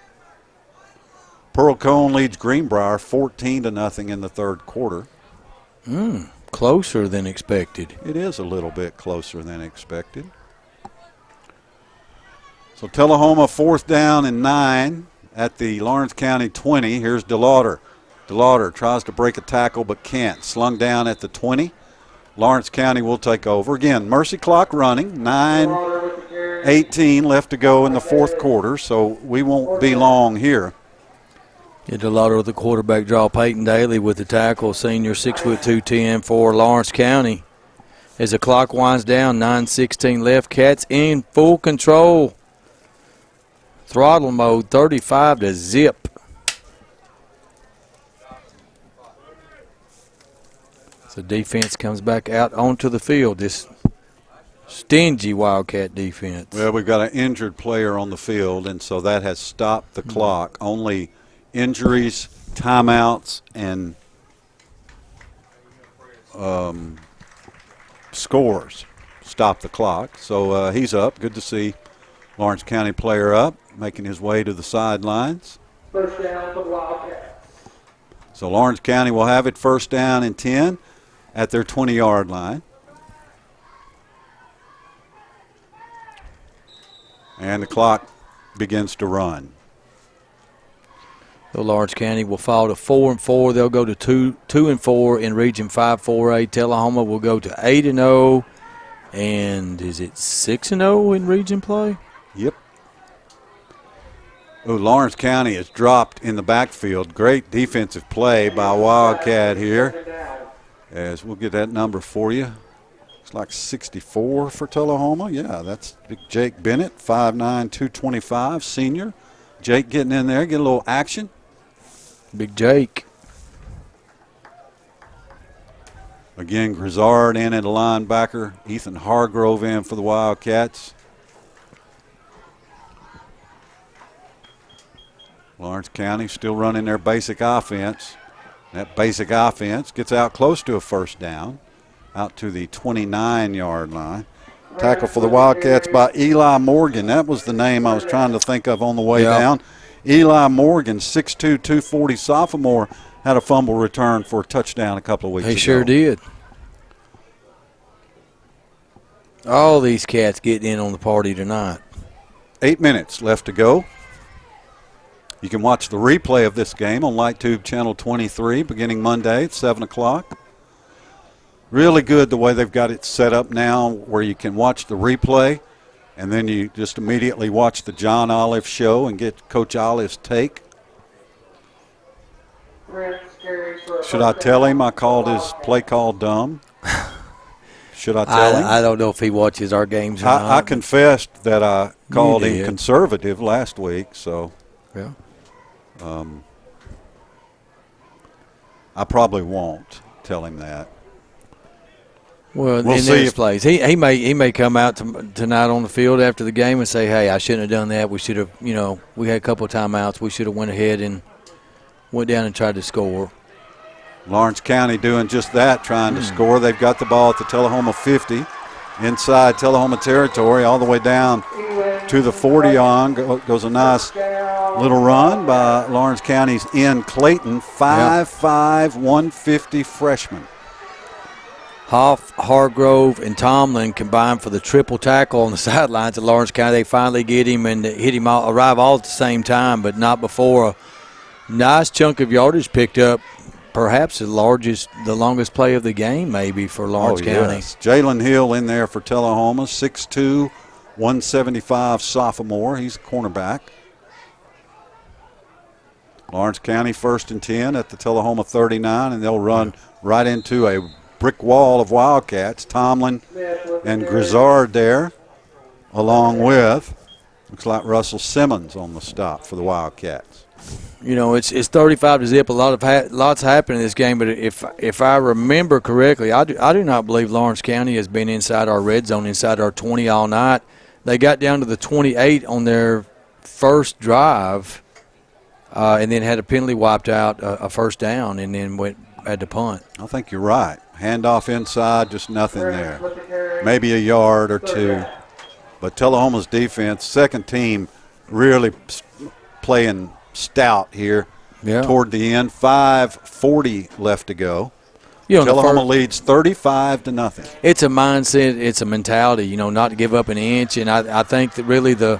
Pearl Cone leads Greenbrier 14-0 in the third quarter. Closer than expected. It is a little bit closer than expected. So Tullahoma 4th down and 9 at the Lawrence County 20. Here's DeLauder. DeLauder tries to break a tackle but can't. Slung down at the 20. Lawrence County will take over. Again, mercy clock running. 9:18 left to go in the fourth quarter, so we won't be long here. Yeah, DeLauder with the quarterback draw. Peyton Daly with the tackle. Senior 6'2", 210 for Lawrence County. As the clock winds down, 9:16 left. Cats in full control. Throttle mode, 35-0. So defense comes back out onto the field. This stingy Wildcat defense. Well, we've got an injured player on the field, and so that has stopped the clock. Only injuries, timeouts, and scores stop the clock. So he's up. Good to see Lawrence County player up, making his way to the sidelines. First down for the Wildcats. So Lawrence County will have it 1st down and 10 at their 20-yard line. And the clock begins to run. So Lawrence County will fall to 4-4. They'll go to 2-4 in Region 5-4A. Tullahoma will go to 8-0. And is it 6-0 in region play? Yep. Oh, Lawrence County is dropped in the backfield. Great defensive play by Wildcat here. As we'll get that number for you. It's like 64 for Tullahoma. Yeah, that's big Jake Bennett, 5'9", 225, senior. Jake getting in there, get a little action. Big Jake. Again, Grizzard in at a linebacker. Ethan Hargrove in for the Wildcats. Lawrence County still running their basic offense. That basic offense gets out close to a 1st down, out to the 29-yard line. Tackle for the Wildcats by Eli Morgan. That was the name I was trying to think of on the way down. Eli Morgan, 6'2", 240 sophomore, had a fumble return for a touchdown a couple of weeks ago. He sure did. All these cats getting in on the party tonight. 8 minutes left to go. You can watch the replay of this game on LightTube Channel 23 beginning Monday at 7 o'clock. Really good the way they've got it set up now where you can watch the replay and then you just immediately watch the John Olive show and get Coach Olive's take. Should I tell him I called his play call dumb? Should I tell him? I don't know if he watches our games or not. I confessed that I called him conservative last week, so. Yeah. I probably won't tell him that. Well, we'll in see this place, he may come out tonight on the field after the game and say, "Hey, I shouldn't have done that. We should have, we had a couple of timeouts. We should have went ahead and went down and tried to score." Lawrence County doing just that, trying to score. They've got the ball at the Tullahoma 50, inside Tullahoma territory, all the way down to the 40 on. Goes a nice little run by Lawrence County's Ian Clayton, 5'5", 150 freshman. Hoff, Hargrove, and Tomlin combined for the triple tackle on the sidelines at Lawrence County. They finally get him and hit him arrive all at the same time, but not before a nice chunk of yardage picked up. Perhaps the longest play of the game maybe for Lawrence County. Yes. Jalen Hill in there for Tullahoma, 6'2", 175 sophomore. He's a cornerback. Lawrence County 1st and 10 at the Tullahoma 39, and they'll run right into a brick wall of Wildcats. Tomlin and Grizzard there, along with Looks like Russell Simmons on the stop for the Wildcats. You know, it's 35-0. Lots happened in this game, but if I remember correctly, I do not believe Lawrence County has been inside our red zone, inside our 20 all night. They got down to the 28 on their first drive, and then had a penalty wiped out, a first down, and then had to punt. I think you're right. Handoff inside, just nothing there. Maybe a yard or two. But Tullahoma's defense, second team, really playing stout here toward the end. 5:40 left to go. Tullahoma leads 35-0. It's a mindset. It's a mentality, you know, not to give up an inch. And I think that really the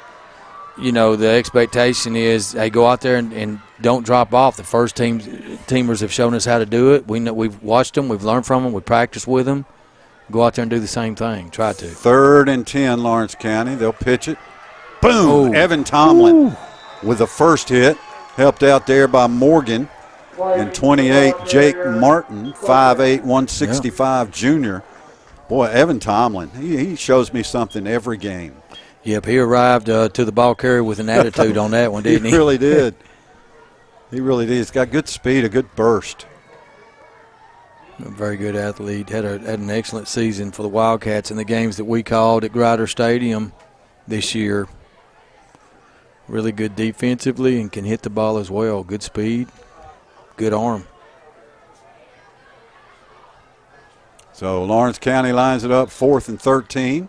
expectation is, hey, go out there and don't drop off. The first teamers have shown us how to do it. We've watched them. We've learned from them. We practiced with them. Go out there and do the same thing. Try to. 3rd and 10, Lawrence County. They'll pitch it. Boom! Evan Tomlin with the first hit. Helped out there by Morgan. And 28, Jake Martin, 5'8", 165 junior. Boy, Evan Tomlin, he shows me something every game. Yep, he arrived to the ball carrier with an attitude on that one, didn't he? He really did. He really did. He's got good speed, a good burst. A very good athlete. Had an excellent season for the Wildcats in the games that we called at Grider Stadium this year. Really good defensively and can hit the ball as well. Good speed, good arm. So Lawrence County lines it up, 4th and 13.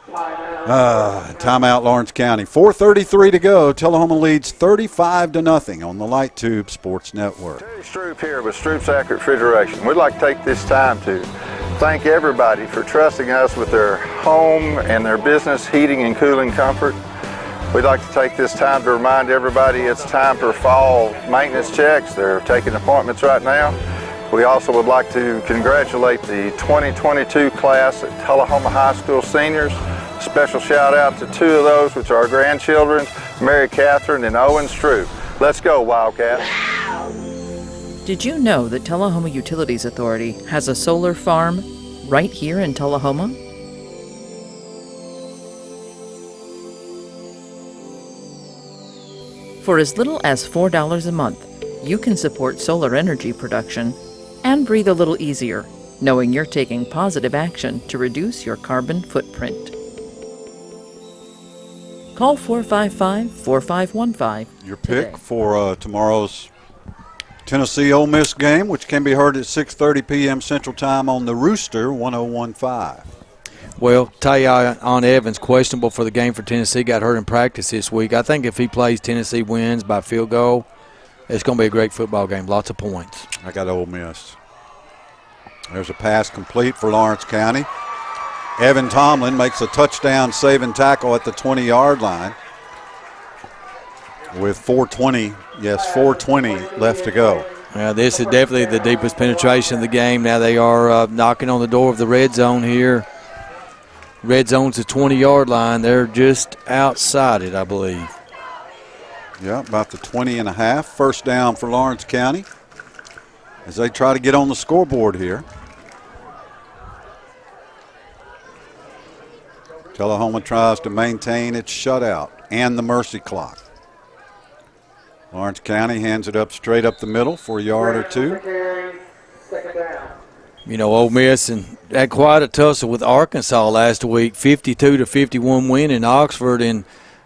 Timeout, Lawrence County. 4:33 to go. Tullahoma leads 35-0 on the Light Tube Sports Network. Terry Stroop here with Stroop's Accurate Refrigeration. We'd like to take this time to thank everybody for trusting us with their home and their business heating and cooling comfort. We'd like to take this time to remind everybody it's time for fall maintenance checks. They're taking appointments right now. We also would like to congratulate the 2022 class at Tullahoma High School seniors. Special shout out to 2 of those, which are our grandchildren, Mary Catherine and Owen Stroop. Let's go, Wildcats. Did you know that Tullahoma Utilities Authority has a solar farm right here in Tullahoma? For as little as $4 a month, you can support solar energy production and breathe a little easier, knowing you're taking positive action to reduce your carbon footprint. Call 455-4515. Your pick for tomorrow's Tennessee Ole Miss game, which can be heard at 6:30 p.m. Central Time on the Rooster 1015. Well, Tayon Evans, questionable for the game for Tennessee, got hurt in practice this week. I think if he plays, Tennessee wins by field goal. It's going to be a great football game, lots of points. I got Ole Miss. There's a pass complete for Lawrence County. Evan Tomlin makes a touchdown saving tackle at the 20-yard line with 4:20 left to go. Yeah, this is definitely the deepest penetration of the game. Now they are knocking on the door of the red zone here. Red zone's the 20-yard line. They're just outside it, I believe. Yeah, about the 20.5. First down for Lawrence County as they try to get on the scoreboard here. Tullahoma tries to maintain its shutout and the mercy clock. Lawrence County hands it up straight up the middle for a yard or two. You know, Ole Miss and had quite a tussle with Arkansas last week, 52-51 win in Oxford, and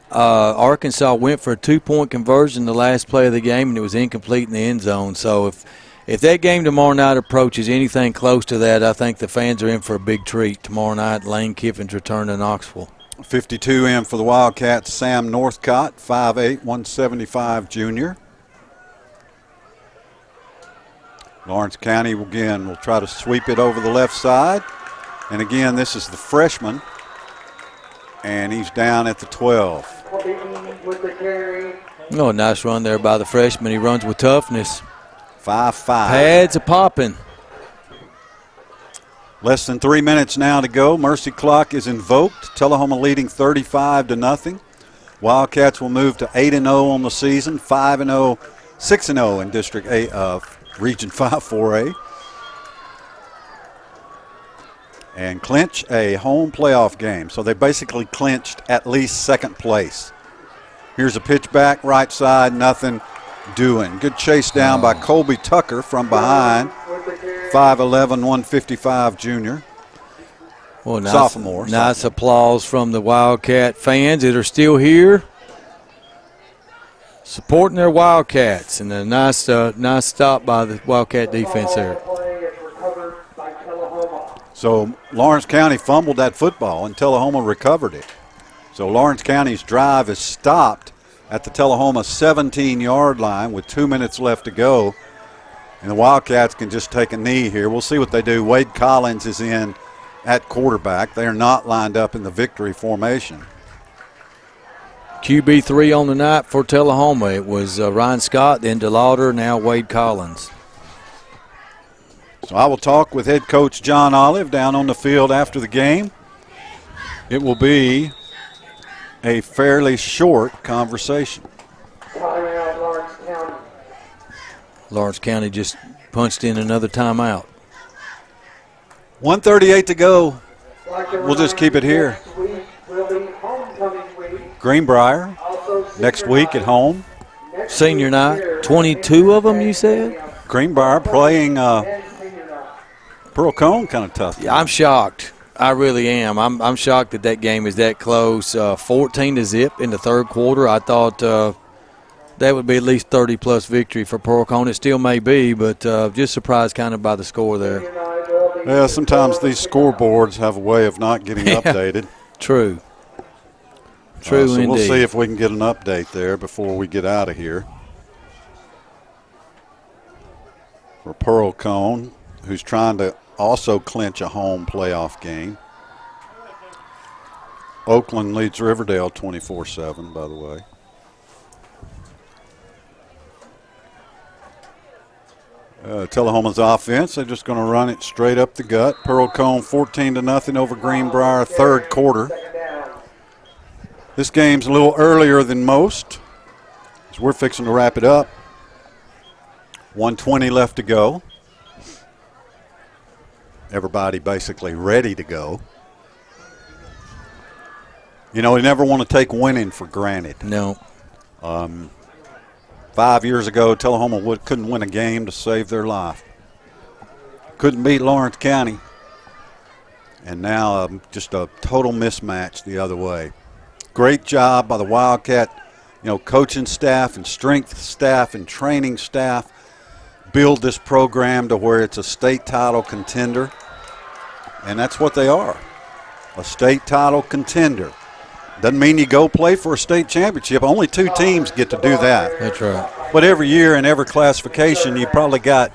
Arkansas went for a 2-point conversion the last play of the game, and it was incomplete in the end zone. So if that game tomorrow night approaches anything close to that, I think the fans are in for a big treat tomorrow night. Lane Kiffin's return to Knoxville. 52 in for the Wildcats, Sam Northcott, 5'8", 175 junior. Lawrence County again will try to sweep it over the left side. And again, this is the freshman, and he's down at the 12. Oh, a nice run there by the freshman. He runs with toughness. 5'5". Pads are popping. Less than 3 minutes now to go. Mercy clock is invoked. Tullahoma leading 35-0. Wildcats will move to 8-0 on the season, 5-0, 6-0 in District 8 of Region 5 4A. and clinch a home playoff game. So they basically clinched at least second place. Here's a pitch back, right side, nothing doing. Good chase down by Colby Tucker from behind, 5'11", 155 junior. Well, sophomore. Nice applause from the Wildcat fans that are still here, supporting their Wildcats, and a nice stop by the Wildcat defense there. So Lawrence County fumbled that football, and Tullahoma recovered it. So Lawrence County's drive is stopped at the Tullahoma 17-yard line with 2 minutes left to go, and the Wildcats can just take a knee here. We'll see what they do. Wade Collins is in at quarterback. They are not lined up in the victory formation. QB3 on the night for Tullahoma. It was Ryan Scott, then DeLauder, now Wade Collins. So I will talk with head coach John Olive down on the field after the game. It will be a fairly short conversation. Timeout, Lawrence County. Lawrence County just punched in another timeout. 1:38 to go. We'll just keep it here. Greenbrier next week at home. Senior night, 22 of them, you said? Greenbrier playing Pearl Cone, kind of tough. Yeah, I'm shocked. I really am. I'm shocked that game is that close. 14-0 in the third quarter. I thought that would be at least 30-plus victory for Pearl Cone. It still may be, but just surprised kind of by the score there. Yeah, sometimes these scoreboards have a way of not getting updated. True. True so indeed. We'll see if we can get an update there before we get out of here. For Pearl Cone, who's trying to also clinch a home playoff game. Oakland leads Riverdale 24-7, by the way. Tullahoma's offense, they're just going to run it straight up the gut. Pearl Cone 14-0 over Greenbrier, third quarter. This game's a little earlier than most, as we're fixing to wrap it up. 1:20 left to go. Everybody basically ready to go. You know, we never want to take winning for granted. No. 5 years ago, Tullahoma couldn't win a game to save their life. Couldn't beat Lawrence County. And now just a total mismatch the other way. Great job by the Wildcat, coaching staff and strength staff and training staff. Build this program to where it's a state title contender. And that's what they are, a state title contender. Doesn't mean you go play for a state championship. Only 2 teams get to do that. That's right. But every year in every classification, you probably got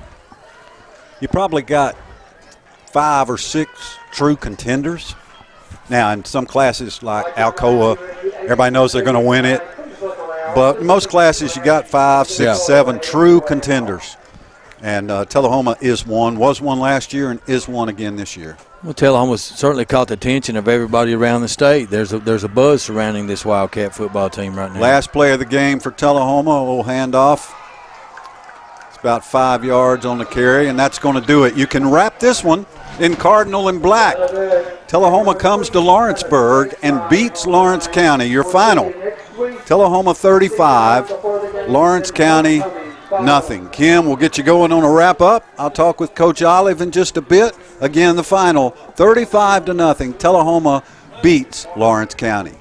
5 or 6 true contenders. Now, in some classes like Alcoa, everybody knows they're going to win it. But in most classes, you got 5, 6, 7 true contenders. And Tullahoma was one last year and is one again this year. Well, Tullahoma's certainly caught the attention of everybody around the state. There's a buzz surrounding this Wildcat football team right now. Last play of the game for Tullahoma, a little handoff. It's about 5 yards on the carry, and that's going to do it. You can wrap this one in Cardinal and black. Tullahoma comes to Lawrenceburg and beats Lawrence County. Your final, Tullahoma 35, Lawrence County nothing. Kim, we'll get you going on a wrap-up. I'll talk with Coach Olive in just a bit. Again, the final, 35-0. Tullahoma beats Lawrence County.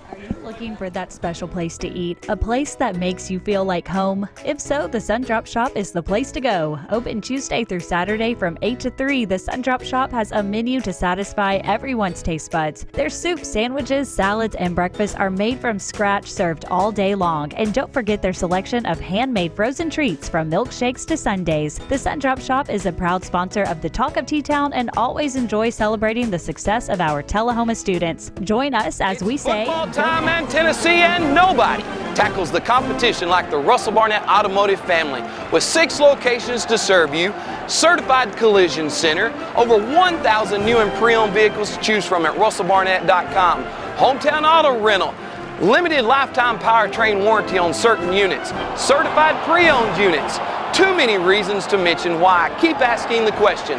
Looking for that special place to eat, a place that makes you feel like home? If so, the Sundrop Shop is the place to go. Open Tuesday through Saturday from 8 to 3, the Sundrop Shop has a menu to satisfy everyone's taste buds. Their soups, sandwiches, salads, and breakfasts are made from scratch, served all day long. And don't forget their selection of handmade frozen treats from milkshakes to sundaes. The Sundrop Shop is a proud sponsor of the Talk of T-Town and always enjoy celebrating the success of our Tullahoma students. Join us as we say, football time in Tennessee, and nobody tackles the competition like the Russell Barnett Automotive family. With 6 locations to serve you, certified collision center, over 1,000 new and pre-owned vehicles to choose from at russellbarnett.com, hometown auto rental, limited lifetime powertrain warranty on certain units, certified pre-owned units. Too many reasons to mention why. Keep asking the question,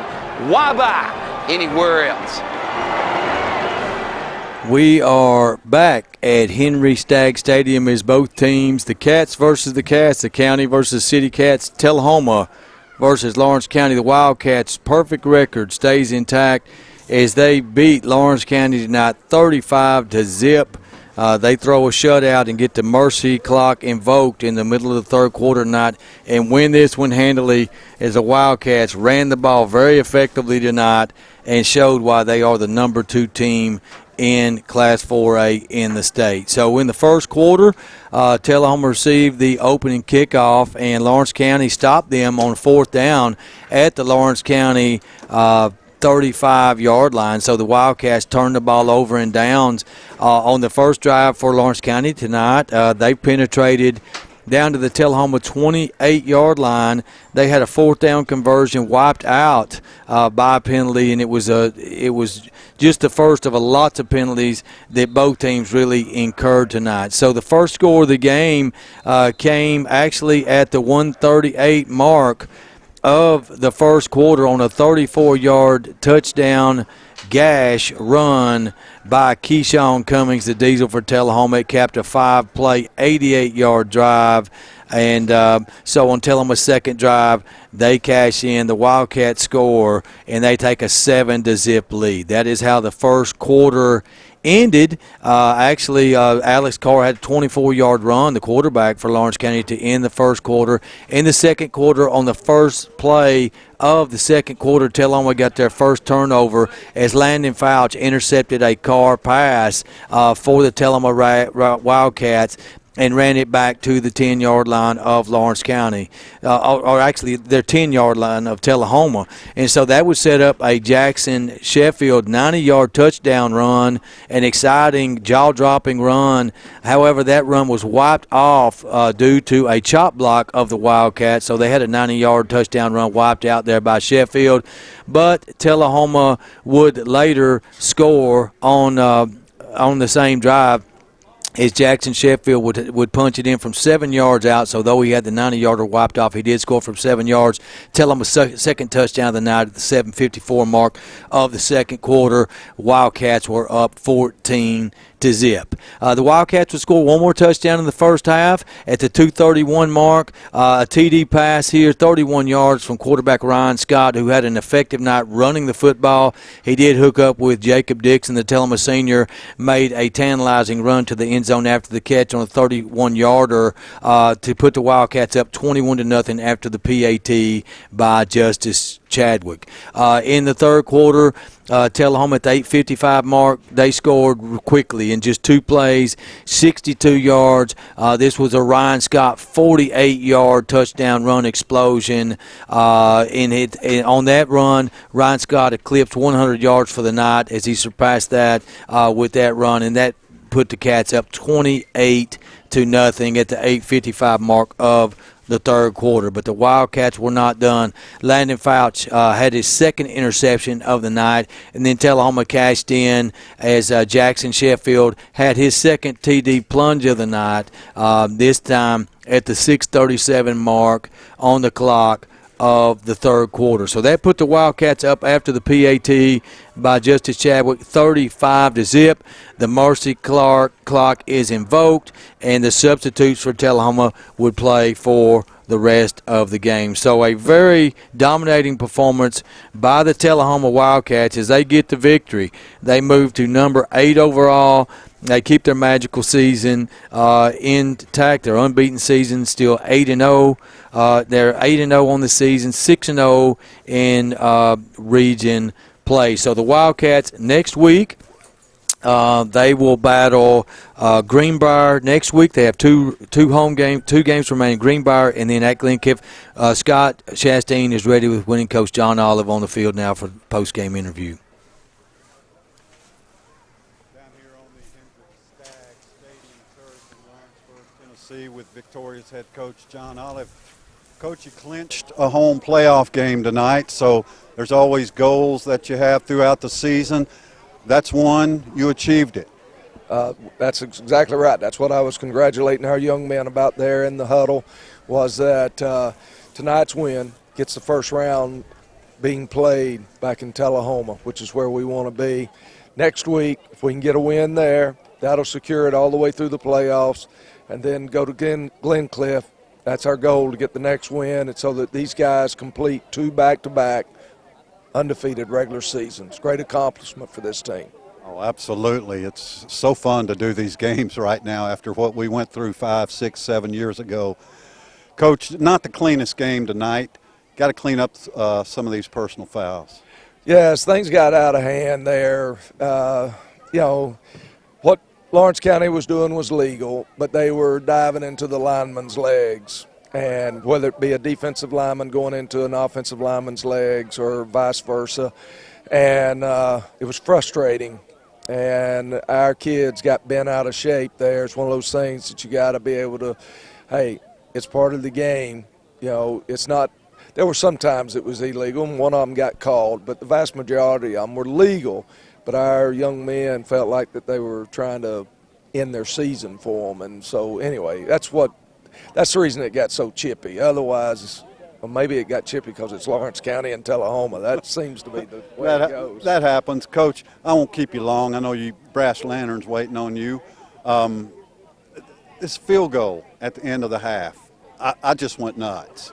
why buy anywhere else? We are back at Henry Stagg Stadium as both teams, the Cats versus the Cats, the County versus City Cats, Tullahoma versus Lawrence County. The Wildcats' perfect record stays intact as they beat Lawrence County tonight 35-0. They throw a shutout and get the mercy clock invoked in the middle of the third quarter tonight and win this one handily as the Wildcats ran the ball very effectively tonight and showed why they are the number 2 team in Class 4A in the state. So in the first quarter, Tullahoma received the opening kickoff, and Lawrence County stopped them on 4th down at the Lawrence County 35-yard line. So the Wildcats turned the ball over in downs on the first drive for Lawrence County tonight. They penetrated down to the Tullahoma 28-yard line. They had a 4th down conversion wiped out by a penalty, and it was just the first of a lots of penalties that both teams really incurred tonight. So the first score of the game came actually at the 1:38 mark of the first quarter on a 34-yard touchdown gash run by Keyshawn Cummings, the diesel for Tullahoma. It capped a 5-play, 88-yard drive. And so on Tullahoma's second drive, they cash in, the Wildcats score, and they take a 7-0 lead. That is how the first quarter ended. Alex Carr had a 24-yard run, the quarterback for Lawrence County, to end the first quarter. In the second quarter, on the first play of the second quarter, Tullahoma got their first turnover as Landon Fouch intercepted a Carr pass for the Tullahoma Wildcats and ran it back to the 10-yard line of Lawrence County, or actually their 10-yard line of Tullahoma. And so that would set up a Jackson Sheffield 90-yard touchdown run, an exciting, jaw-dropping run. However, that run was wiped off due to a chop block of the Wildcats, so they had a 90-yard touchdown run wiped out there by Sheffield. But Tullahoma would later score on the same drive as Jackson Sheffield would punch it in from 7 yards out. So though he had the 90-yarder wiped off, he did score from 7 yards. Tullahoma's second touchdown of the night at the 7:54 mark of the second quarter. Wildcats were up 14-0. The Wildcats would score one more touchdown in the first half at the 2:31 mark. A TD pass here, 31 yards from quarterback Ryan Scott, who had an effective night running the football. He did hook up with Jacob Dixon, the Tullahoma senior, made a tantalizing run to the end zone after the catch on a 31-yarder to put the Wildcats up 21-0 after the PAT by Justice Chadwick. In the third quarter, Tullahoma at the 8:55 mark, they scored quickly in just 2 plays, 62 yards. This was a Ryan Scott 48-yard touchdown run explosion. And on that run, Ryan Scott eclipsed 100 yards for the night as he surpassed that with that run, and that put the Cats up 28-0 at the 8:55 mark of the third quarter. But the Wildcats were not done. Landon Fouch had his second interception of the night, and then Tullahoma cashed in as Jackson Sheffield had his second TD plunge of the night, this time at the 6:37 mark on the clock of the third quarter. So that put the Wildcats up after the PAT by Justice Chadwick 35-0. The mercy clock is invoked, and the substitutes for Tullahoma would play for the rest of the game. So a very dominating performance by the Tullahoma Wildcats as they get the victory. They move to number 8 overall. They keep their magical season intact, their unbeaten season, still 8-0. They're 8-0 on the season, 6-0 in region play. So the Wildcats next week, they will battle Greenbrier next week. They have two games remaining, Greenbrier and then at Glenkiff. Scott Chastain is ready with winning coach John Olive on the field now for the post-game interview. With Victoria's head coach John Olive. Coach, you clinched a home playoff game tonight, so there's always goals that you have throughout the season. That's one. You achieved it. That's exactly right. That's what I was congratulating our young men about there in the huddle, was that tonight's win gets the first round being played back in Tullahoma, which is where we want to be. next week, if we can get a win there, that'll secure it all the way through the playoffs, and then go to Glencliff. That's our goal, to get the next win, and so that these guys complete 2 back-to-back undefeated regular seasons. Great accomplishment for this team. Oh, absolutely. It's so fun to do these games right now after what we went through 5, 6, 7 years ago. Coach, not the cleanest game tonight. Got to clean up some of these personal fouls. Yes, things got out of hand there. What Lawrence County was doing was legal, but they were diving into the lineman's legs. And whether it be a defensive lineman going into an offensive lineman's legs or vice versa. And it was frustrating. And our kids got bent out of shape there. It's one of those things that you got to be able to, hey, it's part of the game. It's not. There were some times it was illegal, and one of them got called, but the vast majority of them were legal. But our young men felt like that they were trying to end their season for them. And so, anyway, that's the reason it got so chippy. Otherwise, well, maybe it got chippy because it's Lawrence County and Tullahoma. That seems to be the way it goes. That happens. Coach, I won't keep you long. I know you brass lanterns waiting on you. This field goal at the end of the half, I just went nuts.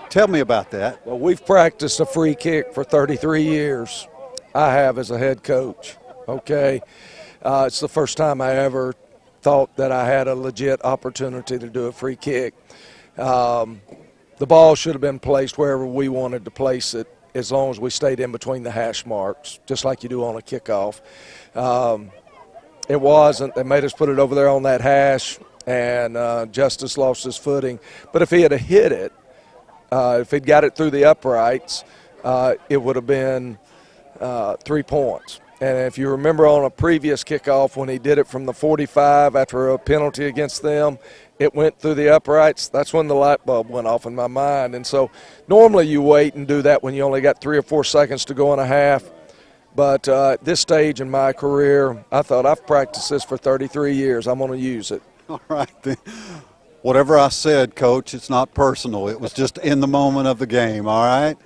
Tell me about that. Well, we've practiced a free kick for 33 years. I have as a head coach, okay? It's the first time I ever thought that I had a legit opportunity to do a free kick. The ball should have been placed wherever we wanted to place it, as long as we stayed in between the hash marks, just like you do on a kickoff. It wasn't. They made us put it over there on that hash, and Justice lost his footing. But if he had hit it, if he'd got it through the uprights, it would have been 3 points. And if you remember on a previous kickoff when he did it from the 45 after a penalty against them, it went through the uprights. That's when the light bulb went off in my mind. And so normally you wait and do that when you only got 3 or 4 seconds to go in a half. But at this stage in my career, I thought, I've practiced this for 33 years. I'm going to use it. All right, then. Whatever I said, Coach, it's not personal. It was just in the moment of the game, all right?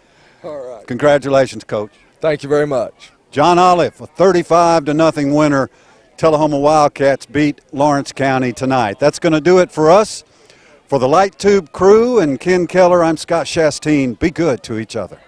All right. Congratulations, Coach. Thank you very much. John Olive, a 35-0 winner. Tullahoma Wildcats beat Lawrence County tonight. That's going to do it for us. For the Light Tube crew and Ken Keller, I'm Scott Shastine. Be good to each other.